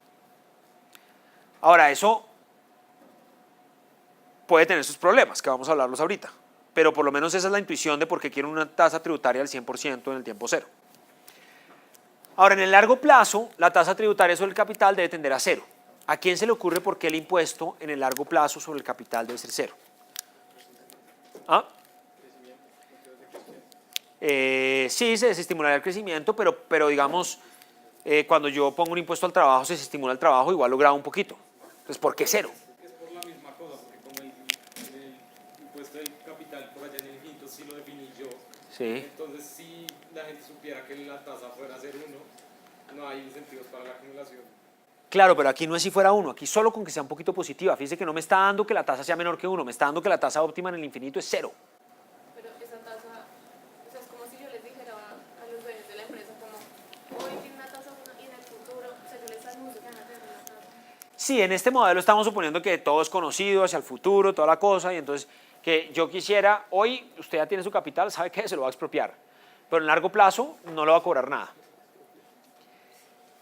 Ahora, eso puede tener sus problemas, que vamos a hablarlos ahorita. Pero por lo menos esa es la intuición de por qué quiero una tasa tributaria del 100% en el tiempo cero. Ahora, en el largo plazo, la tasa tributaria sobre el capital debe tender a cero. ¿A quién se le ocurre por qué el impuesto en el largo plazo sobre el capital debe ser cero? ¿Ah? Sí, se desestimularía el crecimiento, pero digamos, cuando yo pongo un impuesto al trabajo, se desestimula el trabajo, igual lo graba un poquito. Entonces, ¿por qué cero? Es por la misma cosa, porque como el impuesto del capital por allá en el infinito sí lo definí yo. Sí. Entonces, si la gente supiera que la tasa fuera 0,1, no hay incentivos para la acumulación. Claro, pero aquí no es si fuera 1, aquí solo con que sea un poquito positiva. Fíjese que no me está dando que la tasa sea menor que 1, me está dando que la tasa óptima en el infinito es 0. Pero esa tasa, o sea, es como si yo les dijera a los dueños de la empresa, como, hoy tiene una tasa 1 y en el futuro, o sea, yo les anuncio que van a tener una tasa. Sí, en este modelo estamos suponiendo que todo es conocido hacia el futuro, toda la cosa, y entonces que yo quisiera, hoy usted ya tiene su capital, sabe que se lo va a expropiar, pero en largo plazo no le va a cobrar nada.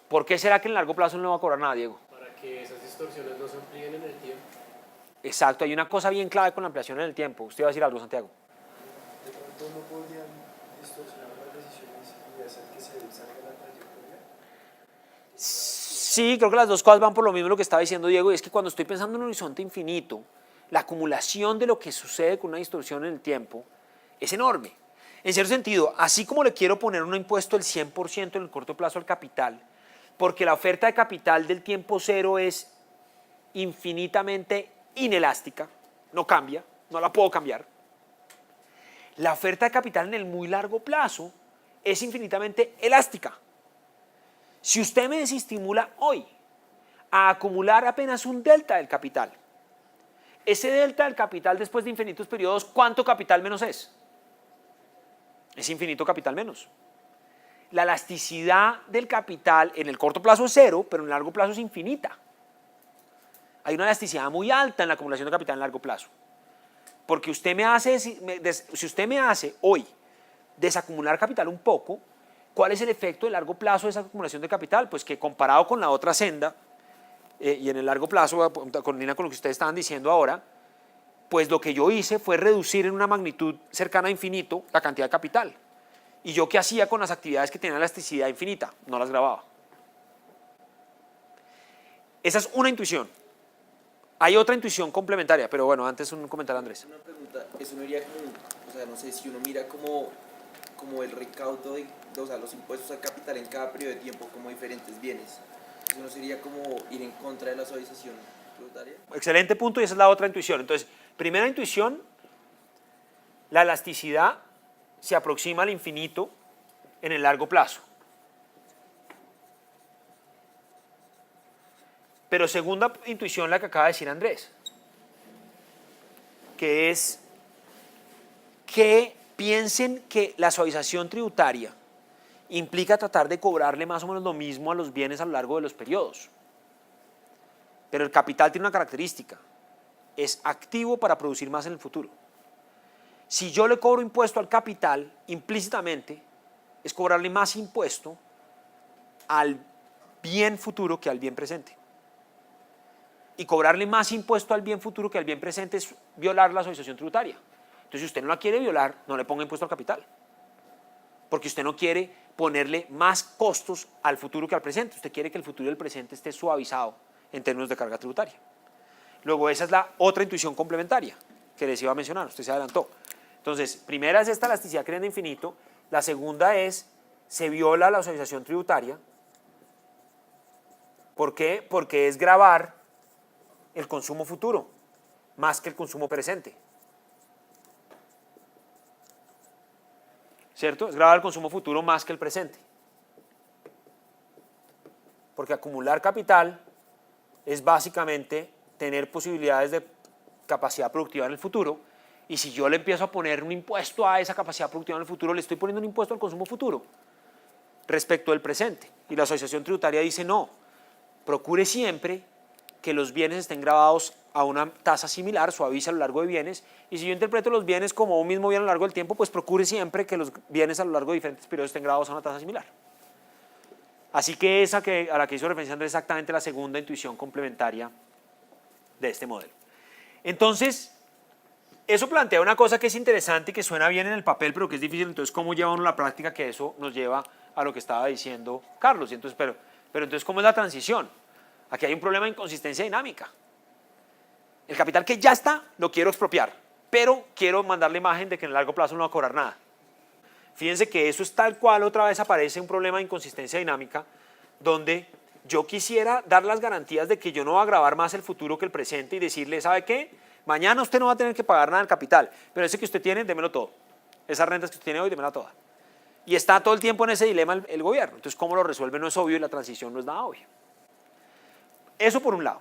¿Por qué será que en largo plazo no le va a cobrar nada, Diego? Para que esas distorsiones no se amplíen en el tiempo. Exacto, hay una cosa bien clave con la ampliación en el tiempo. Usted va a decir algo, Santiago. De pronto no podrían distorsionar las decisiones y hacer que se salga la trayectoria. Sí, creo que las dos cosas van por lo mismo lo que estaba diciendo Diego, y es que cuando estoy pensando en un horizonte infinito, la acumulación de lo que sucede con una distorsión en el tiempo es enorme. En cierto sentido, así como le quiero poner un impuesto del 100% en el corto plazo al capital, porque la oferta de capital del tiempo cero es infinitamente inelástica, no cambia, no la puedo cambiar. La oferta de capital en el muy largo plazo es infinitamente elástica. Si usted me desestimula hoy a acumular apenas un delta del capital, ese delta del capital después de infinitos periodos, ¿cuánto capital menos es? Es infinito capital menos. La elasticidad del capital en el corto plazo es cero, pero en el largo plazo es infinita. Hay una elasticidad muy alta en la acumulación de capital en largo plazo. Porque si usted me hace hoy desacumular capital un poco, ¿cuál es el efecto de largo plazo de esa acumulación de capital? Pues que comparado con la otra senda, y en el largo plazo, con línea con lo que ustedes estaban diciendo ahora, pues lo que yo hice fue reducir en una magnitud cercana a infinito la cantidad de capital. ¿Y yo qué hacía con las actividades que tenían elasticidad infinita? No las grababa. Esa es una intuición. Hay otra intuición complementaria, pero bueno, antes un comentario, Andrés. Una pregunta, eso no iría como, o sea, no sé, si uno mira como el recaudo de, o sea, los impuestos al capital en cada periodo de tiempo como diferentes bienes, eso no sería como ir en contra de la suavización tributaria. Excelente punto, y esa es la otra intuición. Entonces, primera intuición, la elasticidad se aproxima al infinito en el largo plazo. Pero segunda intuición, la que acaba de decir Andrés, que es que piensen que la suavización tributaria implica tratar de cobrarle más o menos lo mismo a los bienes a lo largo de los periodos. Pero el capital tiene una característica, es activo para producir más en el futuro. Si yo le cobro impuesto al capital, implícitamente es cobrarle más impuesto al bien futuro que al bien presente. Y cobrarle más impuesto al bien futuro que al bien presente es violar la suavización tributaria. Entonces, si usted no la quiere violar, no le ponga impuesto al capital. Porque usted no quiere ponerle más costos al futuro que al presente. Usted quiere que el futuro y el presente esté suavizado en términos de carga tributaria. Luego, esa es la otra intuición complementaria que les iba a mencionar, usted se adelantó. Entonces, primera es esta elasticidad que viene de infinito. La segunda es, se viola la suavización tributaria. ¿Por qué? Porque es gravar el consumo futuro más que el consumo presente. ¿Cierto? Es grabar el consumo futuro más que el presente. Porque acumular capital es básicamente tener posibilidades de capacidad productiva en el futuro, y si yo le empiezo a poner un impuesto a esa capacidad productiva en el futuro, le estoy poniendo un impuesto al consumo futuro respecto del presente. Y la asociación tributaria dice no, procure siempre que los bienes estén grabados a una tasa similar, suavice a lo largo de bienes, y si yo interpreto los bienes como un mismo bien a lo largo del tiempo, pues procure siempre que los bienes a lo largo de diferentes periodos estén grabados a una tasa similar. Así que esa a la que hizo referencia Andrés es exactamente la segunda intuición complementaria de este modelo. Entonces, eso plantea una cosa que es interesante y que suena bien en el papel, pero que es difícil. Entonces, ¿cómo lleva uno a la práctica? Que eso nos lleva a lo que estaba diciendo Carlos. Y entonces, pero entonces, ¿cómo es la transición? Aquí hay un problema de inconsistencia dinámica. El capital que ya está, lo quiero expropiar, pero quiero mandar la imagen de que en el largo plazo no va a cobrar nada. Fíjense que eso es tal cual, otra vez aparece un problema de inconsistencia dinámica, donde yo quisiera dar las garantías de que yo no voy a grabar más el futuro que el presente y decirle, ¿sabe qué? Mañana usted no va a tener que pagar nada del capital, pero ese que usted tiene, démelo todo. Esas rentas que usted tiene hoy, démela toda. Y está todo el tiempo en ese dilema el gobierno. Entonces, ¿cómo lo resuelve? No es obvio, y la transición no es nada obvio. Eso por un lado.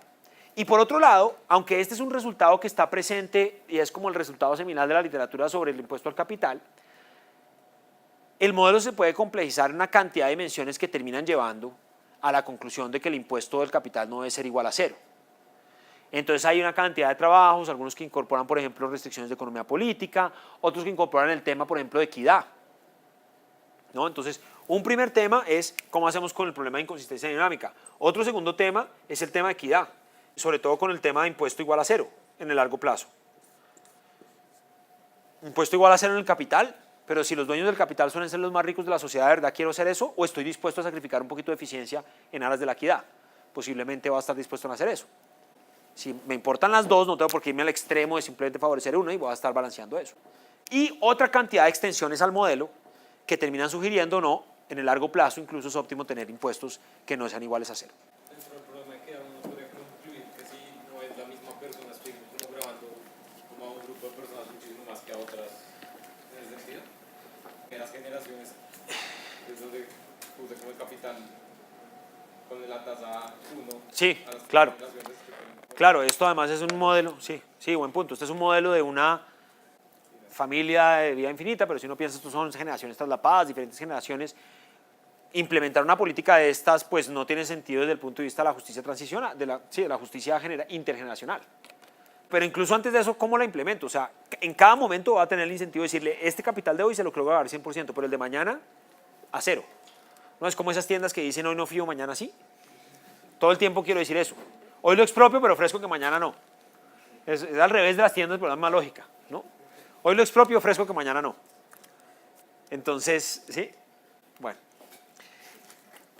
Y por otro lado, aunque este es un resultado que está presente y es como el resultado seminal de la literatura sobre el impuesto al capital, el modelo se puede complejizar en una cantidad de dimensiones que terminan llevando a la conclusión de que el impuesto del capital no debe ser igual a cero. Entonces hay una cantidad de trabajos, algunos que incorporan, por ejemplo, restricciones de economía política, otros que incorporan el tema, por ejemplo, de equidad. ¿No? Entonces, un primer tema es cómo hacemos con el problema de inconsistencia dinámica. Otro segundo tema es el tema de equidad, sobre todo con el tema de impuesto igual a cero en el largo plazo. Impuesto igual a cero en el capital, pero si los dueños del capital suelen ser los más ricos de la sociedad, ¿de verdad quiero hacer eso? ¿O estoy dispuesto a sacrificar un poquito de eficiencia en aras de la equidad? Posiblemente va a estar dispuesto a hacer eso. Si me importan las dos, no tengo por qué irme al extremo de simplemente favorecer uno y voy a estar balanceando eso. Y otra cantidad de extensiones al modelo que terminan sugiriendo, no, en el largo plazo incluso es óptimo tener impuestos que no sean iguales a cero. El problema es que uno podría concluir que si no es la misma persona, estoy como grabando como a un grupo de personas muchísimo más que a otras en ese sentido. En las generaciones, es donde puse como el capital con la tasa 1. Sí, a las claro. generaciones que tienen. Claro, esto además es un modelo, sí, buen punto. Este es un modelo de una familia de vida infinita, pero si uno piensa, estos son generaciones traslapadas, diferentes generaciones. Implementar una política de estas, pues no tiene sentido desde el punto de vista de la justicia transicional, de la justicia intergeneracional. Pero incluso antes de eso, ¿cómo la implemento? O sea, en cada momento va a tener el incentivo de decirle, este capital de hoy se lo quiero grabar 100%, pero el de mañana, a cero. No es como esas tiendas que dicen, hoy no fío, mañana sí. Todo el tiempo quiero decir eso. Hoy lo expropio, pero ofrezco que mañana no. Es al revés de las tiendas, pero es más lógica, ¿no? Hoy lo expropio, ofrezco que mañana no. Entonces, ¿sí? Bueno.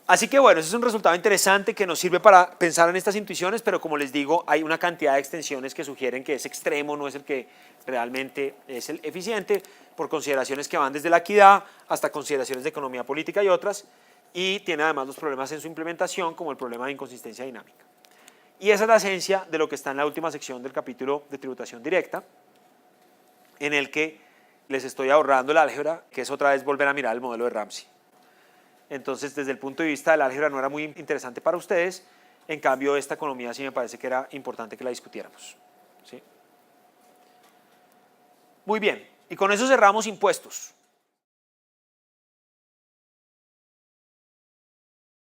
Así que bueno, ese es un resultado interesante que nos sirve para pensar en estas intuiciones, pero como les digo, hay una cantidad de extensiones que sugieren que ese extremo no es el que realmente es el eficiente, por consideraciones que van desde la equidad hasta consideraciones de economía política y otras, y tiene además los problemas en su implementación, como el problema de inconsistencia dinámica. Y esa es la esencia de lo que está en la última sección del capítulo de tributación directa, en el que les estoy ahorrando el álgebra, que es otra vez volver a mirar el modelo de Ramsey. Entonces, desde el punto de vista del álgebra no era muy interesante para ustedes, en cambio esta economía sí me parece que era importante que la discutiéramos. ¿Sí? Muy bien, y con eso cerramos impuestos.